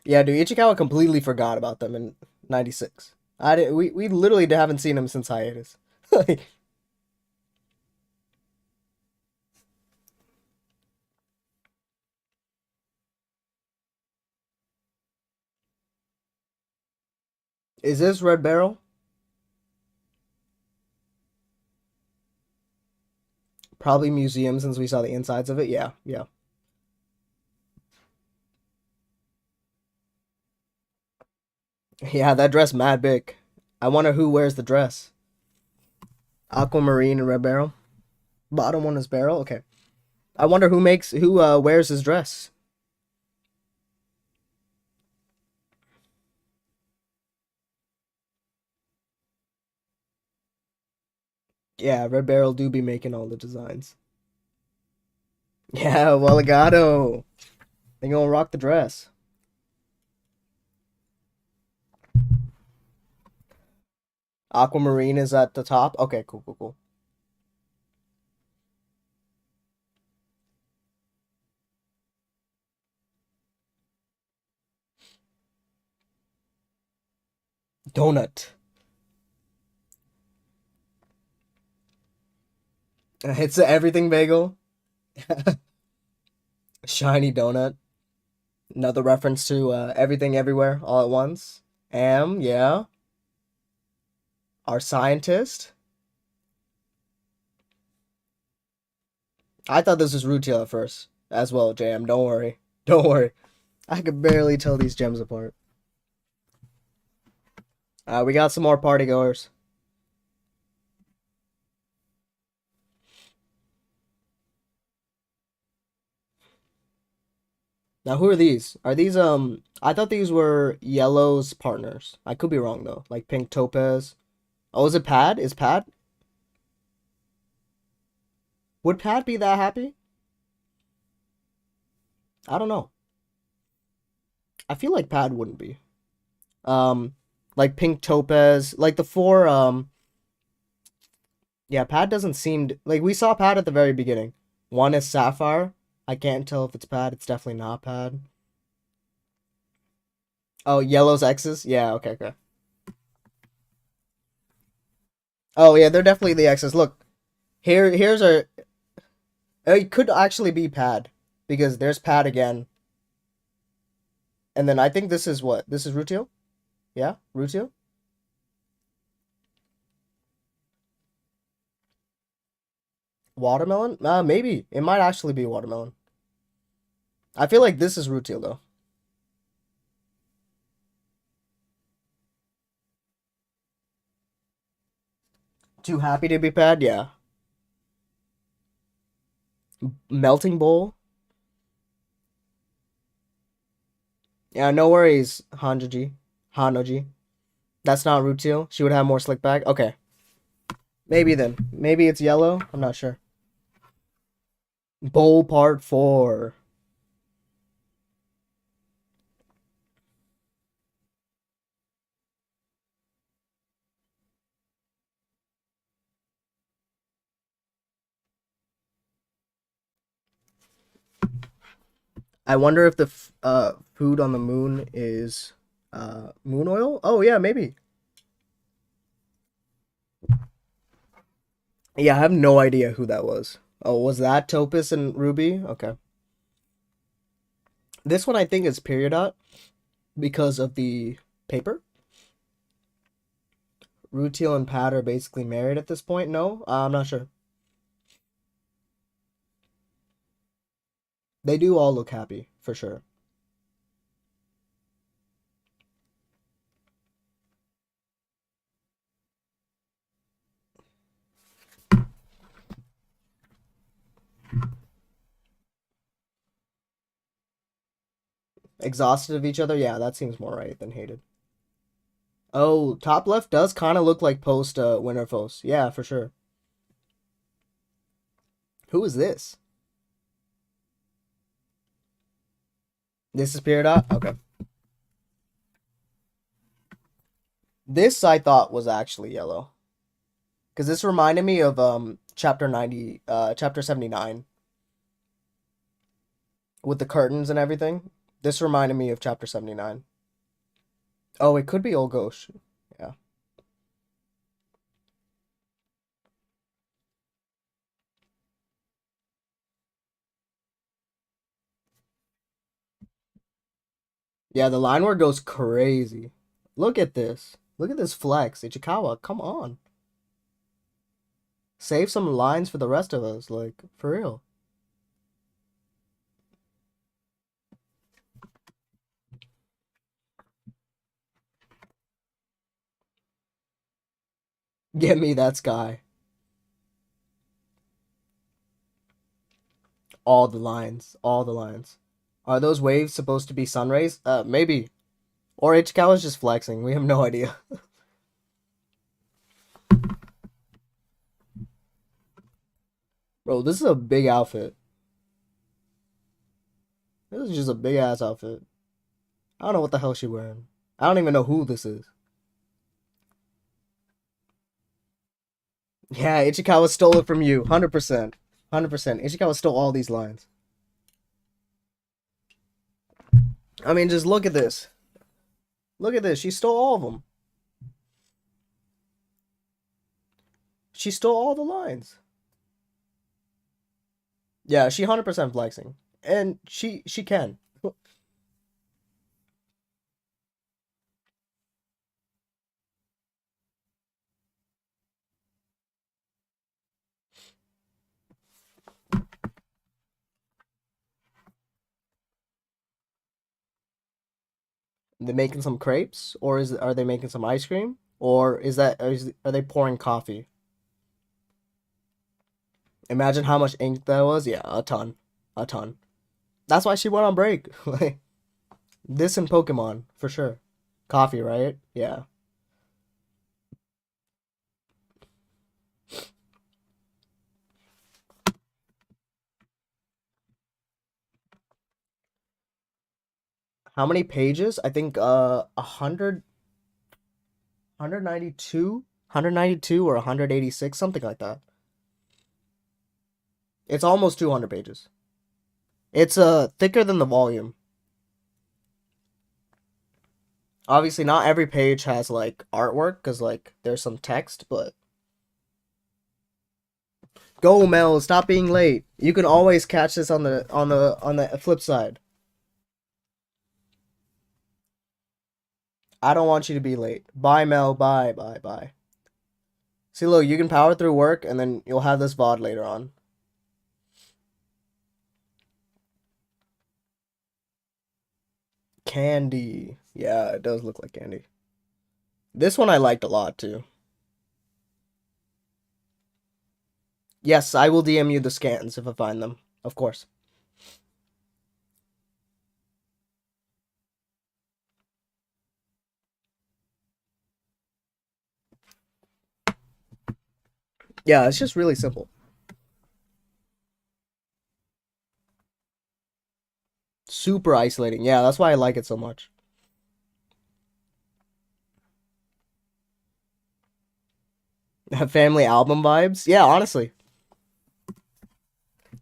Yeah, dude, Ichikawa completely forgot about them in 96. We literally haven't seen him since hiatus. Is this Red Barrel? Probably museum since we saw the insides of it. Yeah, yeah. Yeah, that dress mad big. I wonder who wears the dress. Aquamarine and Red Barrel. Bottom one is Barrel. Okay. I wonder who wears his dress. Yeah, Red Barrel do be making all the designs. Yeah, well, legato. They gonna rock the dress. Aquamarine is at the top. Okay, cool, cool, cool. Donut. It's a everything bagel. Shiny donut. Another reference to everything everywhere all at once. Yeah. Our scientist. I thought this was Rutiel at first as well, JM. Don't worry. Don't worry. I could barely tell these gems apart. We got some more party goers. Now, who are these? Are these, I thought these were Yellow's partners. I could be wrong, though. Like Pink Topaz. Oh, is it Pad? Is Pad? Would Pad be that happy? I don't know. I feel like Pad wouldn't be. Um, like Pink Topaz. Like the four, yeah, Pad doesn't seem... Like, we saw Pad at the very beginning. One is Sapphire. I can't tell if it's Pad. It's definitely not Pad. Oh, Yellow's exes? Yeah, okay, okay. Oh, yeah, they're definitely the exes. Look, here's our... It could actually be Pad. Because there's Pad again. And then I think this is what? This is Rutio? Yeah? Rutio? Watermelon? Maybe. It might actually be watermelon. I feel like this is Rutio, though. Too happy to be Pad? Yeah. Melting Bowl? Yeah, no worries, Hanjoji. Hanoji. That's not Rutio. She would have more slick back. Okay. Maybe then. Maybe it's yellow. I'm not sure. Bowl part 4. I wonder if the food on the moon is moon oil? Oh yeah, maybe. Yeah, I have no idea who that was. Oh, was that Topaz and Ruby? Okay. This one I think is period dot because of the paper. Rutiel and Pat are basically married at this point. No, I'm not sure. They do all look happy for sure. Exhausted of each other. Yeah, that seems more right than hated. Oh, top left does kind of look like post Winter Foes. Yeah, for sure. Who is this? This is period dot. Okay. This I thought was actually yellow. Because this reminded me of chapter 90, chapter 79 with the curtains and everything. This reminded me of chapter 79. Oh, it could be Old Ghost. Yeah. Yeah, the line work goes crazy. Look at this. Look at this flex. Ichikawa, come on. Save some lines for the rest of us, like, for real. Get me that sky. All the lines. All the lines. Are those waves supposed to be sun rays? Maybe. Or Ichikawa's just flexing. We have no idea. Bro, this is a big outfit. This is just a big ass outfit. I don't know what the hell she's wearing. I don't even know who this is. Yeah, Ichikawa stole it from you. 100%. 100%. Ichikawa stole all these lines. I mean, just look at this. Look at this. She stole all of them. She stole all the lines. Yeah, she 100% flexing. And she can. They making some crepes, or are they making some ice cream, or are they pouring coffee? Imagine how much ink that was. Yeah, a ton, a ton. That's why she went on break. Like this and Pokemon for sure. Coffee, right? Yeah. How many pages? I think 192 or 186, something like that. It's almost 200 pages. It's thicker than the volume. Obviously, not every page has like artwork because like there's some text, but go Mel, stop being late. You can always catch this on the flip side. I don't want you to be late. Bye Mel, bye, bye, bye. See, look, you can power through work and then you'll have this VOD later on. Candy. Yeah, it does look like candy. This one I liked a lot too. Yes, I will DM you the scans if I find them, of course. Yeah, it's just really simple. Super isolating. Yeah, that's why I like it so much. Family album vibes. Yeah, honestly.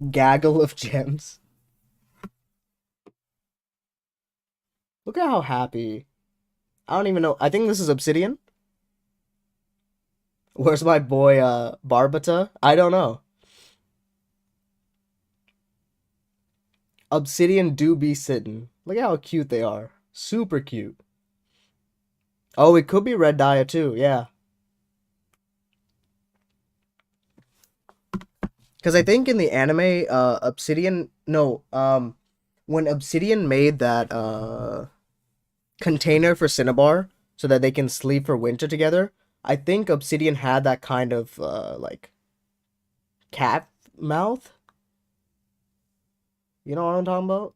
Gaggle of gems. Look at how happy. I don't even know. I think this is Obsidian. Where's my boy Barbata? I don't know. Obsidian do be sitting. Look at how cute they are. Super cute. Oh, it could be Red Dia too. Yeah. Because I think in the anime, Obsidian, no, when Obsidian made that container for Cinnabar so that they can sleep for winter together, I think Obsidian had that kind of like cat mouth. You know what I'm talking about?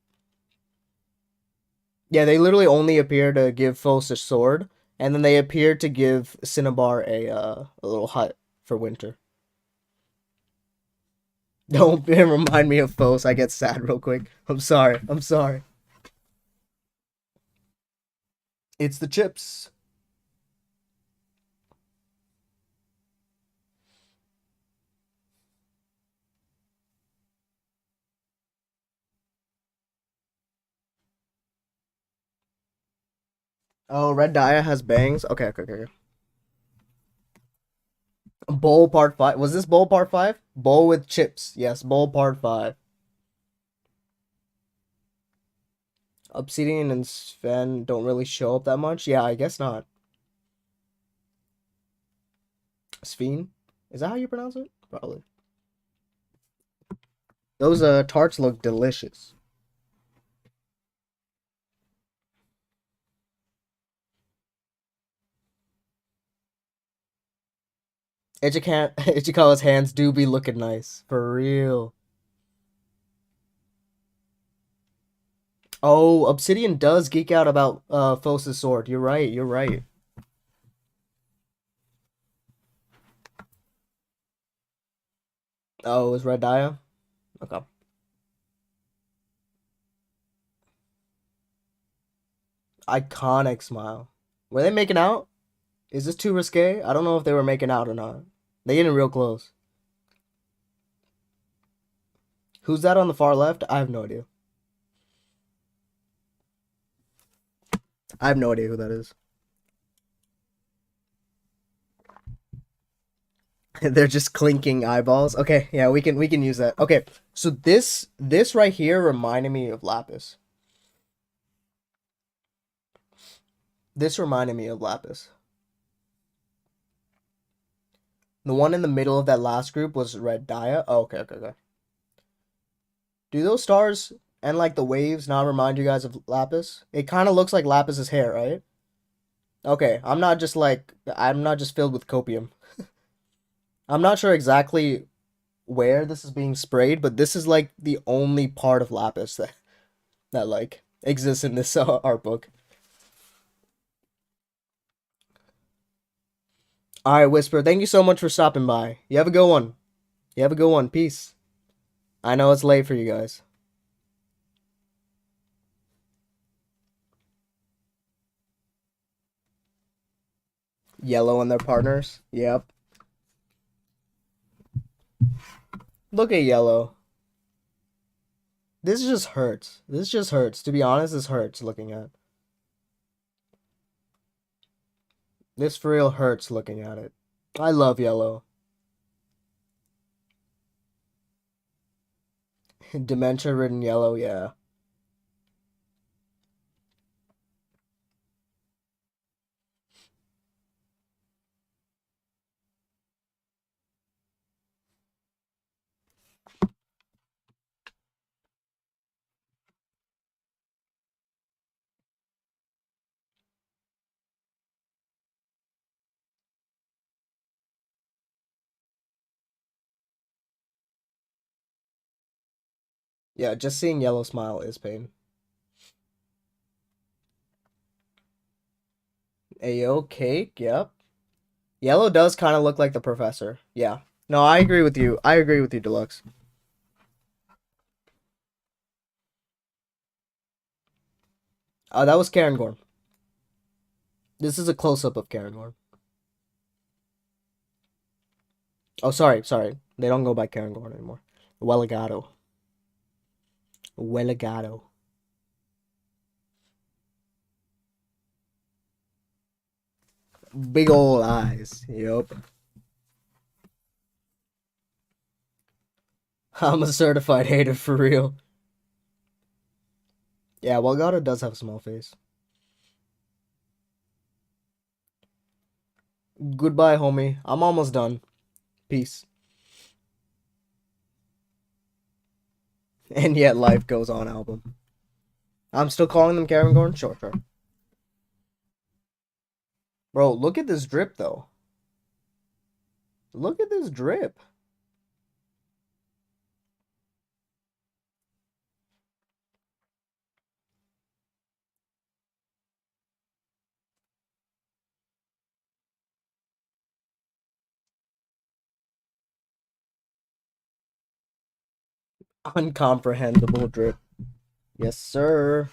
Yeah, they literally only appear to give Phos a sword, and then they appear to give Cinnabar a little hut for winter. Don't remind me of Phos. I get sad real quick. I'm sorry. I'm sorry. It's the chips. Oh, Red Dia has bangs. Okay, okay, okay. Bowl part 5. Was this bowl part 5? Bowl with chips. Yes, bowl part 5. Obsidian and Sven don't really show up that much. Yeah, I guess not. Sven? Is that how you pronounce it? Probably. Those tarts look delicious. Ichikawa's hands do be looking nice. For real. Oh, Obsidian does geek out about Phos' sword. You're right, you're right. Oh, it was Red Dia? Okay. Iconic smile. Were they making out? Is this too risque? I don't know if they were making out or not. They getting real close. Who's that on the far left? I have no idea. I have no idea who that is. They're just clinking eyeballs. Okay, yeah, we can use that. Okay, so this right here reminded me of Lapis. This reminded me of Lapis. The one in the middle of that last group was Red Dia. Oh, okay, okay, okay. Do those stars and like the waves now remind you guys of Lapis. It kind of looks like Lapis's hair, right? Okay, I'm not just filled with copium. I'm not sure exactly where this is being sprayed, but this is like the only part of Lapis that like exists in this art book. All right, Whisper, thank you so much for stopping by. You have a good one. You have a good one. Peace. I know it's late for you guys. Yellow and their partners. Yep. Look at Yellow. This just hurts. This just hurts. To be honest, this hurts looking at. This for real hurts looking at it. I love Yellow. Dementia-ridden Yellow, yeah. Yeah, just seeing Yellow smile is pain. Ayo, Cake, yep. Yellow does kind of look like the professor. Yeah. No, I agree with you. I agree with you, Deluxe. That was Karen Gorn. This is a close-up of Karen Gorn. Oh, sorry. They don't go by Karen Gorn anymore. Welligado. Welligado. Big ol' eyes. Yup. I'm a certified hater for real. Yeah, Welligado does have a small face. Goodbye, homie. I'm almost done. Peace. And yet life goes on album. I'm still calling them Karen Gorn? Sure. Bro, look at this drip, though. Look at this drip. Uncomprehendable drip. Yes, sir.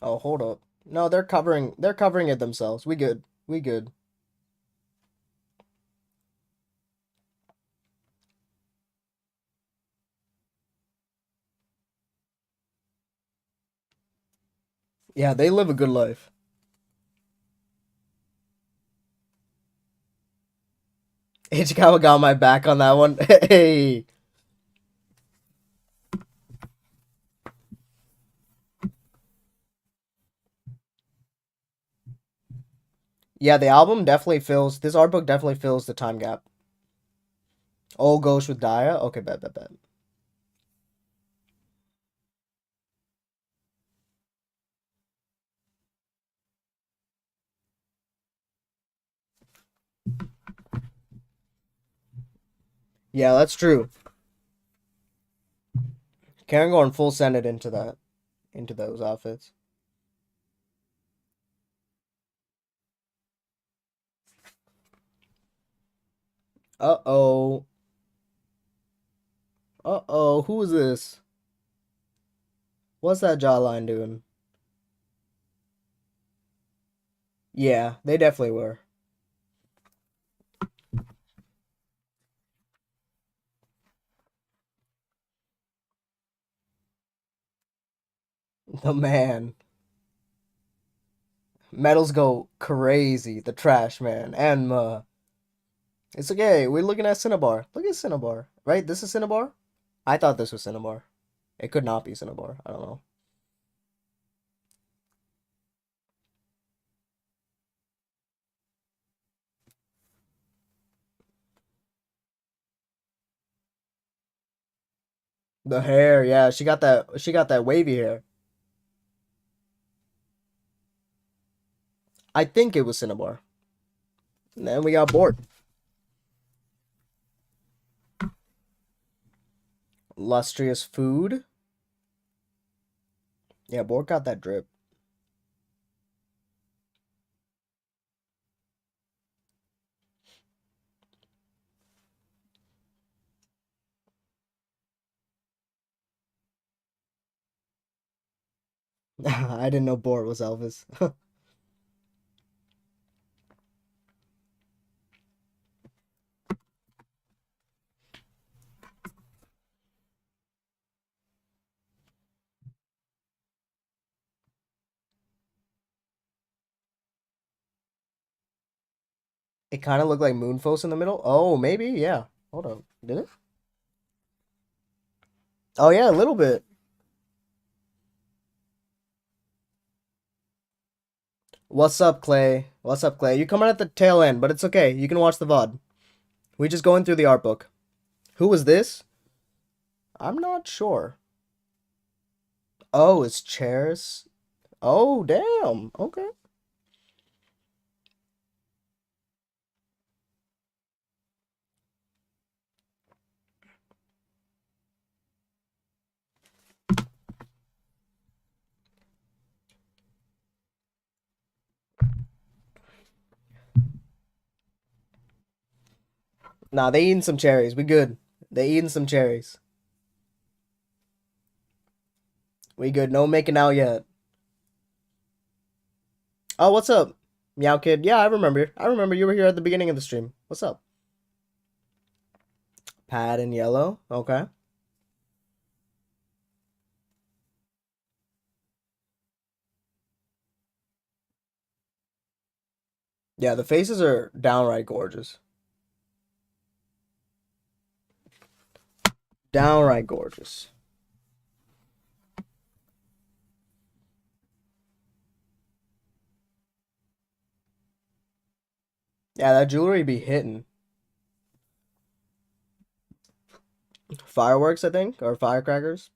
Oh, hold up. No, they're covering it themselves. We good. We good. Yeah, they live a good life. Ichikawa got my back on that one. Hey. Yeah, the album definitely fills this art book definitely fills the time gap. Old Ghost with Daya? Okay, bet. Yeah, that's true. Karen going full send it into that. Into those outfits. Uh-oh. Uh-oh. Who is this? What's that jawline doing? Yeah, they definitely were. The man. Metals go crazy. The trash man and it's okay. We're looking at Cinnabar. Look at Cinnabar, right? This is Cinnabar. I thought this was Cinnabar. It could not be Cinnabar. I don't know. The hair, yeah, she got that. She got that wavy hair. I think it was Cinnabar. And then we got bored. Lustrous food. Yeah, Bork got that drip. I didn't know Bort was Elvis. It kind of looked like Moonfos in the middle. Oh, maybe, yeah. Hold on. Did it? Oh, yeah, a little bit. What's up, Clay? What's up, Clay? You coming at the tail end, but it's okay. You can watch the VOD. We just going through the art book. Who was this? I'm not sure. Oh, it's chairs. Oh, damn. Okay. Nah, they eating some cherries. We good. They eating some cherries. We good. No making out yet. Oh, what's up? Meow Kid. Yeah, I remember. I remember you were here at the beginning of the stream. What's up? Pad in yellow. Okay. Yeah, the faces are downright gorgeous. Downright gorgeous. Yeah, that jewelry be hitting. Fireworks, I think, or firecrackers.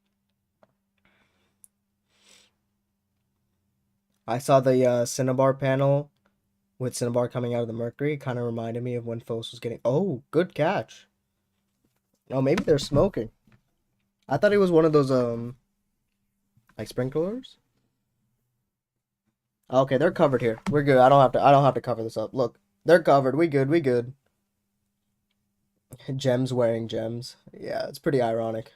I saw the Cinnabar panel with Cinnabar coming out of the Mercury. Kind of reminded me of when Fos was getting. Oh, good catch. Oh, maybe they're smoking. I thought it was one of those like sprinklers. Okay, they're covered here. We're good. I don't have to cover this up. Look, they're covered. We good. We good. Gems wearing gems. Yeah, it's pretty ironic.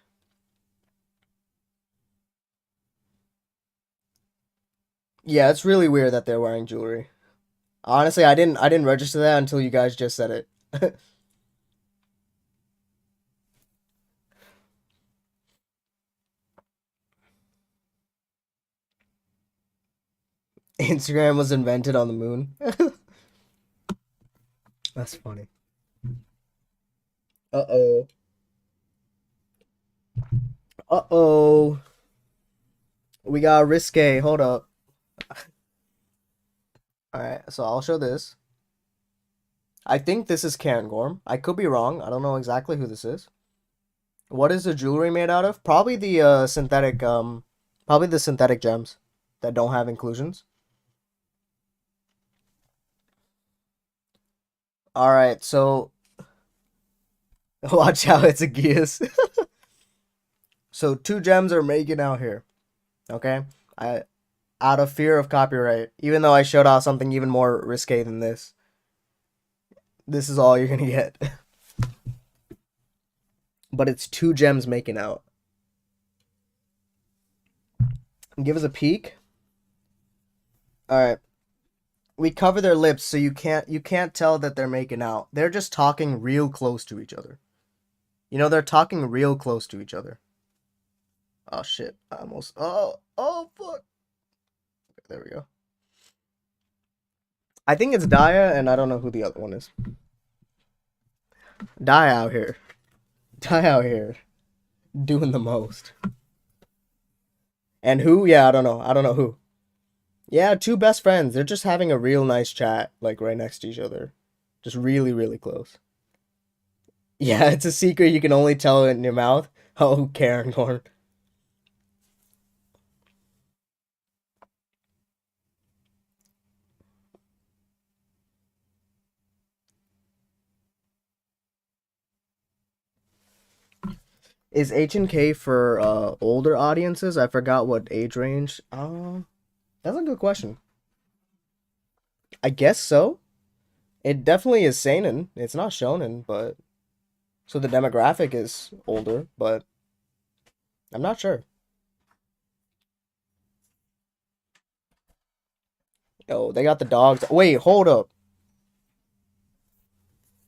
Yeah, it's really weird that they're wearing jewelry. Honestly, I didn't register that until you guys just said it. Instagram was invented on the moon. That's funny. Uh-oh. Uh-oh. We got risque. Hold up. Alright, so I'll show this. I think this is Cairngorm. I could be wrong. I don't know exactly who this is. What is the jewelry made out of? Probably the probably the synthetic gems that don't have inclusions. Alright, so watch out, it's a geas. So two gems are making out here. Okay? I out of fear of copyright, even though I showed off something even more risque than this. This is all you're gonna get. But it's two gems making out. Give us a peek. Alright. We cover their lips so you can't tell that they're making out. They're just talking real close to each other. You know, they're talking real close to each other. Oh shit. I almost oh fuck. There we go. I think it's Daya, and I don't know who the other one is. Die out here. Die out here. Doing the most. And who? Yeah, I don't know. I don't know who. Yeah, two best friends. They're just having a real nice chat, like right next to each other. Just really, really close. Yeah, it's a secret you can only tell in your mouth. Oh, Karen Horn. Is H&K for older audiences? I forgot what age range. That's a good question. I guess so. It definitely is seinen. It's not shonen, but so the demographic is older, but I'm not sure. Oh, they got the dogs. Wait, hold up.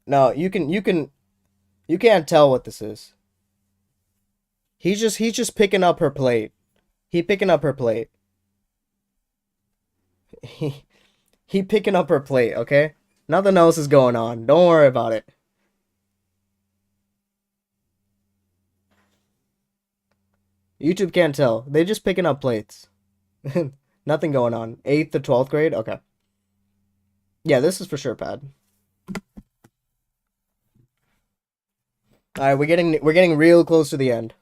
No, you can't tell what this is. He's just picking up her plate. He picking up her plate. He he picking up her plate, okay? Nothing else is going on. Don't worry about it. YouTube can't tell. They just picking up plates. Nothing going on. 8th to 12th grade? Okay. Yeah, this is for sure pad. Alright, we're getting real close to the end.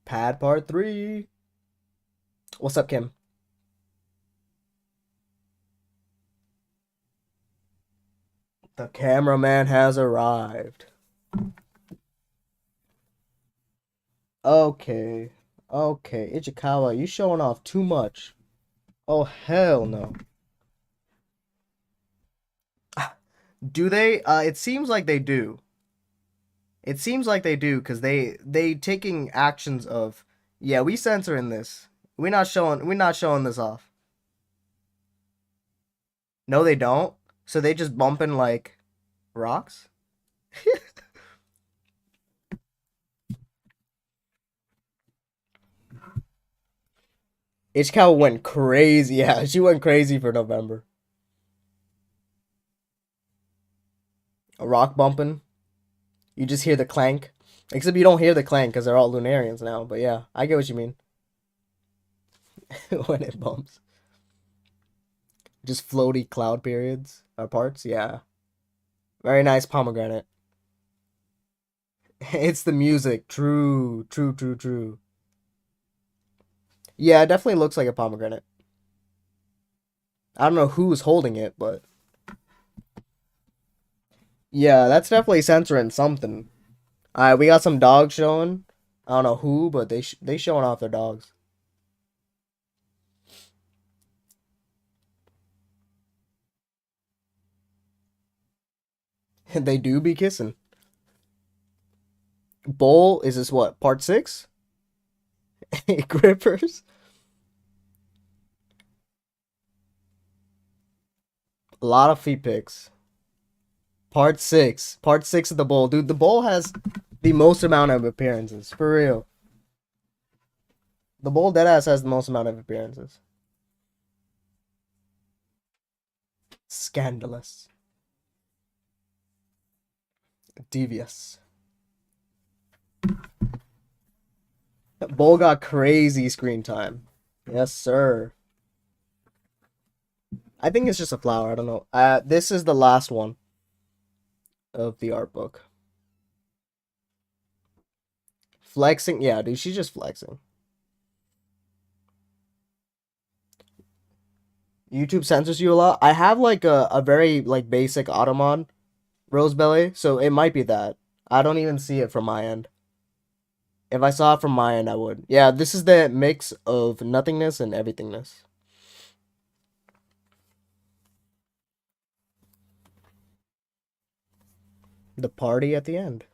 Pad part 3. What's up, Kim? The cameraman has arrived. Okay. Okay. Ichikawa, you showing off too much. Oh, hell no. Do they? It seems like they do. It seems like they do because they taking actions of, yeah, we censoring this. We're not showing this off. No, they don't. So they just bumping like rocks. Ichikawa went crazy. Yeah, she went crazy for November. A rock bumping. You just hear the clank. Except you don't hear the clank because they're all Lunarians now. But yeah, I get what you mean. When it bumps. Just floaty cloud periods or parts. Yeah. Very nice pomegranate. It's the music. True, true, true, true. Yeah, it definitely looks like a pomegranate. I don't know who's holding it, but yeah, that's definitely censoring something. All right, we got some dogs showing. I don't know who, but they showing off their dogs. They do be kissing. Bowl is this what part 6? Grippers. A lot of feet pics. Part 6. Part 6 of the bowl, dude. The bowl has the most amount of appearances for real. The bowl deadass has the most amount of appearances. Scandalous. Devious. Bowl got crazy screen time. Yes, sir. I think it's just a flower. I don't know. This is the last one of the art book. Flexing. Yeah, dude, she's just flexing. YouTube censors you a lot. I have like a very like basic Automon rose belly, so it might be that. I don't even see it from my end. If I saw it from my end, I would. Yeah, this is the mix of nothingness and everythingness. The party at the end.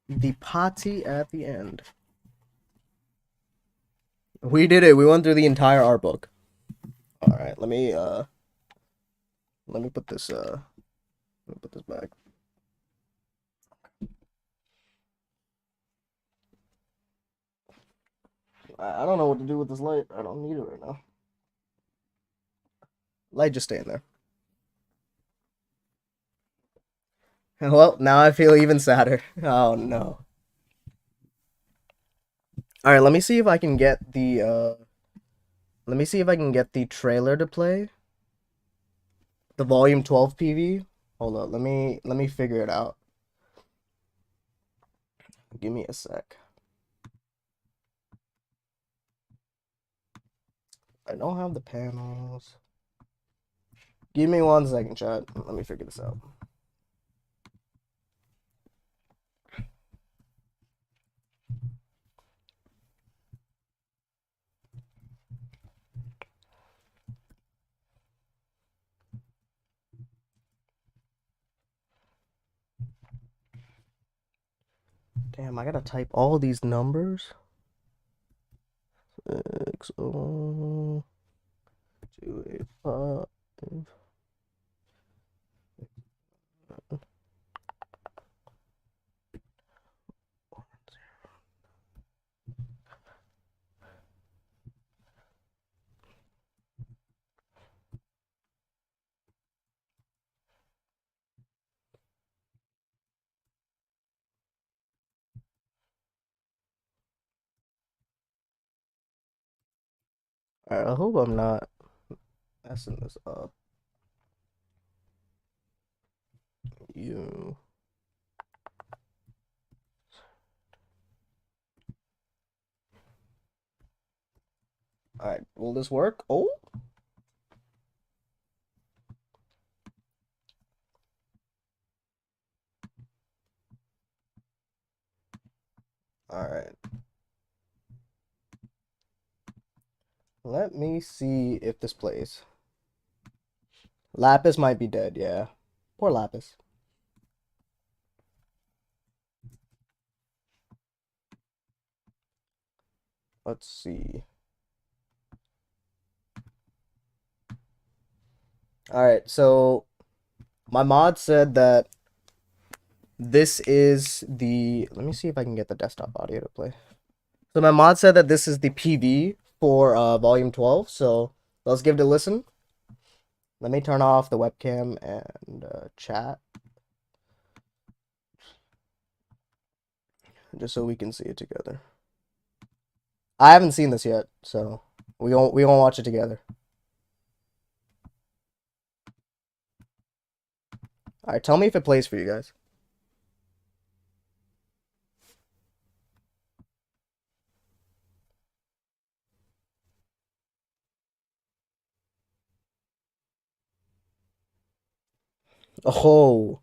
The party at the end. We did it. We went through the entire art book. All right, let me Let me put this back. I don't know what to do with this light. I don't need it right now. Light just staying there. Well, now I feel even sadder. Oh no. Alright, let me see if I can get the trailer to play. The volume 12 PV. Hold up, let me figure it out. Give me a sec. I don't have the panels. Give me 1 second, chat. Let me figure this out. Damn, I gotta type all these numbers. 60285. Alright, I hope I'm not messing this up. You. Alright, will this work? Oh. Alright. Let me see if this plays. Lapis might be dead, yeah. Poor Lapis. Let's see. Alright, so my mod said that this is the... Let me see if I can get the desktop audio to play. So my mod said that this is the PV for volume 12, so let's give it a listen. Let me turn off the webcam and chat. Just so we can see it together. I haven't seen this yet, so we won't watch it together. Alright, tell me if it plays for you guys. Oh.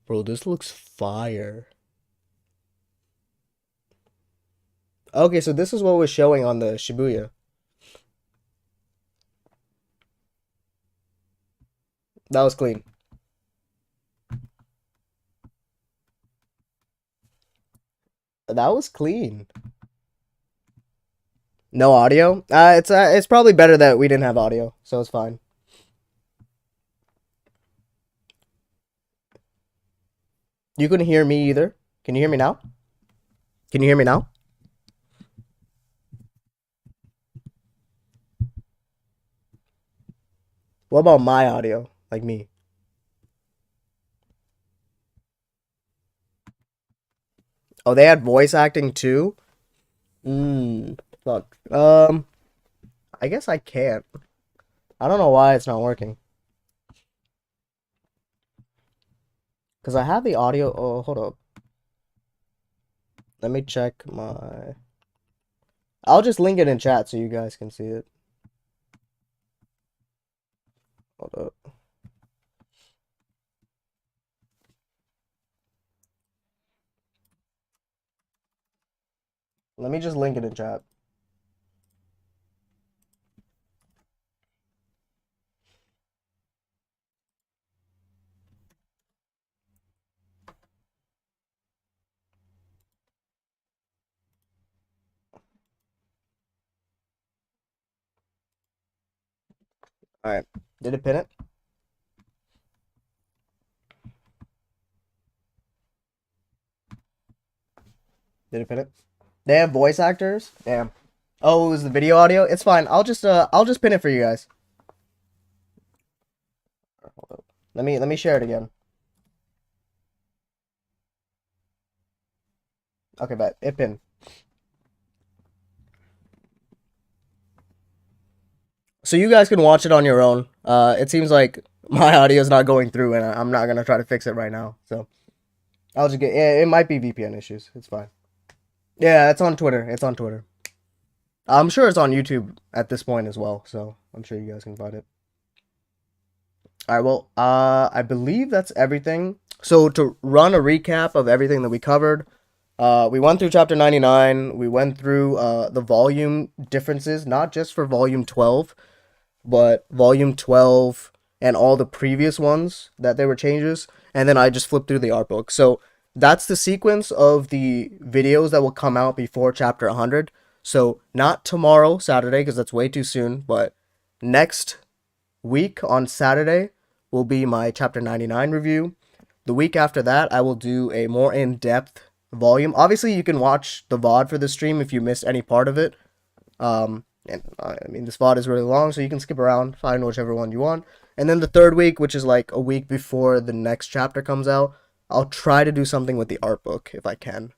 Bro, this looks fire. Okay, so this is what was showing on the Shibuya. That was clean. That was clean. No audio? It's probably better that we didn't have audio, so it's fine. You couldn't hear me either. Can you hear me now? Can you hear me now? What about my audio? Like me? Oh, they had voice acting too? Fuck. I guess I can't. I don't know why it's not working. Because I have the audio. Oh, hold up. Let me check my... I'll just link it in chat so you guys can see it. Hold up. Let me just link it in chat. Alright. Did it pin it? Did it pin it? They have voice actors? Damn. Oh, it was the video audio? It's fine. I'll just pin it for you guys. Let me share it again. Okay, bet. It pinned. So you guys can watch it on your own. It seems like my audio is not going through, and I'm not gonna try to fix it right now. So I'll just get. It might be VPN issues. It's fine. Yeah, it's on Twitter. It's on Twitter. I'm sure it's on YouTube at this point as well. So I'm sure you guys can find it. All right. Well, I believe that's everything. So to run a recap of everything that we covered, we went through chapter 99. We went through the volume differences, not just for volume 12, but volume 12 and all the previous ones that there were changes. And then I just flipped through the art book. So that's the sequence of the videos that will come out before chapter 100. So not tomorrow, Saturday, because that's way too soon, but next week on Saturday will be my chapter 99 review. The week after that, I will do a more in-depth volume. Obviously, you can watch the VOD for the stream if you missed any part of it. And I mean, this VOD is really long, so you can skip around, find whichever one you want. And then the third week, which is like a week before the next chapter comes out, I'll try to do something with the art book if I can.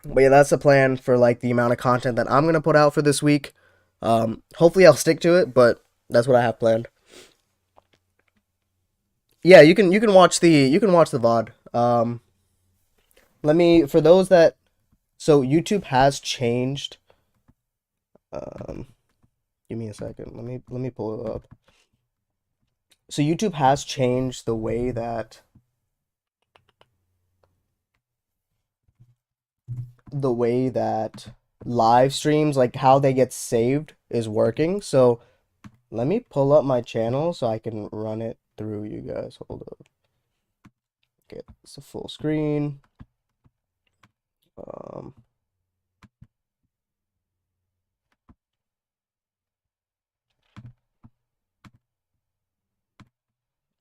But yeah, that's the plan for like the amount of content that I'm gonna put out for this week. Hopefully I'll stick to it, but that's what I have planned. Yeah, you can watch the VOD. Let me for those that so YouTube has changed. Give me a second. Let me pull it up. So YouTube has changed the way that live streams, like how they get saved, is working. So let me pull up my channel so I can run it through you guys. Hold up. Okay, it's a full screen.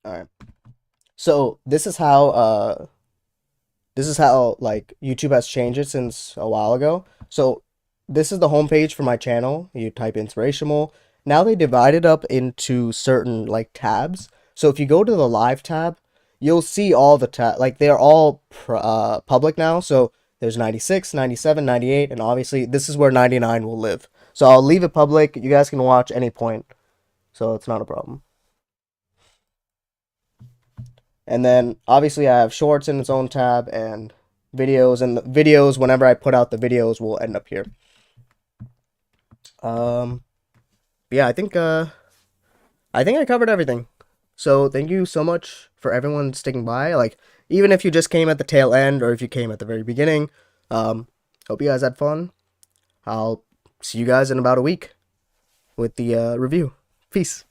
All right. So this is how like YouTube has changed it since a while ago. So this is the homepage for my channel. You type inspirational. Now they divide it up into certain like tabs. So if you go to the live tab, you'll see all the like they're all public now. So there's 96, 97, 98, and obviously this is where 99 will live. So I'll leave it public. You guys can watch any point. So it's not a problem. And then obviously I have shorts in its own tab and videos, and the videos, whenever I put out the videos, will end up here. Yeah, I think I covered everything. So thank you so much for everyone sticking by. Like, even if you just came at the tail end or if you came at the very beginning, hope you guys had fun. I'll see you guys in about a week with the review. Peace.